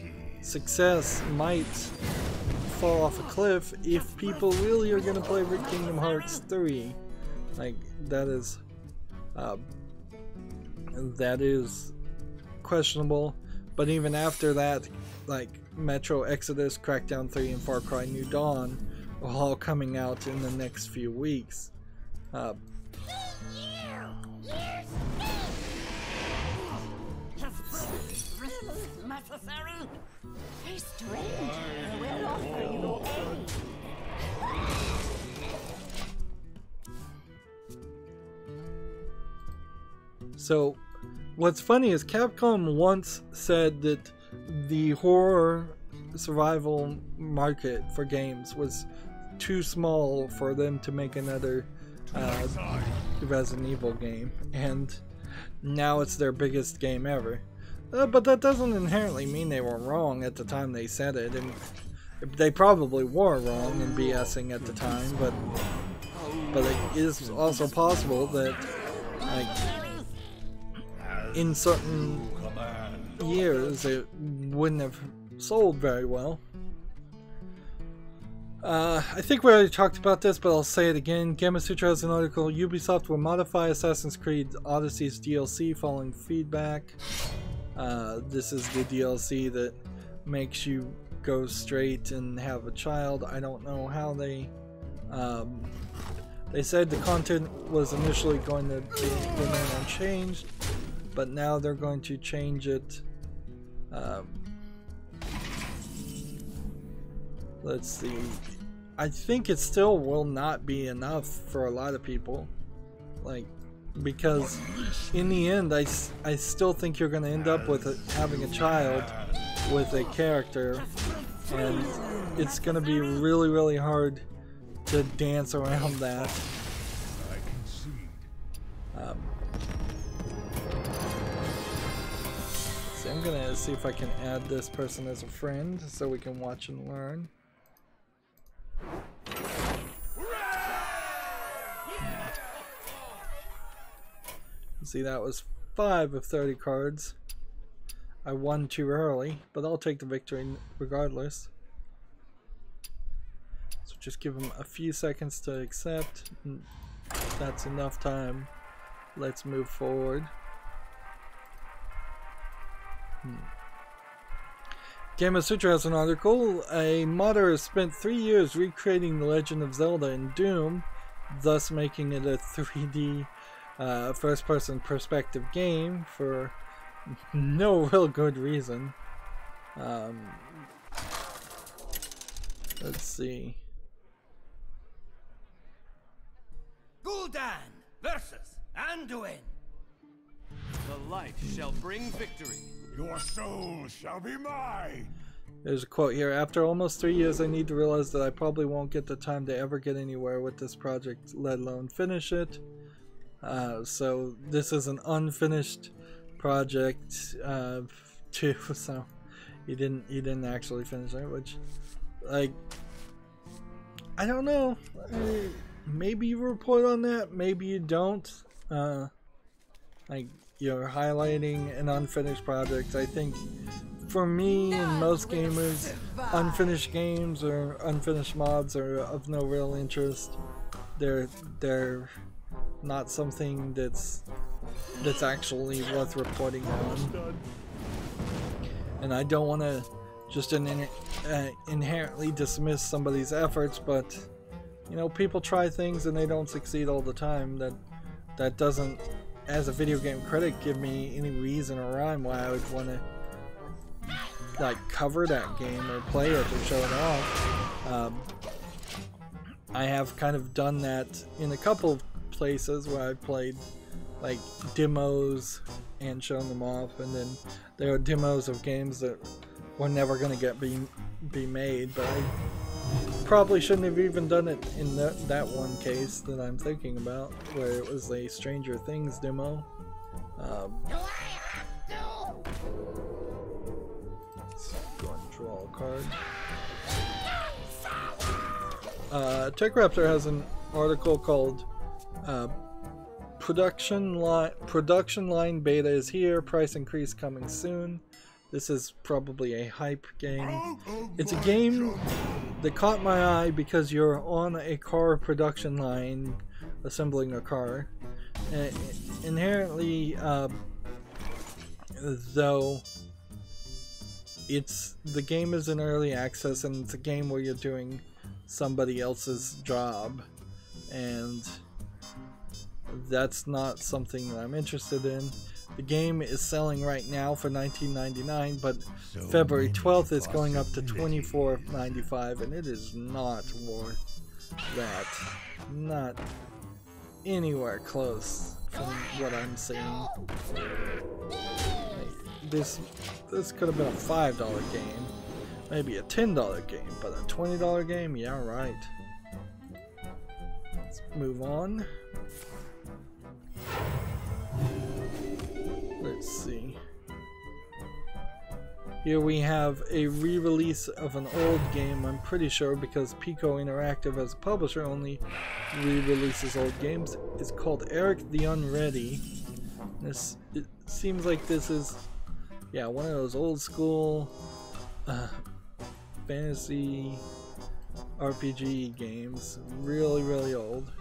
A: success might fall off a cliff if people really are going to play Kingdom Hearts 3. Like, that is questionable. But even after that, like Metro Exodus, Crackdown 3, and Far Cry New Dawn are all coming out in the next few weeks. So, what's funny is Capcom once said that the horror survival market for games was too small for them to make another Resident Evil game, and now it's their biggest game ever. But that doesn't inherently mean they were wrong at the time they said it, and they probably were wrong in BSing at the time, but it is also possible that, like, in certain years it wouldn't have sold very well. I think we already talked about this, but I'll say it again. Gamasutra has an article. Ubisoft will modify Assassin's Creed Odyssey's DLC following feedback. This is the DLC that makes you go straight and have a child. I don't know how they said the content was initially going to remain unchanged, but now they're going to change it. Let's see. I think it still will not be enough for a lot of people, like, because in the end I still think you're going to end up with having a child with a character, and it's going to be really, really hard to dance around that. So I'm going to see if I can add this person as a friend so we can watch and learn. See, that was 5 of 30 cards. I won too early, but I'll take the victory regardless. So just give him a few seconds to accept. That's enough time. Let's move forward. Gamasutra has an article. A modder has spent 3 years recreating The Legend of Zelda in Doom, thus making it a 3D first-person perspective game for no real good reason. Let's see.
C: Gul'dan versus Anduin. The light shall bring victory.
D: Your soul shall be mine.
A: There's a quote here. After almost 3 years, I need to realize that I probably won't get the time to ever get anywhere with this project, let alone finish it. So this is an unfinished project too. So he didn't actually finish it, which, like, I don't know. Maybe you report on that. Maybe you don't. Like, you're highlighting an unfinished project. I think for me and most gamers, unfinished games or unfinished mods are of no real interest. They're not something that's actually worth reporting on. And I don't want to just inherently dismiss somebody's efforts, but you know, people try things and they don't succeed all the time. That doesn't, as a video game critic, give me any reason or rhyme why I would want to like cover that game or play it or show it off. I have kind of done that in a couple of places where I've played like demos and shown them off, and then there are demos of games that were never going to be made, but I probably shouldn't have even done it in that one case that I'm thinking about, where it was a Stranger Things demo. Let's go and draw a card. TechRaptor has an article called Production line beta is here, price increase coming soon. This is probably a hype game. It's a game that caught my eye because you're on a car production line assembling a car. Inherently, though, the game is in early access and it's a game where you're doing somebody else's job, and that's not something that I'm interested in. The game is selling right now for $19.99, but February 12th is going up to $24.95, and it is not worth that. Not anywhere close from what I'm seeing. This could have been a $5 game, maybe a $10 game, but a $20 game? Yeah, right. Let's move on. Let's see. Here we have a re-release of an old game, I'm pretty sure, because Pico Interactive as a publisher only re-releases old games. It's called Eric the Unready. It seems like this is, yeah, one of those old school fantasy RPG games. Really, really old.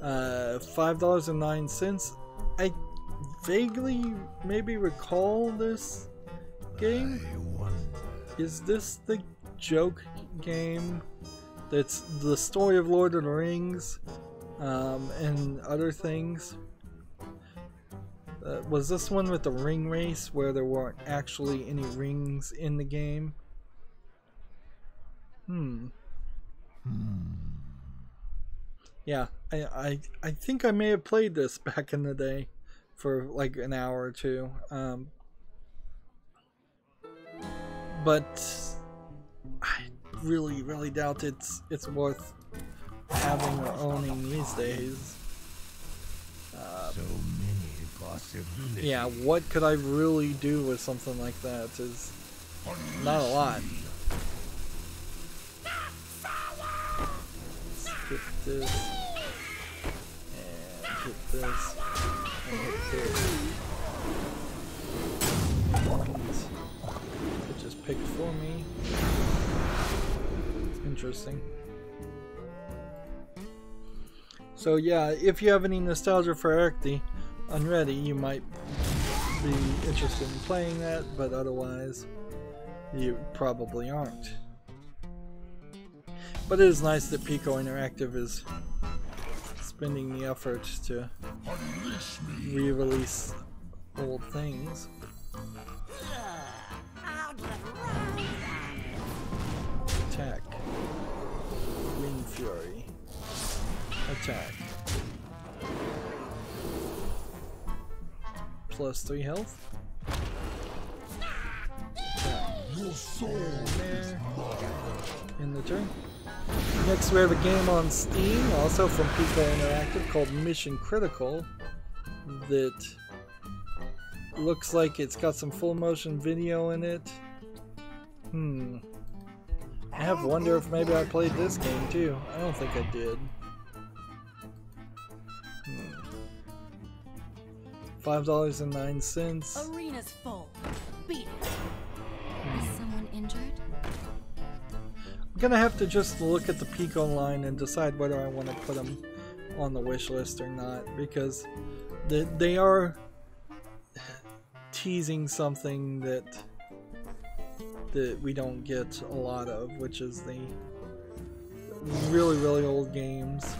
A: $5.09. I vaguely maybe recall this game. Is this the joke game that's the story of Lord of the Rings and other things? Was this one with the ring race where there weren't actually any rings in the game? Yeah, I think I may have played this back in the day for like an hour or two, but I really doubt it's worth having or owning these days.
D: So many possibilities.
A: Yeah, what could I really do with something like that is not a lot. Hit this, and hit this, and hit this. It just picked for me. Interesting. So yeah, if you have any nostalgia for Eric the Unready, you might be interested in playing that, but otherwise you probably aren't. But it is nice that Pico Interactive is spending the effort to re-release old things. Attack. Wind Fury. Attack. Plus 3 health. There. In the turn. Next we have a game on Steam, also from Pico Interactive, called Mission Critical, that looks like it's got some full motion video in it. I have to wonder if maybe I played this game too. I don't think I did. $5.09.
F: Arena's full. Beat it. Is someone injured?
A: I'm gonna have to just look at the Pico line and decide whether I want to put them on the wish list or not, because they are teasing something that we don't get a lot of, which is the really old games.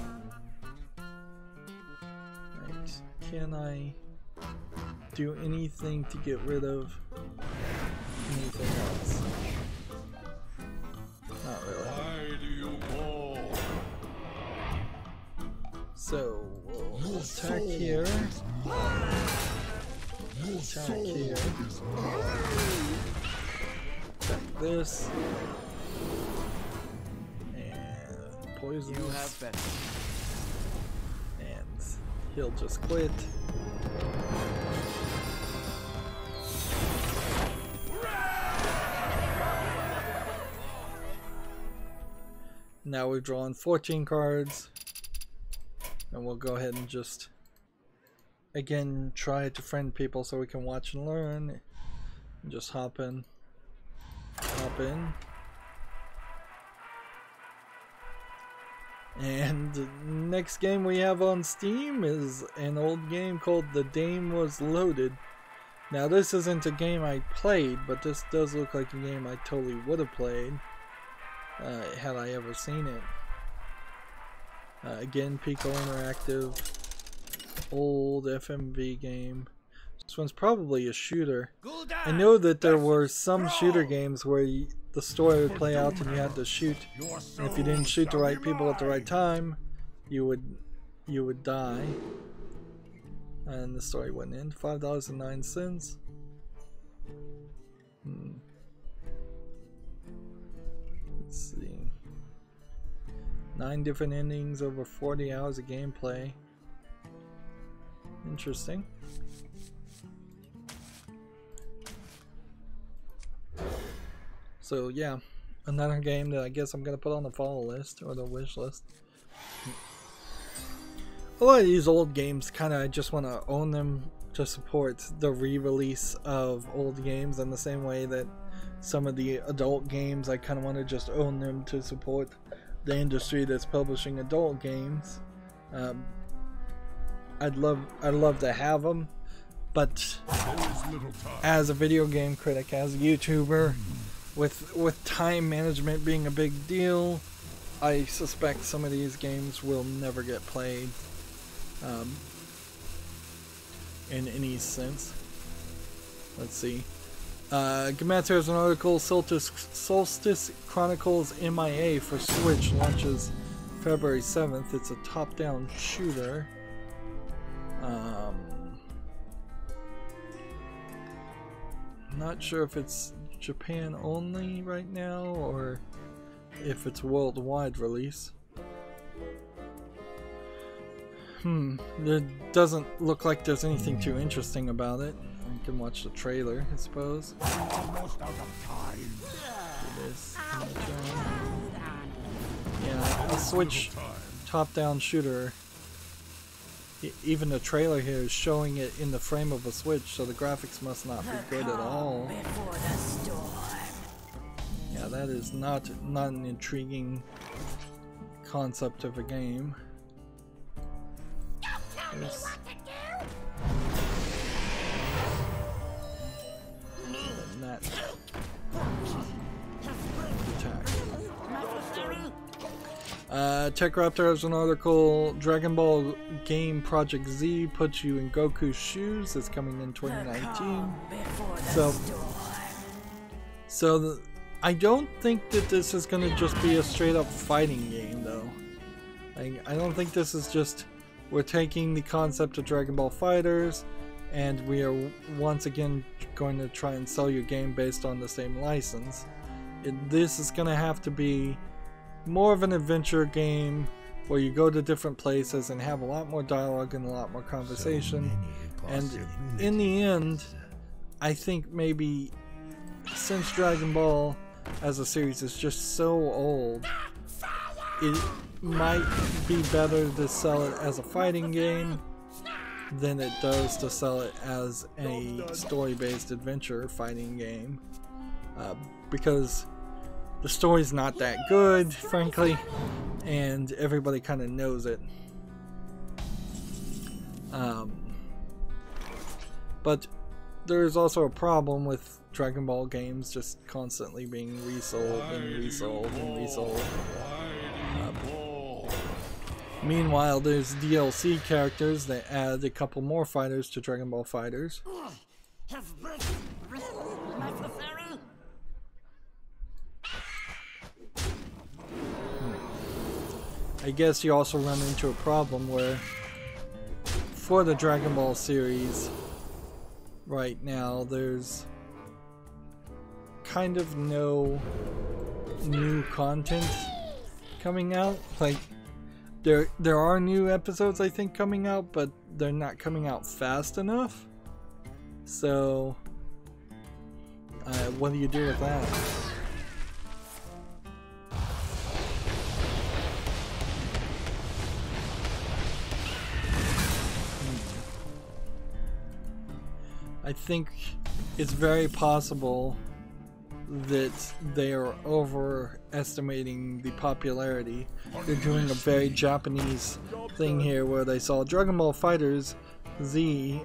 A: Right. Can I do anything to get rid of anything else? Not really. So we'll attack here. Attack here. Attack this. And poison.
C: You have better.
A: And he'll just quit. Now we've drawn 14 cards, and we'll go ahead and just again try to friend people so we can watch and learn. And just hop in. And the next game we have on Steam is an old game called The Dame Was Loaded. Now this isn't a game I played, but this does look like a game I totally would have played had I ever seen it. Again, Pico Interactive, old FMV game. This one's probably a shooter. I know that there were some shooter games where the story would play out and you had to shoot, and if you didn't shoot the right people at the right time, you would die, and the story wouldn't end. $5.09. Let's see. 9 different endings over 40 hours of gameplay. Interesting. So yeah, another game that I guess I'm gonna put on the follow list or the wish list. A lot of these old games, kind of, I just want to own them to support the re-release of old games, in the same way that some of the adult games, I kind of want to just own them to support the industry that's publishing adult games. I'd love to have them, but as a video game critic, as a YouTuber, with time management being a big deal, I suspect some of these games will never get played in any sense. Let's see. Gamatsu has an article, Solstice Chronicles MIA for Switch launches February 7th. It's a top-down shooter. Not sure if it's Japan only right now or if it's worldwide release. It doesn't look like there's anything too interesting about it. You can watch the trailer, I suppose.
D: Almost out of time.
A: Yeah, a Switch top-down shooter. Even the trailer here is showing it in the frame of a Switch, so the graphics must not be good at all. Yeah, that is not an intriguing concept of a game. There's that attack. Tech Raptor has an article. Dragon Ball game Project Z puts you in Goku's shoes. It's coming in 2019. So I don't think that this is going to just be a straight up fighting game though. I don't think this is just, we're taking the concept of Dragon Ball Fighters and we are once again going to try and sell your game based on the same license. This is going to have to be more of an adventure game where you go to different places and have a lot more dialogue and a lot more conversation. And in the end, I think maybe since Dragon Ball as a series is just so old, it might be better to sell it as a fighting game than it does to sell it as a story-based adventure fighting game, because the story's not that good, frankly, and everybody kind of knows it. But there's also a problem with Dragon Ball games just constantly being resold and resold and resold. Meanwhile, there's DLC characters that add a couple more fighters to Dragon Ball Fighters. I guess you also run into a problem where for the Dragon Ball series right now there's kind of no new content coming out. Like there are new episodes I think coming out, but they're not coming out fast enough. So what do you do with that? I think it's very possible that they are overestimating the popularity. They're doing a very Japanese thing here where they saw Dragon Ball Fighters Z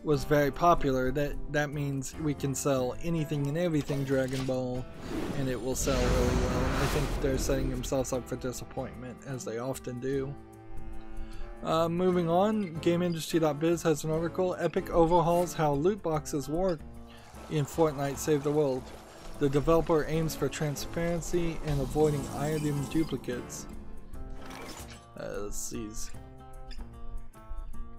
A: was very popular. That means we can sell anything and everything Dragon Ball and it will sell really well. And I think they're setting themselves up for disappointment, as they often do. Moving on, GameIndustry.biz has an article. Epic overhauls how loot boxes work in Fortnite Save the World. The developer aims for transparency and avoiding item duplicates. Let's see.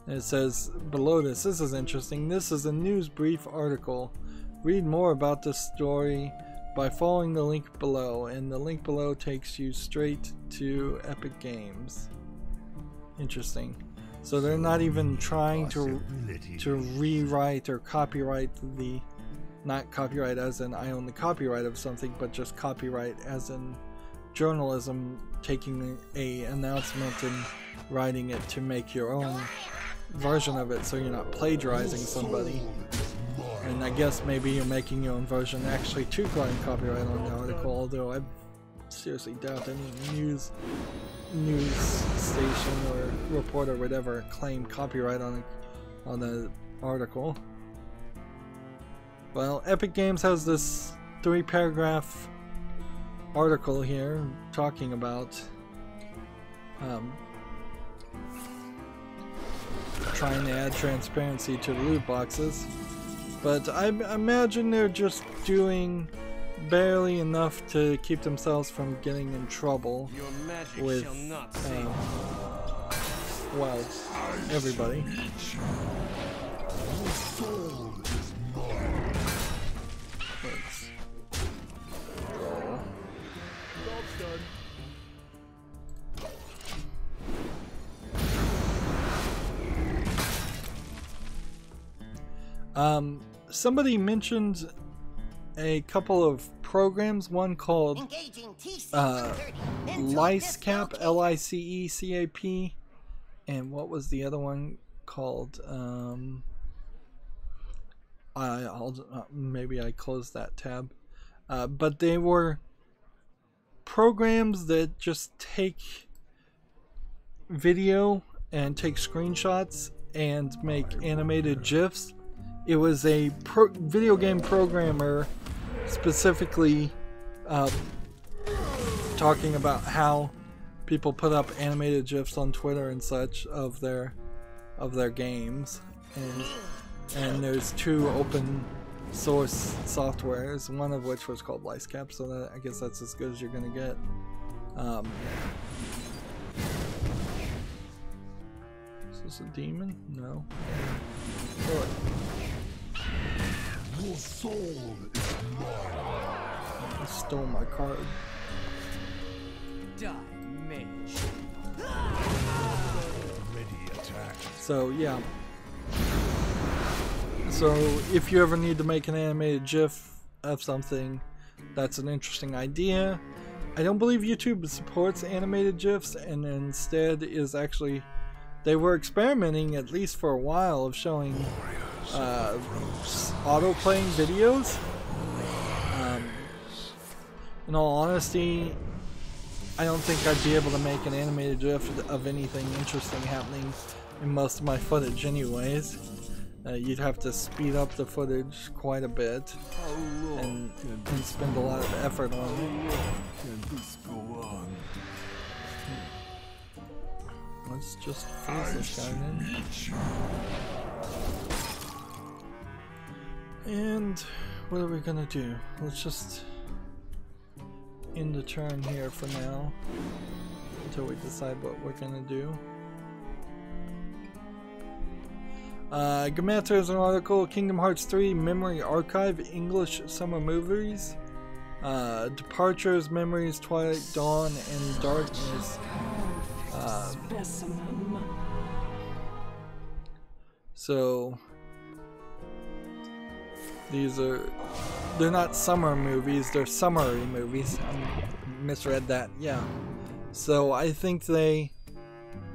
A: And it says below this is interesting. This is a news brief article. Read more about this story by following the link below, and the link below takes you straight to Epic Games. Interesting. So they're not even trying to rewrite or copyright the, not copyright as in I own the copyright of something, but just copyright as in journalism, taking a announcement and writing it to make your own version of it, so you're not plagiarizing somebody. And I guess maybe you're making your own version actually to claim copyright on the article, although I seriously doubt any news station or reporter would ever claim copyright on the article. Well, Epic Games has this 3-paragraph article here talking about trying to add transparency to the loot boxes, but I imagine they're just doing barely enough to keep themselves from getting in trouble with well, everybody. Somebody mentioned a couple of programs, one called LICECAP, L-I-C-E-C-A-P, and what was the other one called? Maybe I closed that tab. But they were programs that just take video and take screenshots and make animated GIFs. It was a video game programmer specifically talking about how people put up animated GIFs on Twitter and such of their games, and there's 2 open source softwares, one of which was called Licecap, so that, I guess that's as good as you're gonna get. Is this a demon? No. Oh.
E: Your soul is mine.
A: I stole my card.
C: Die, mage.
E: Ready attack.
A: So yeah. So if you ever need to make an animated GIF of something, that's an interesting idea. I don't believe YouTube supports animated GIFs, and instead is actually, they were experimenting at least for a while of showing auto-playing videos. In all honesty, I don't think I'd be able to make an animated GIF of anything interesting happening in most of my footage anyways. You'd have to speed up the footage quite a bit and spend a lot of effort on it. Let's just freeze this guy then. And what are we gonna do? Let's just end the turn here for now until we decide what we're gonna do. Gamata is an article, Kingdom Hearts 3 Memory Archive, English Summer Movies, Departures, Memories, Twilight, Dawn, and Darkness. So, they're not summer movies, they're summary movies. I misread that, yeah. So I think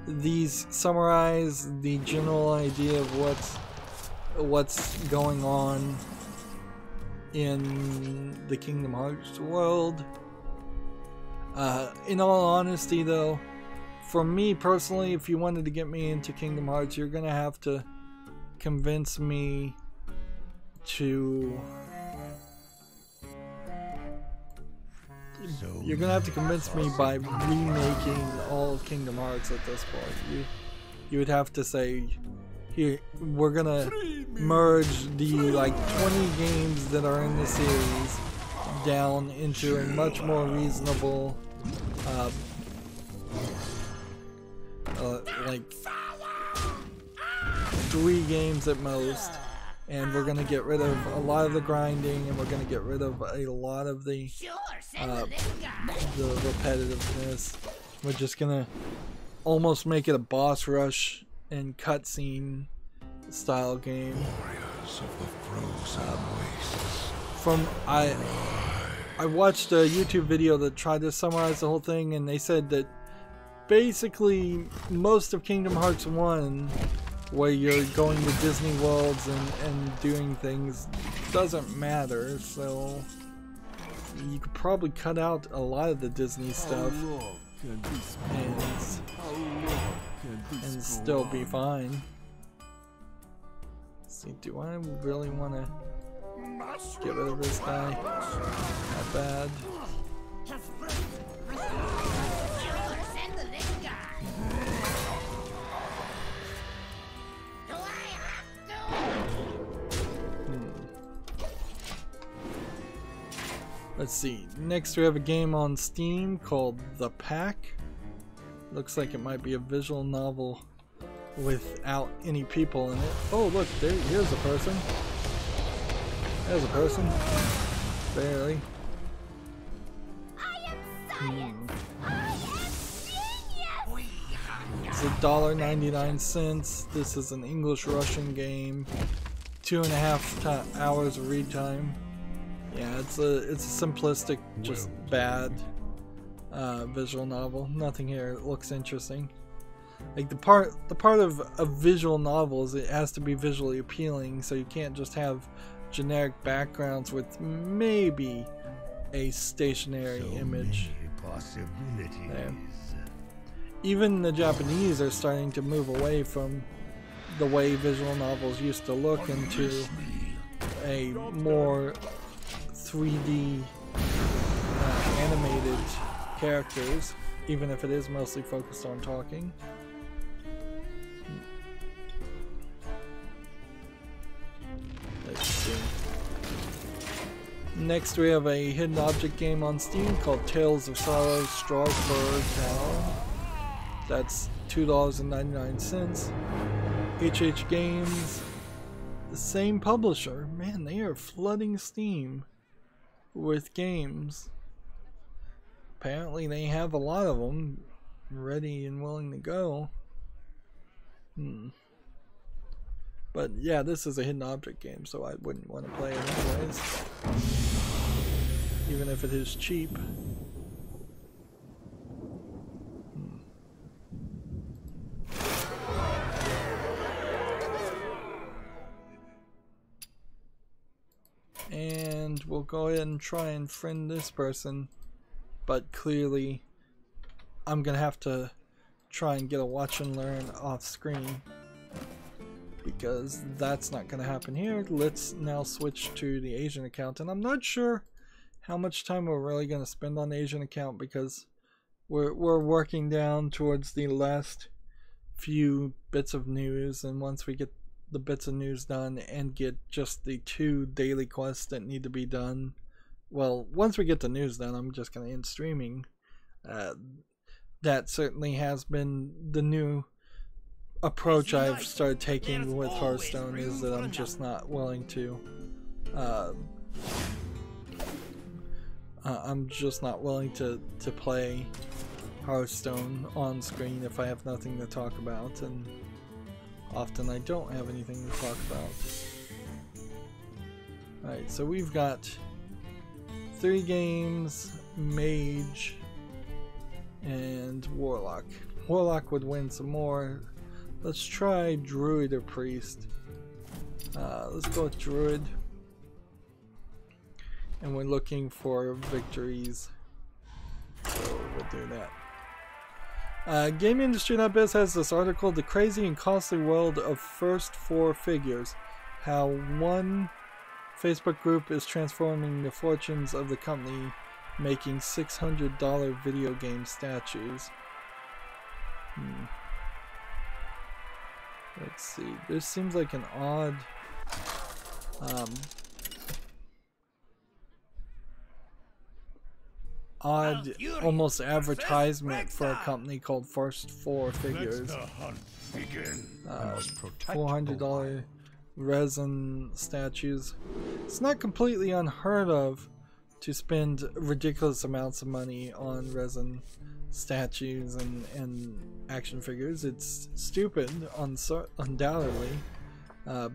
A: these summarize the general idea of what's going on in the Kingdom Hearts world. In all honesty though, for me personally, if you wanted to get me into Kingdom Hearts, you're gonna have to convince me to You're gonna have to convince me by remaking all of Kingdom Hearts at this point. You would have to say, here, we're gonna merge the like 20 games that are in the series down into a much more reasonable like 3 games at most, and we're gonna get rid of a lot of the grinding, and we're gonna get rid of a lot of the repetitiveness. We're just gonna almost make it a boss rush and cutscene style game. I watched a YouTube video that tried to summarize the whole thing, and they said that basically most of Kingdom Hearts 1, where you're going to Disney worlds and doing things, doesn't matter, so you could probably cut out a lot of the Disney stuff and still be fine. Let's see, do I really want to get rid of this guy? Not bad. Let's see, next we have a game on Steam called The Pack. Looks like it might be a visual novel without any people in it. Oh look, here's a person. There's a person. Barely.
B: I am science.
A: It's $1.99. This is an English-Russian game. 2.5 hours of read time. Yeah, it's a simplistic, just bad visual novel. Nothing here looks interesting. Like the part of a visual novel is it has to be visually appealing, so you can't just have generic backgrounds with maybe a stationary image. There. Even the Japanese are starting to move away from the way visual novels used to look into a more 3D animated characters. even if it is mostly focused on talking. Let's see. Next we have a hidden object game on Steam called Tales of Sorrow Strasbourg Town. That's $2.99. HH Games, the same publisher. Man, they are flooding Steam with games. Apparently they have a lot of them ready and willing to go. But yeah, this is a hidden object game, so I wouldn't want to play it anyways. Even if it is cheap. And we'll go ahead and try and friend this person, but clearly I'm gonna have to try and get a watch and learn off screen because that's not gonna happen here. Let's now switch to the Asian account, and I'm not sure how much time we're really gonna spend on the Asian account because we're working down towards the last few bits of news, and once we get the bits of news done and get just the 2 daily quests that need to be done, well, once we get the news done, I'm just going to end streaming. That certainly has been the new approach I've started taking with Hearthstone, is that I'm just not willing to play Hearthstone on screen if I have nothing to talk about, and often I don't have anything to talk about. Alright, so we've got 3 games, Mage, and Warlock. Warlock would win some more. Let's try Druid or Priest. Let's go with Druid. And we're looking for victories, so we'll do that. GameIndustry.biz has this article, The Crazy and Costly World of First 4 Figures, how one Facebook group is transforming the fortunes of the company making $600 video game statues. Let's see, this seems like an odd almost advertisement for a company called First 4 Figures. $400 resin statues. It's not completely unheard of to spend ridiculous amounts of money on resin statues and action figures. It's stupid, undoubtedly,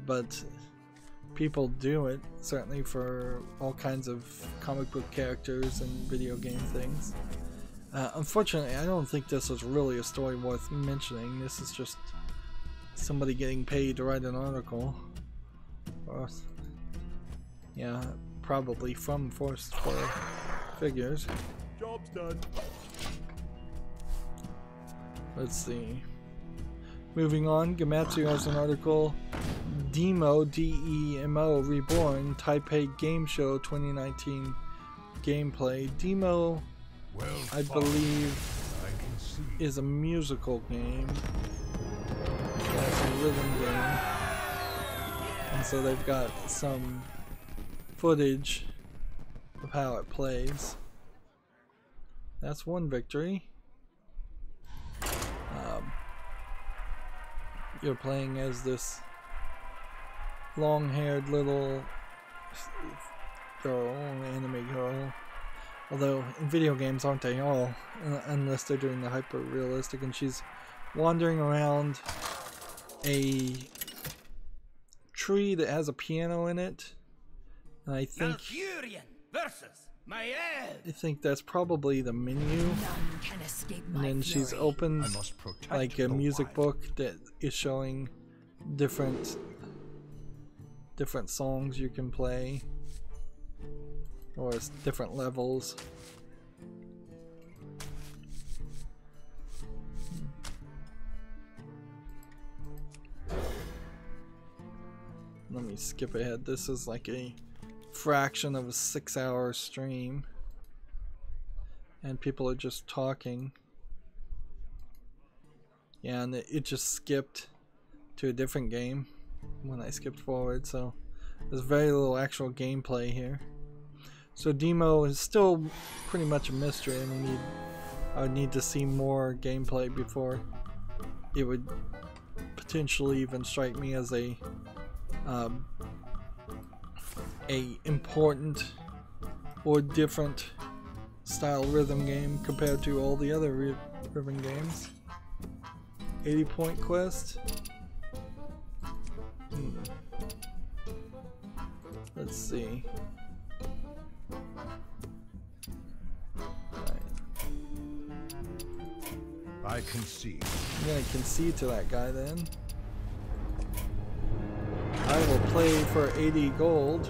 A: but people do it, certainly for all kinds of comic book characters and video game things. Unfortunately, I don't think this is really a story worth mentioning. This is just somebody getting paid to write an article. Or, yeah, probably from First 4 Figures.
D: Job's done.
A: Let's see. Moving on, Gamatsu has an article, Demo, D-E-M-O, Reborn, Taipei Game Show 2019 gameplay. Demo, I believe, is a musical game. That's a rhythm game. And so they've got some footage of how it plays. That's one victory. You're playing as this long-haired little girl, anime girl. Although in video games, aren't they all? Unless they're doing the hyper-realistic, and she's wandering around a tree that has a piano in it. And I think that's probably the menu. And then she's opened like a music book that is showing different songs you can play, or different levels. Let me skip ahead. This is like a fraction of a 6-hour stream, and people are just talking. Yeah, and it just skipped to a different game when I skipped forward, so there's very little actual gameplay here. So demo is still pretty much a mystery, and I would need to see more gameplay before it would potentially even strike me as a important or different style rhythm game compared to all the other rhythm games. 80-point quest. Let's see.
E: I concede.
A: I'm gonna concede to that guy then. I will play for 80 gold.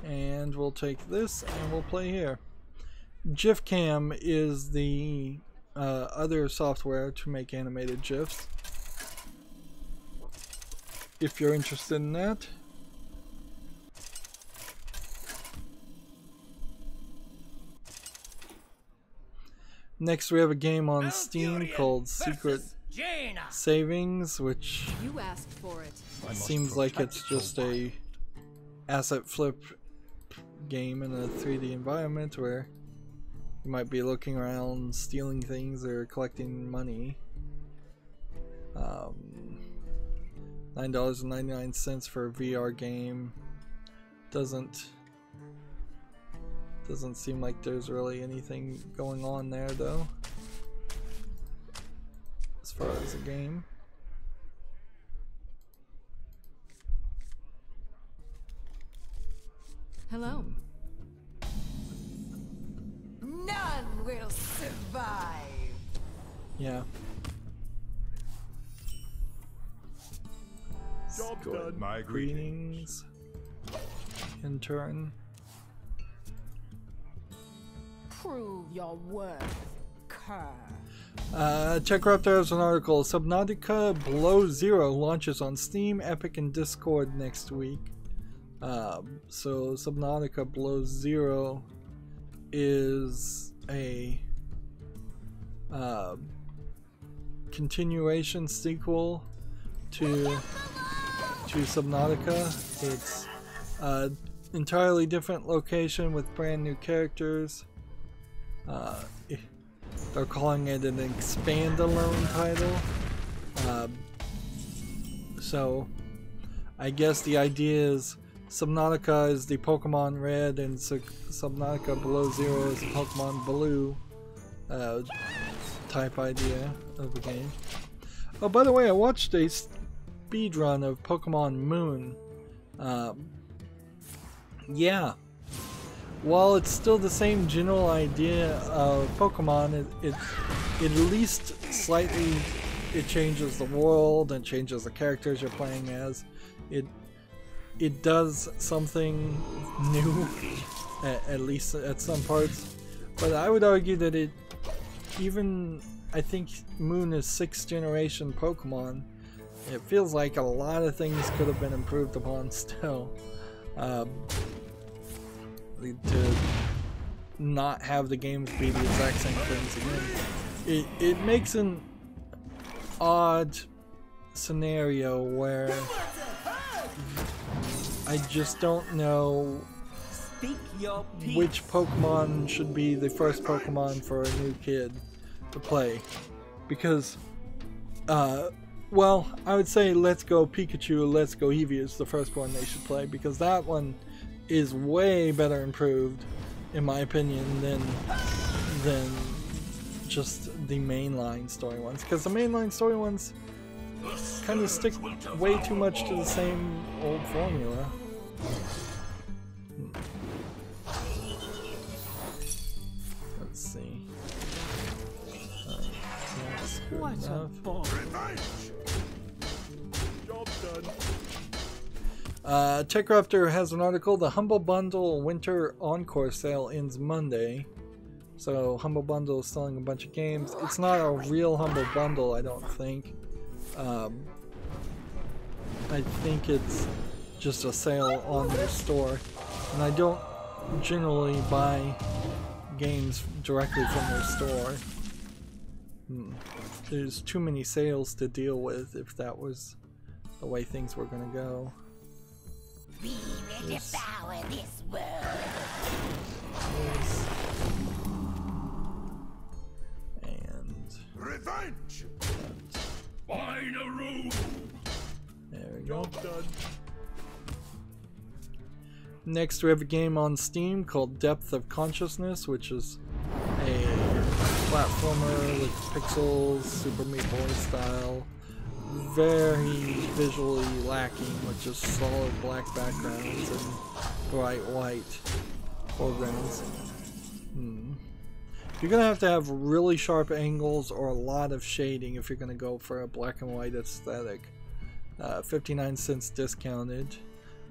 A: And we'll take this and we'll play here. GIFcam is the other software to make animated GIFs. If you're interested in that. Next we have a game on Steam called Secret Savings, which
F: You asked for it.
A: seems like it's just a asset flip game in a 3D environment where you might be looking around, stealing things, or collecting money. $9.99 for a VR game. Doesn't seem like there's really anything going on there though, as far as a game.
F: Hello.
B: None will survive.
A: Yeah.
D: Job
A: Good.
D: done.
E: My
A: Greetings, intern.
F: Prove your worth, cur.
A: Techcrafter has an article. Subnautica Below Zero launches on Steam, Epic, and Discord next week. So Subnautica Below Zero is a continuation sequel to Subnautica. It's an entirely different location with brand new characters. They're calling it an expand-alone title. So I guess the idea is Subnautica is the Pokemon Red and Subnautica Below Zero is the Pokemon Blue type idea of the game. Oh, by the way, I watched a speedrun of Pokemon Moon. Yeah. While it's still the same general idea of Pokemon, it at least slightly it changes the world and changes the characters you're playing as. It does something new, at least at some parts. But I would argue that I think Moon is 6th generation Pokemon. It feels like a lot of things could have been improved upon still. To not have the games be the exact same things again. It makes an odd scenario where I just don't know which Pokemon should be the first Pokemon for a new kid to play. Because, well, I would say Let's Go Pikachu, Let's Go Eevee is the first one they should play, because that one is way better improved, in my opinion, than just the mainline story ones. Because the mainline story ones kind of stick way too much to the same old formula. Let's see. That's good enough.
D: Job done.
A: Techcrafter has an article. The Humble Bundle Winter Encore sale ends Monday. So Humble Bundle is selling a bunch of games. It's not a real Humble Bundle, I don't think. I think it's just a sale on their store. And I don't generally buy games directly from their store. There's too many sales to deal with if that was the way things were gonna go.
B: We will devour this world.
A: And
D: Revenge! Binaroo!
A: there we go. Next we have a game on Steam called Depth of Consciousness, which is a platformer with pixels, Super Meat Boy style. Very visually lacking with just solid black backgrounds and bright white foregrounds. You're gonna have really sharp angles or a lot of shading if you're gonna go for a black and white aesthetic. 59 cents discounted,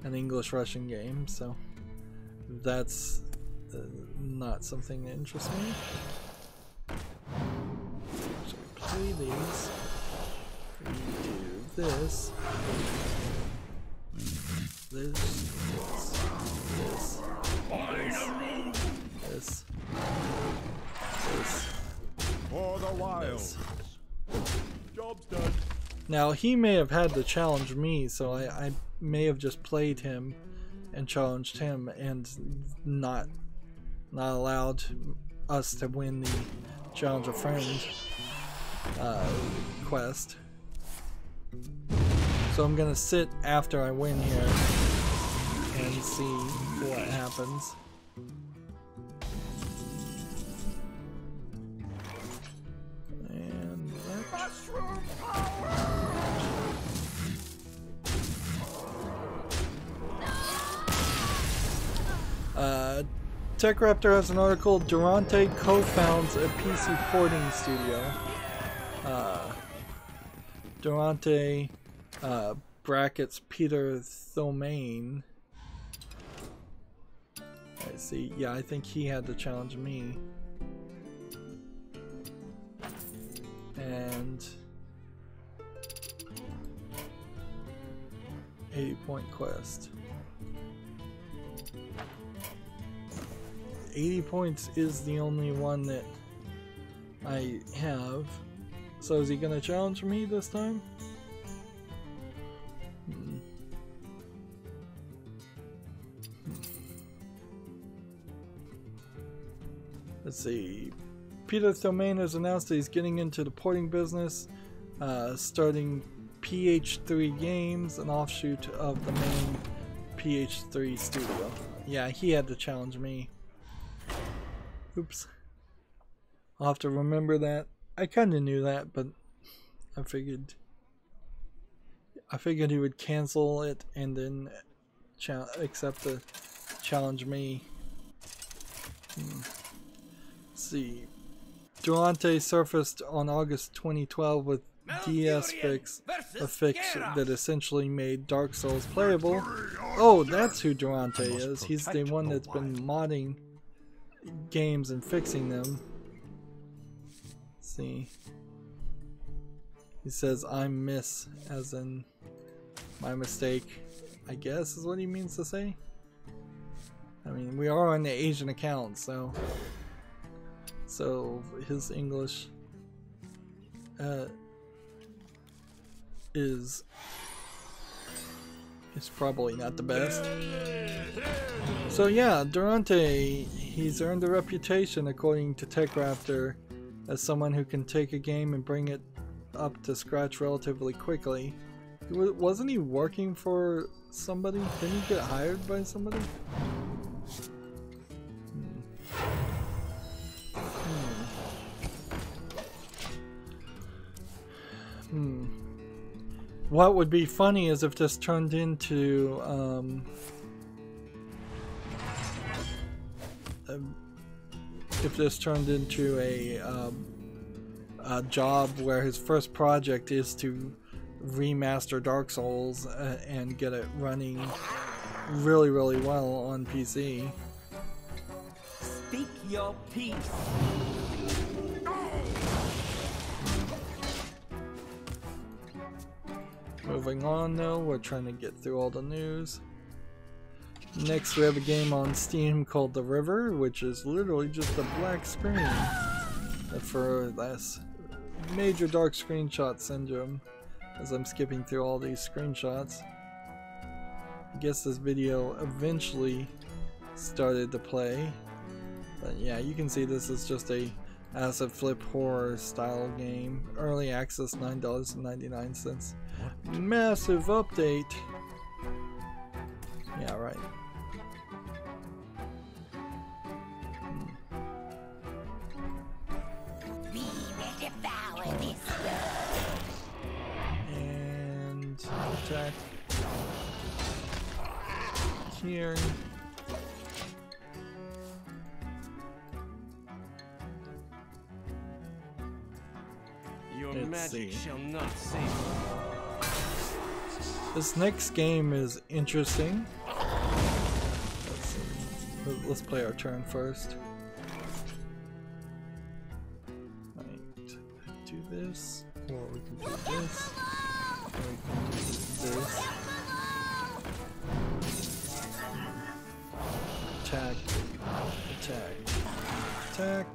A: an English-Russian game, so that's not something that interests me. So we play these. We do this. This.
D: For the wilds. Job's done.
A: Now he may have had to challenge me, so I may have just played him and challenged him and not allowed us to win the challenge a friend quest. So I'm gonna sit after I win here and see what happens. And
B: Mushroom power!
A: TechRaptor has an article, Durante co-founds a PC porting studio. Durante brackets Peter Thomaine. I see. Yeah, I think he had to challenge me. And 80-point quest. 80 points is the only one that I have. So is he gonna challenge me this time? Let's see. Peter Thomaine has announced that he's getting into the porting business, starting PH3 Games, an offshoot of the main PH3 studio. Yeah, he had to challenge me. Oops. I'll have to remember that. I kind of knew that, but I figured he would cancel it and then accept to challenge me. Let's see. Durante surfaced on August 2012 with DS Fix, a fix that essentially made Dark Souls playable. Oh, that's who Durante is. He's the one that's been modding games and fixing them. Let's see. He says, I'm miss, as in my mistake, I guess is what he means to say. I mean, we are on the Asian account, so his English is probably not the best. So yeah, Durante, he's earned a reputation, according to TechRaptor, as someone who can take a game and bring it up to scratch relatively quickly. Wasn't he working for somebody? Didn't he get hired by somebody? What would be funny is if this turned into a job where his first project is to remaster Dark Souls and get it running really, really well on PC.
C: Speak your peace.
A: Moving on though, we're trying to get through all the news. Next we have a game on Steam called The River, which is literally just a black screen for this major dark screenshot syndrome as I'm skipping through all these screenshots. I guess this video eventually started to play, but yeah, you can see this is just a asset flip horror style game. Early access, $9.99. Massive update. Yeah, right. And attack here.
C: Your magic shall not save you.
A: This next game is interesting. Let's play our turn first. Right, do this, or we can do this, or we can do this. Attack, attack, attack.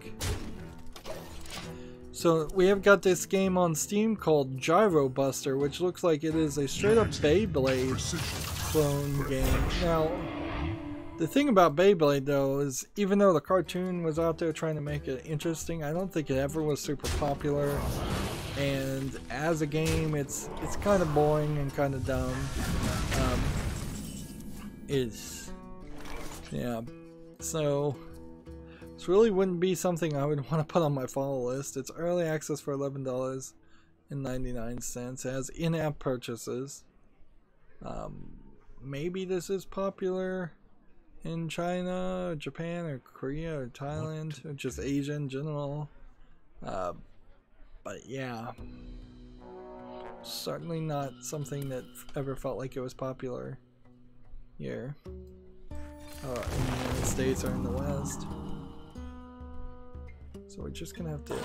A: So we have got this game on Steam called Gyro Buster, which looks like it is a straight up Beyblade clone game. Now, the thing about Beyblade though is even though the cartoon was out there trying to make it interesting, I don't think it ever was super popular. And as a game, it's kind of boring and kind of dumb. Yeah, so this really wouldn't be something I would want to put on my follow list. It's early access for $11.99. It has in-app purchases. Maybe this is popular in China, or Japan, or Korea, or Thailand, or just Asia in general. But yeah, certainly not something that ever felt like it was popular here. In the United States or in the West. So we're just gonna have to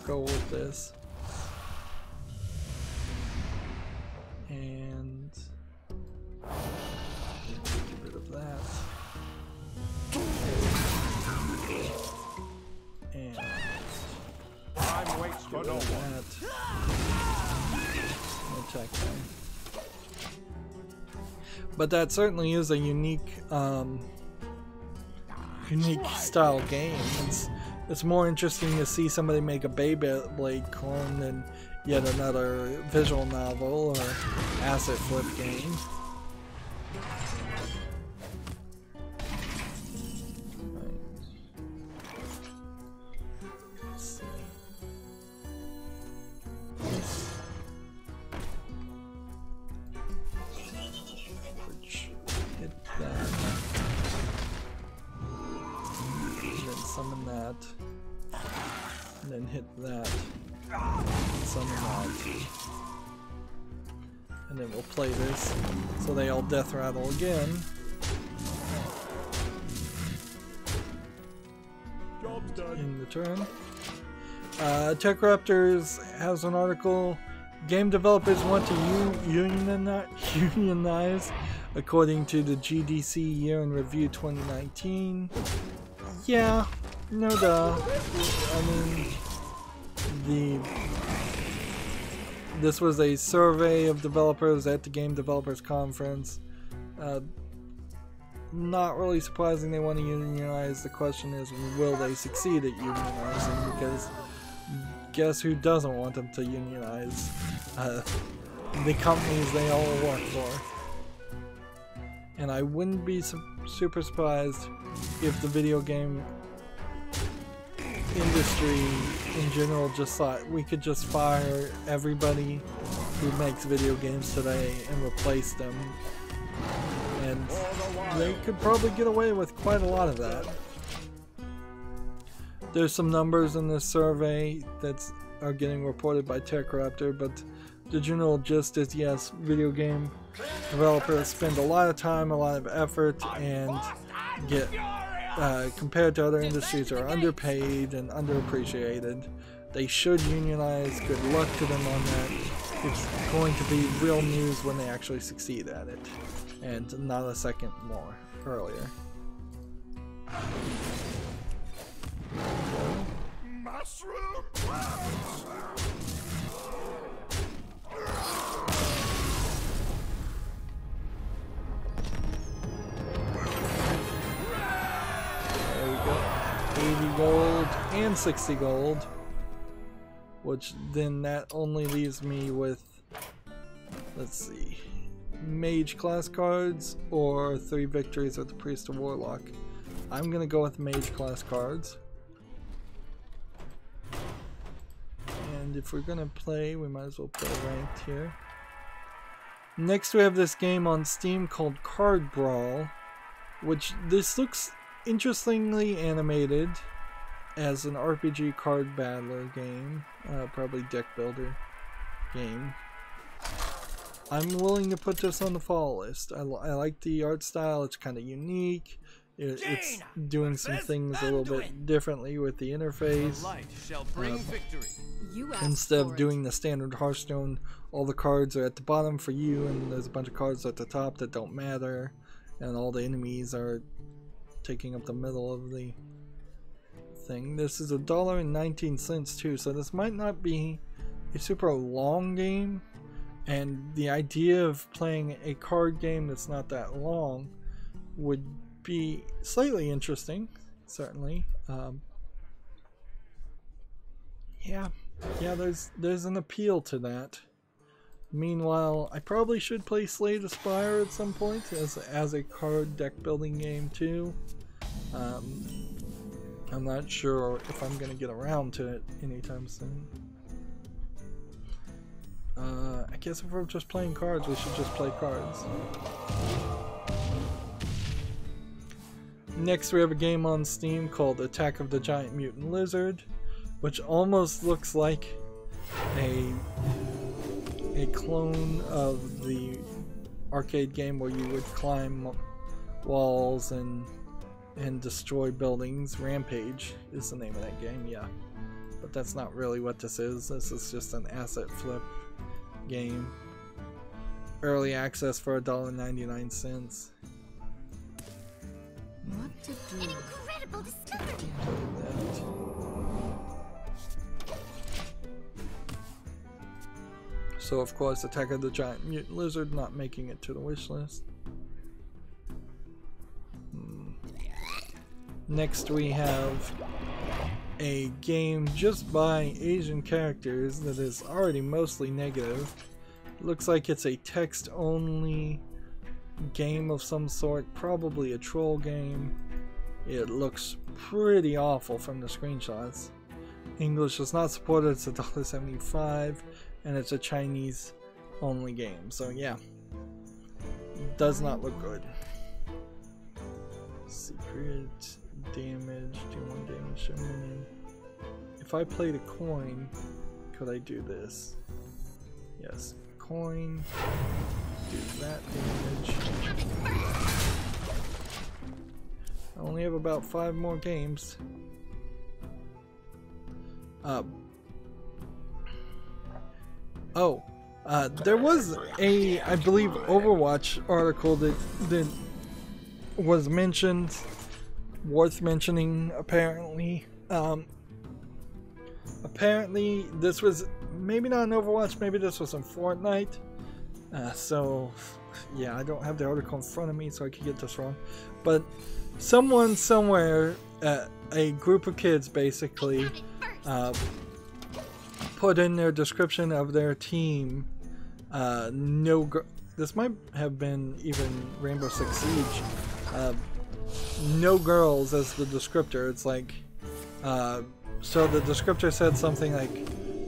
A: go with this. And get rid of that. And
E: Time waits for no one.
A: that. Attack them. But that certainly is a unique style game. It's more interesting to see somebody make a Beyblade clone than yet another visual novel or asset flip game. Right. Let's see. Hit that. And then summon that. And then hit that. And summon that. And then we'll play this. So they all death rattle again.
D: Job's done.
A: In the turn. Tech Raptors has an article. Game developers want to unionize according to the GDC Year in Review 2019. Yeah, no duh. I mean, this was a survey of developers at the Game Developers Conference. Not really surprising they want to unionize. The question is, will they succeed at unionizing? Because guess who doesn't want them to unionize? The companies they all work for. And I wouldn't be super surprised if the video game industry in general just thought we could just fire everybody who makes video games today and replace them. And they could probably get away with quite a lot of that. There's some numbers in this survey that are getting reported by TechRaptor, but the general gist is yes, video game developers spend a lot of time, a lot of effort, and get compared to other industries are underpaid and underappreciated. They should unionize. Good luck to them on that. it's going to be real news when they actually succeed at it, and not a second more earlier.
D: Mushroom!
A: There we go. 80 gold and 60 gold. Which then that only leaves me with, let's see, mage class cards or 3 victories with the priest or warlock. I'm gonna go with mage class cards. And if we're gonna play, we might as well play ranked here. Next we have this game on Steam called Card Brawl, which this looks interestingly animated as an RPG card battler game, probably deck builder game. I'm willing to put this on the fall list. I like the art style, it's kind of unique. It's doing some things a little bit differently with the interface.
C: The light shall bring victory.
A: Instead of doing the standard Hearthstone, all the cards are at the bottom for you and there's a bunch of cards at the top that don't matter, and all the enemies are taking up the middle of the thing. This is $1.19 too, so this might not be a super long game, and the idea of playing a card game that's not that long would be slightly interesting, certainly. Yeah, there's an appeal to that. Meanwhile, I probably should play Slay the Spire at some point as a card deck building game too. I'm not sure if I'm gonna get around to it anytime soon. I guess if we're just playing cards, we should just play cards. Next we have a game on Steam called Attack of the Giant Mutant Lizard, which almost looks like a clone of the arcade game where you would climb walls and destroy buildings. Rampage is the name of that game, yeah. But that's not really what this is. This is just an asset flip game. Early access for $1.99.
F: What to do?
B: An incredible discovery!
A: So of course, Attack of the Giant Mutant Lizard not making it to the wish list. Next we have a game just by Asian characters that is already mostly negative. Looks like it's a text-only game of some sort, probably a troll game. It looks pretty awful from the screenshots. English is not supported, it's $1.75, and it's a Chinese only game, so yeah, does not look good. Secret damage, do 1 damage to a minion. If I played a coin, could I do this? Yes, coin, do that damage. I only have about 5 more games. There was a, I believe, Overwatch article that was mentioned, worth mentioning apparently. Apparently this was maybe not an Overwatch, maybe this was in Fortnite. So yeah, I don't have the article in front of me, so I could get this wrong. But someone somewhere, a group of kids basically, put in their description of their team, this might have been even Rainbow Six Siege, no girls as the descriptor. It's like, so the descriptor said something like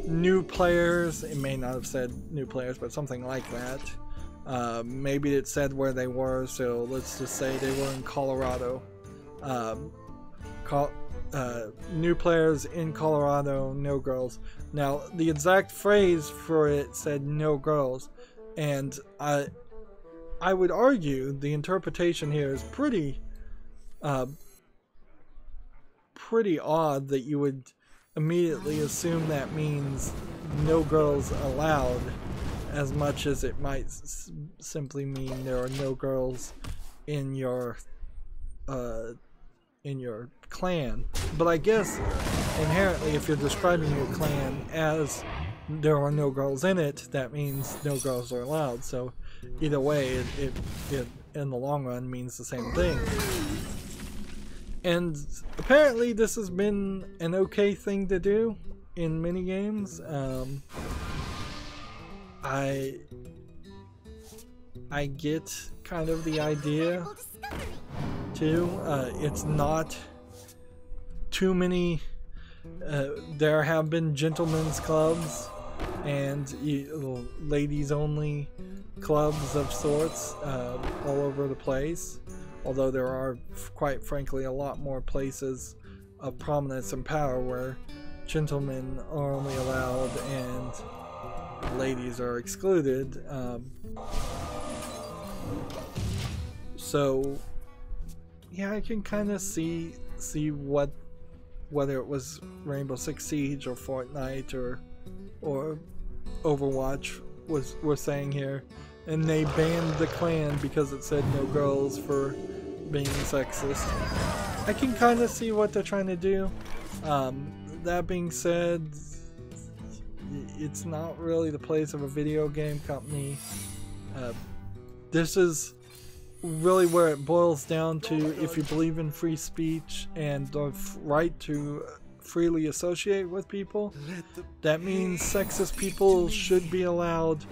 A: new players. It may not have said new players, but something like that. Maybe it said where they were, so let's just say they were in Colorado. New players in Colorado, no girls. Now, the exact phrase for it said no girls, and I would argue the interpretation here is pretty odd, that you would immediately assume that means no girls allowed. as much as it might simply mean there are no girls in your clan. But I guess inherently, if you're describing your clan as there are no girls in it, that means no girls are allowed. So either way, it in the long run means the same thing. And apparently this has been an okay thing to do in many games. I get kind of the idea too. It's not too many. There have been gentlemen's clubs and ladies only clubs of sorts all over the place, although there are quite frankly a lot more places of prominence and power where gentlemen are only allowed and ladies are excluded. So yeah, I can kind of see whether it was Rainbow Six Siege or Fortnite or Overwatch we're saying here, and they banned the clan because it said no girls for being sexist. I can kind of see what they're trying to do. That being said, it's not really the place of a video game company. This is really where it boils down to. If you believe in free speech and the right to freely associate with people, that means sexist people should be allowed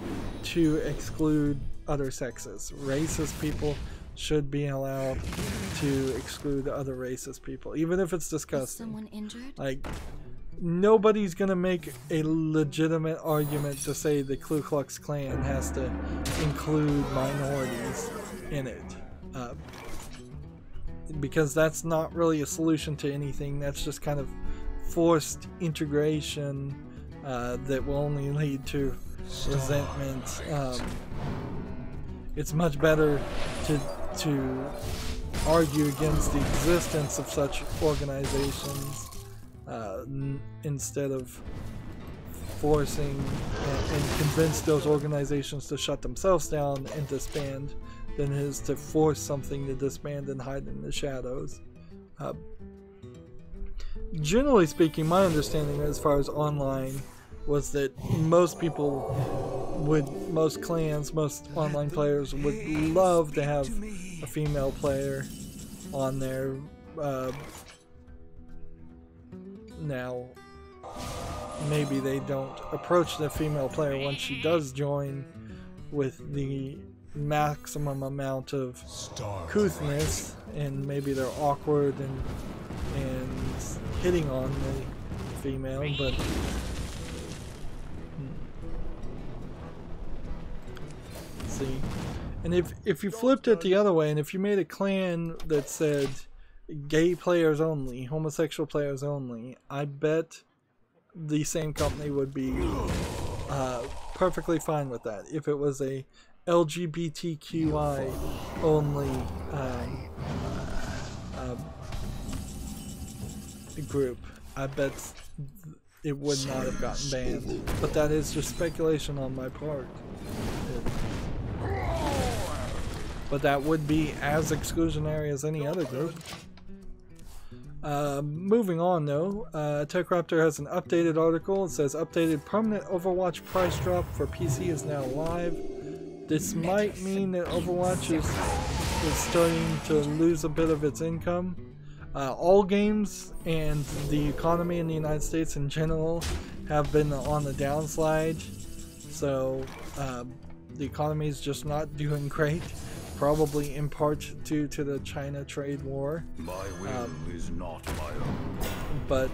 A: to exclude other sexes. Racist people should be allowed to exclude other racist people, even if it's disgusting.
F: Someone injured?
A: Like, nobody's gonna make a legitimate argument to say the Ku Klux Klan has to include minorities in it, because that's not really a solution to anything. That's just kind of forced integration that will only lead to resentment. It's much better to argue against the existence of such organizations instead of forcing and convince those organizations to shut themselves down and disband than it is to force something to disband and hide in the shadows. Generally speaking, my understanding as far as online was that most clans, most online players would love to have a female player on there. Now, maybe they don't approach the female player once she does join with the maximum amount of couthness, and maybe they're awkward and hitting on the female, but let's see. And if you flipped it the other way, and if you made a clan that said gay players only, homosexual players only, I bet the same company would be perfectly fine with that. If it was a LGBTQI only group, I bet it would not have gotten banned. But that is just speculation on my part. But that would be as exclusionary as any other group. Moving on though, TechRaptor has an updated article. It says updated permanent Overwatch price drop for PC is now live. This might mean that Overwatch is starting to lose a bit of its income. All games and the economy in the United States in general have been on the downslide, so the economy is just not doing great. Probably in part due to the China trade war.
D: My will is not my own.
A: But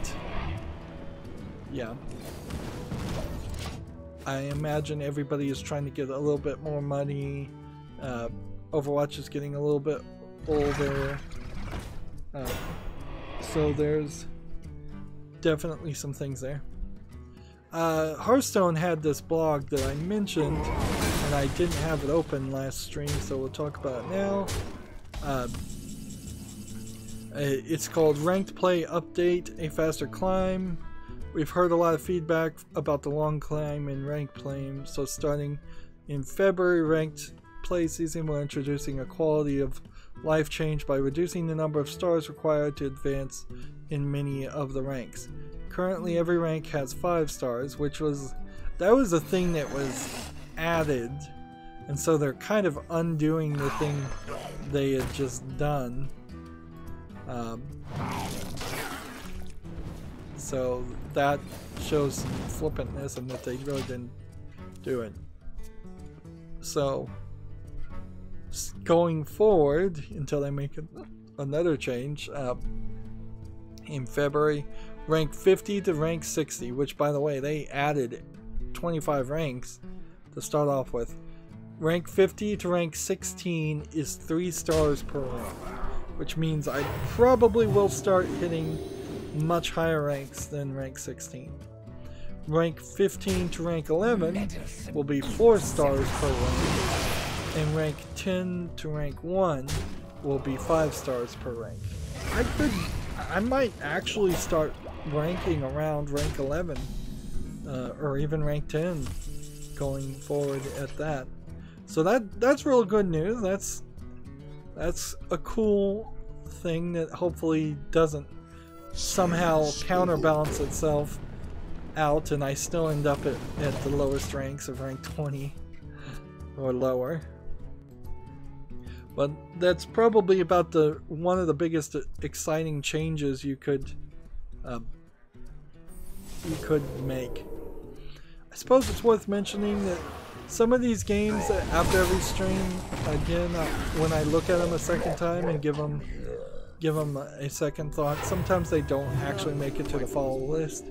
A: yeah, I imagine everybody is trying to get a little bit more money. Overwatch is getting a little bit older, so there's definitely some things there. Hearthstone had this blog that I mentioned, and I didn't have it open last stream, so we'll talk about it now. It's called Ranked Play Update, A Faster Climb. We've heard a lot of feedback about the long climb in rank playing, so starting in February ranked play season, we're introducing a quality of life change by reducing the number of stars required to advance in many of the ranks. Currently every rank has 5 stars, that was a thing that was added, and so they're kind of undoing the thing they had just done. So that shows some flippantness and that they really didn't do it. So going forward, until they make another change, in February, rank 50 to rank 60, which by the way, they added 25 ranks to start off with. Rank 50 to rank 16 is 3 stars per rank, which means I probably will start hitting much higher ranks than rank 16. Rank 15 to rank 11 will be 4 stars per rank, and rank 10 to rank 1 will be 5 stars per rank. I might actually start ranking around rank 11, or even rank 10 going forward at that. So that's real good news. That's a cool thing that hopefully doesn't somehow counterbalance itself out and I still end up at the lowest ranks of rank 20 or lower. But that's probably about one of the biggest exciting changes you could make. I suppose it's worth mentioning that some of these games, after every stream, again, when I look at them a second time and give them a second thought, sometimes they don't actually make it to the follow list.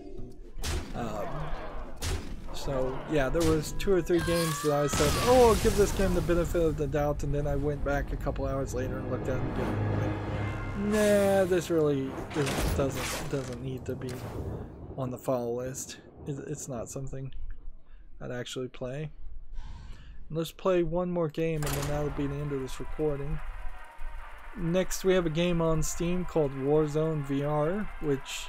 A: So yeah, there was 2 or 3 games that I said, oh, I'll give this game the benefit of the doubt, and then I went back a couple hours later and looked at it again and went, nah, this really doesn't need to be on the follow list. It's not something I'd actually play. Let's play one more game and then that'll be the end of this recording. Next we have a game on Steam called Warzone VR, which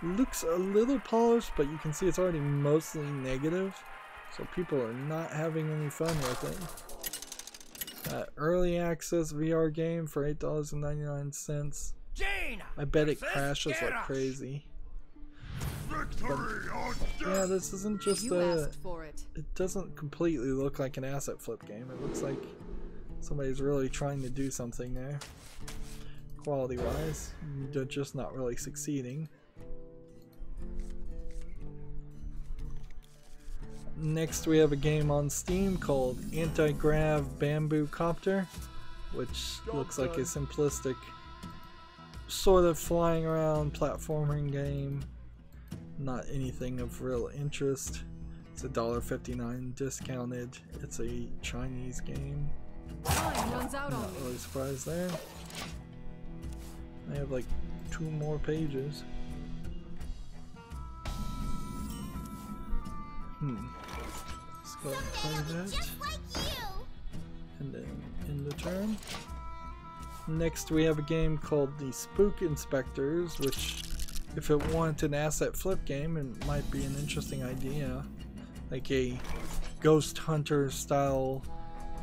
A: looks a little polished, but you can see it's already mostly negative, so people are not having any fun with it. Early access VR game for $8.99. I bet it crashes like crazy. But, yeah, this isn't just it doesn't completely look like an asset flip game. It looks like somebody's really trying to do something there. Quality wise, they're just not really succeeding. Next we have a game on Steam called Anti-Grav Bamboo Copter, which looks like a simplistic sort of flying around platforming game. Not anything of real interest. It's $1.59 discounted. It's a Chinese game. Not really surprised there. I have like 2 more pages. Let's go ahead and play that. And then end the turn. Next we have a game called the Spook Inspectors, which if it wanted an asset flip game, it might be an interesting idea. Like a Ghost Hunter style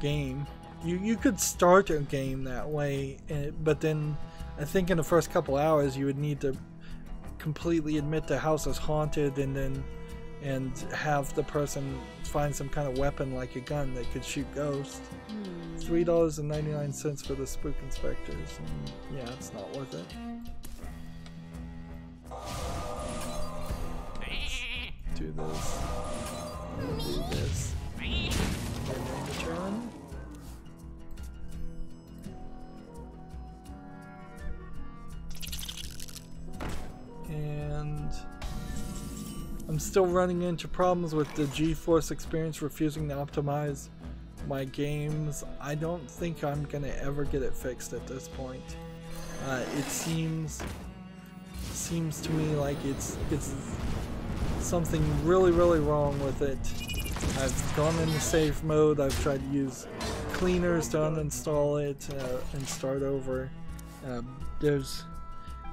A: game. You could start a game that way, but then I think in the first couple hours you would need to completely admit the house is haunted and have the person find some kind of weapon like a gun that could shoot ghosts. $3.99 for the Spook Inspectors. And yeah, it's not worth it. Do this. Do this. And return. And I'm still running into problems with the GeForce experience refusing to optimize my games. I don't think I'm gonna ever get it fixed at this point. It seems to me like it's something really wrong with it. I've gone into safe mode. I've tried to use cleaners to uninstall it and start over.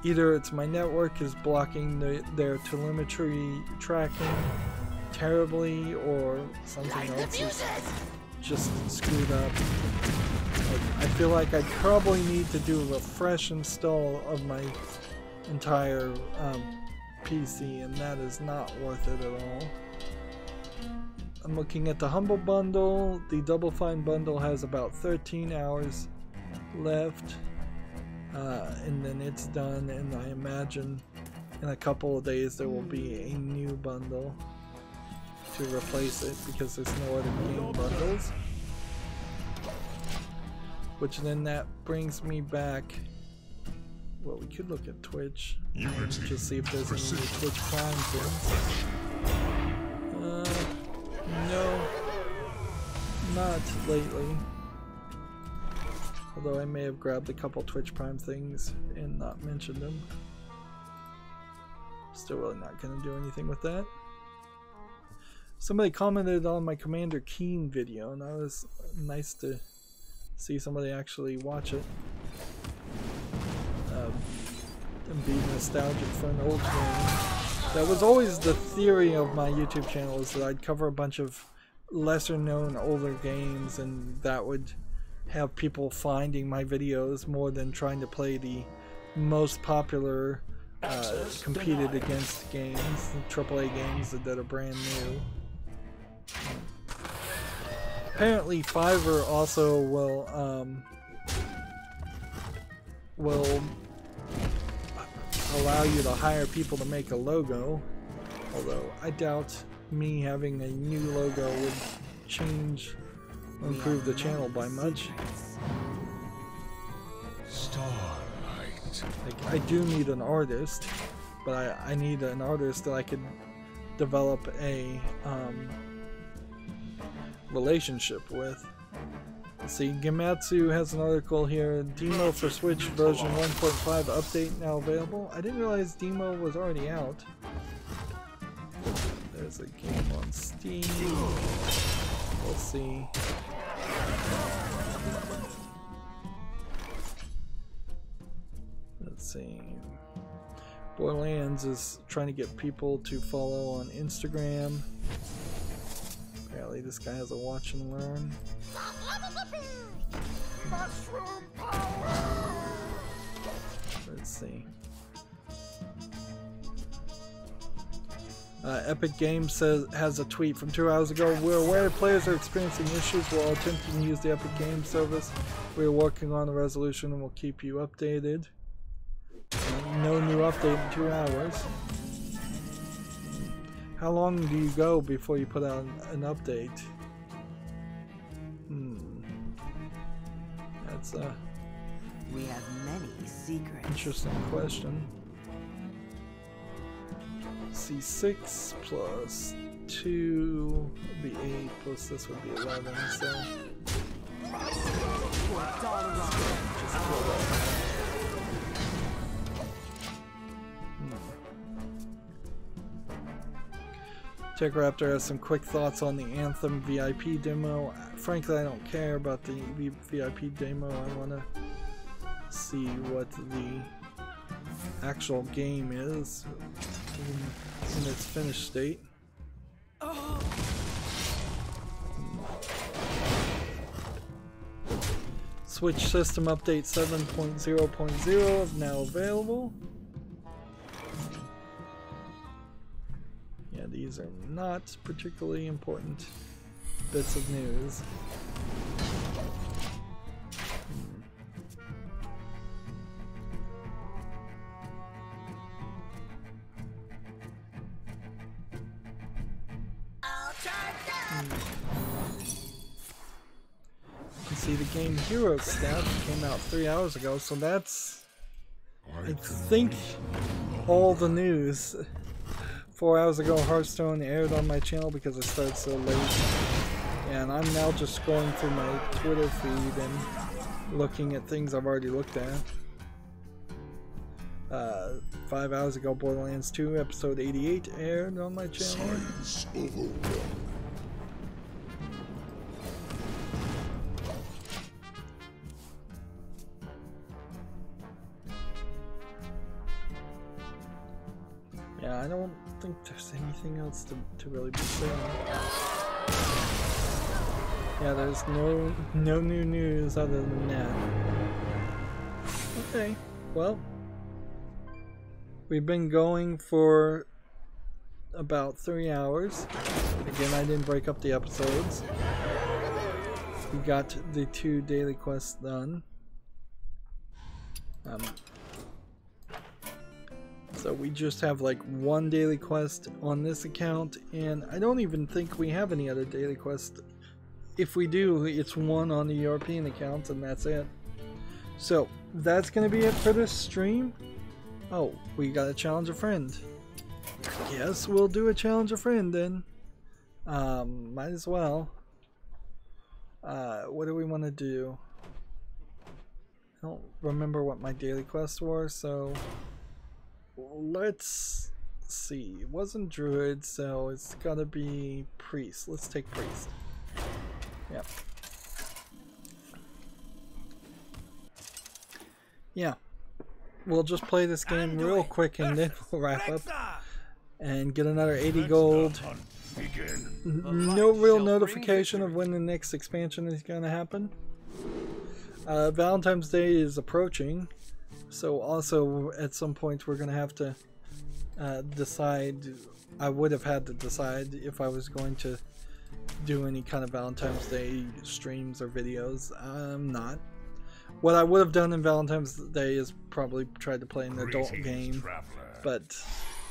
A: either it's my network is blocking their telemetry tracking terribly, or something else is just screwed up. I feel like I probably need to do a fresh install of my entire PC, and that is not worth it at all. I'm looking at the Humble Bundle. The Double Fine Bundle has about 13 hours left, and then it's done, and I imagine in a couple of days there will be a new bundle to replace it, because there's no other game bundles. Which then that brings me back. Well, we could look at Twitch and just see if there's any new Twitch Prime things. No, not lately. Although I may have grabbed a couple Twitch Prime things and not mentioned them. Still really not going to do anything with that. Somebody commented on my Commander Keen video, and that was nice to see somebody actually watch it. And be nostalgic for an old game. That was always the theory of my YouTube channel, is that I'd cover a bunch of lesser known older games, and that would have people finding my videos more than trying to play the most popular competed against games, AAA games that are brand new. Apparently Fiverr also will allow you to hire people to make a logo, although I doubt me having a new logo would change or improve the channel by much.
D: Starlight.
A: Like, I do need an artist, but I need an artist that I could develop a relationship with. Let's see, Gematsu has an article here. Demo for Switch version 1.5 update now available. I didn't realize demo was already out. There's a game on Steam. We'll see. Let's see. Borderlands is trying to get people to follow on Instagram. Apparently this guy has a watch and learn.
B: Mushroom power!
A: Let's see. Epic Games has a tweet from 2 hours ago. We're aware players are experiencing issues while attempting to use the Epic Games service. We're working on a resolution and we'll keep you updated. No new update in 2 hours. How long do you go before you put out an update? That's a
F: We have many secrets.
A: interesting question. C6 plus 2 would be 8, plus this would be 11, so just pull that. Tech Raptor has some quick thoughts on the Anthem VIP demo. Frankly, I don't care about the VIP demo. I want to see what the actual game is in its finished state. Switch system update 7.0.0 now available. Yeah, these are not particularly important bits of news. You see the Game Hero stat came out 3 hours ago, so that's, I think, all the news. 4 hours ago, Hearthstone aired on my channel because it started so late. And I'm now just scrolling through my Twitter feed and looking at things I've already looked at. 5 hours ago, Borderlands 2 episode 88 aired on my channel. Yeah, I don't think there's anything else to really be saying. Yeah, there's no new news other than that. Okay, well, we've been going for about 3 hours. Again, I didn't break up the episodes. We got the 2 daily quests done. So we just have like 1 daily quest on this account, and I don't even think we have any other daily quest. If we do, it's 1 on the European account, and that's it. So that's gonna be it for this stream. Oh, we gotta challenge a friend. Yes, we'll do a challenge a friend then. Might as well. What do we want to do? I don't remember what my daily quests were, so let's see. It wasn't druid, so it's gotta be priest. Let's take priest. Yep. Yeah. We'll just play this game real quick and then we'll wrap up and get another 80 gold. No real notification of when the next expansion is going to happen. Valentine's Day is approaching, so also at some point we're going to have to decide. I would have had to decide if I was going to do any kind of Valentine's Day streams or videos. I'm not. What I would have done in Valentine's Day is probably tried to play an adult game, but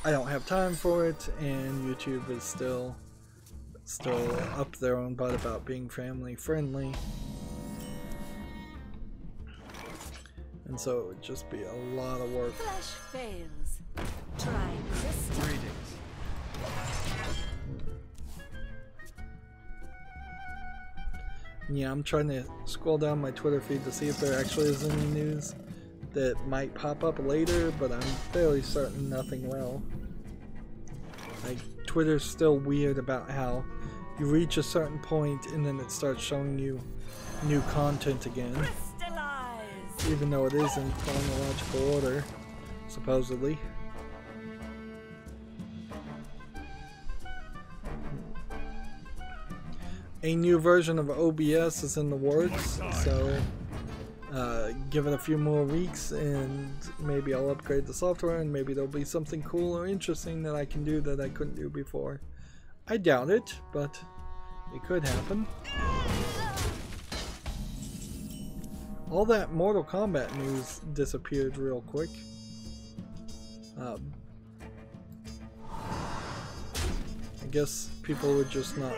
A: I don't have time for it, and YouTube is still up their own butt about being family friendly, and so it would just be a lot of work.
F: Flash fails. Try crystal.
A: Yeah, I'm trying to scroll down my Twitter feed to see if there actually is any news that might pop up later, but I'm fairly certain nothing will. Like, Twitter's still weird about how you reach a certain point and then it starts showing you new content again.
F: Crystallize.
A: Even though it is in chronological order, supposedly. A new version of OBS is in the works, so give it a few more weeks and maybe I'll upgrade the software and maybe there'll be something cool or interesting that I can do that I couldn't do before. I doubt it, but it could happen. All that Mortal Kombat news disappeared real quick. I guess people were just not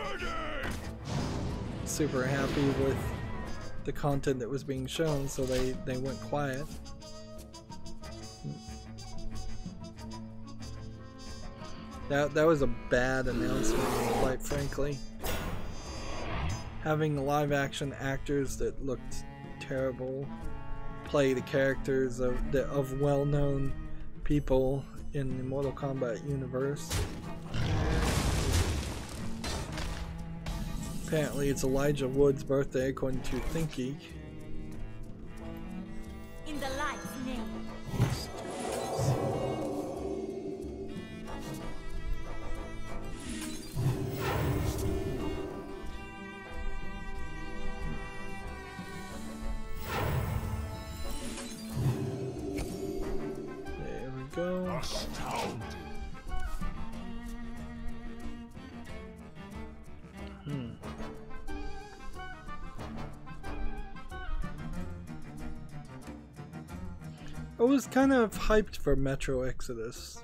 A: super happy with the content that was being shown, so they went quiet. That was a bad announcement, quite frankly. Having live action actors that looked terrible play the characters of well-known people in the Mortal Kombat universe. Apparently it's Elijah Wood's birthday according to ThinkGeek.
F: In the light's name.
A: There we go.
D: Astounded. I
A: was kind of hyped for Metro Exodus.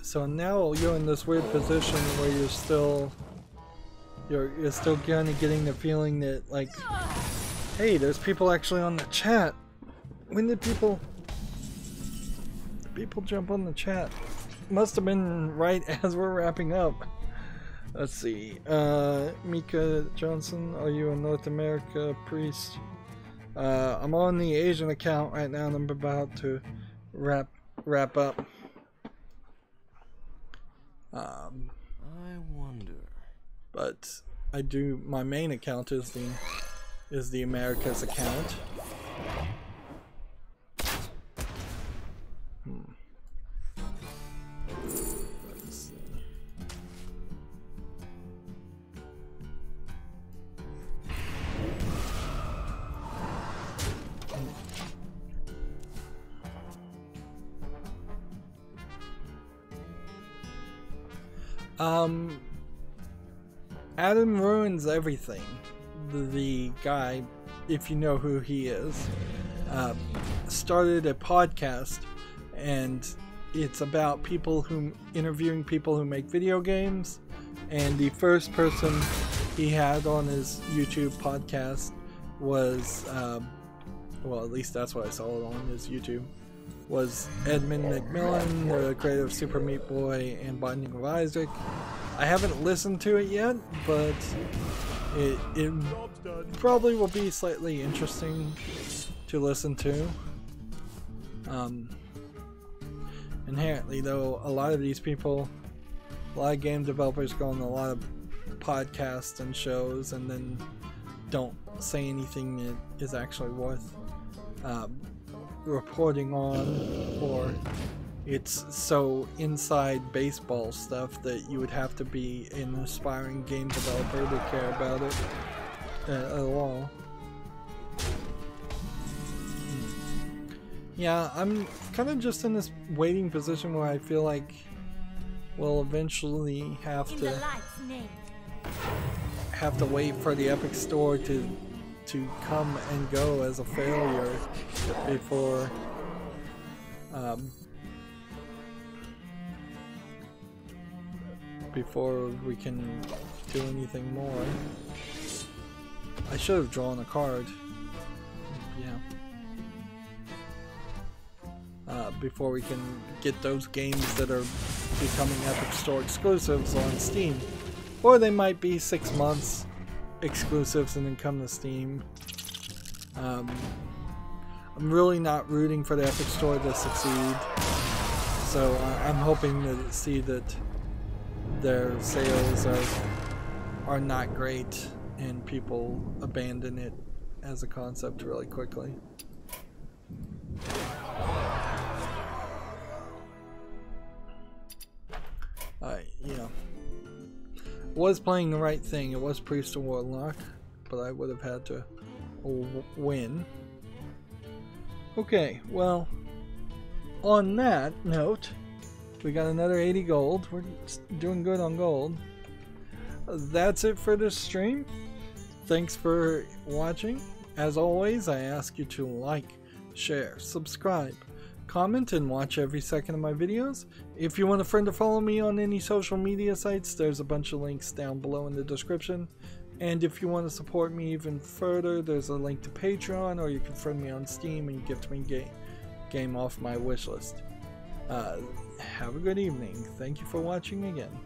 A: So now you're in this weird position where you're still kind of getting the feeling that, like, hey, there's people actually on the chat. When did people jump on the chat? Must have been right as we're wrapping up. Let's see. Mika Johnson, are you a North America priest? I'm on the Asian account right now and I'm about to wrap up.
C: I wonder.
A: But I do, my main account is the Americas account. Adam Ruins Everything, the guy, if you know who he is, started a podcast, and it's about interviewing people who make video games. And the first person he had on his YouTube podcast was, well, at least that's what I saw it on his YouTube, was Edmund McMillan, the creator of Super Meat Boy and Binding of Isaac. I haven't listened to it yet, but it probably will be slightly interesting to listen to. Inherently, though, a lot of these people, a lot of game developers go on a lot of podcasts and shows and then don't say anything that is actually worth reporting on, or it's so inside baseball stuff that you would have to be an aspiring game developer to care about it at all. Yeah, I'm kind of just in this waiting position where I feel like we'll eventually have to wait for the Epic Store to come and go as a failure before we can do anything more. I should have drawn a card. Yeah. Before we can get those games that are becoming Epic Store exclusives on Steam. Or they might be 6 months exclusives and then come to Steam. I'm really not rooting for the Epic Store to succeed. So I'm hoping to see that their sales are not great and people abandon it as a concept really quickly. Yeah. Was playing the right thing. It was Priest of Warlock, but I would have had to win. Okay, well, on that note, we got another 80 gold. We're doing good on gold. That's it for this stream. Thanks for watching. As always, I ask you to like, share, subscribe, comment, and watch every second of my videos. If you want a friend to follow me on any social media sites, there's a bunch of links down below in the description. And if you want to support me even further, there's a link to Patreon, or you can friend me on Steam and gift me game off my wishlist. Have a good evening. Thank you for watching again.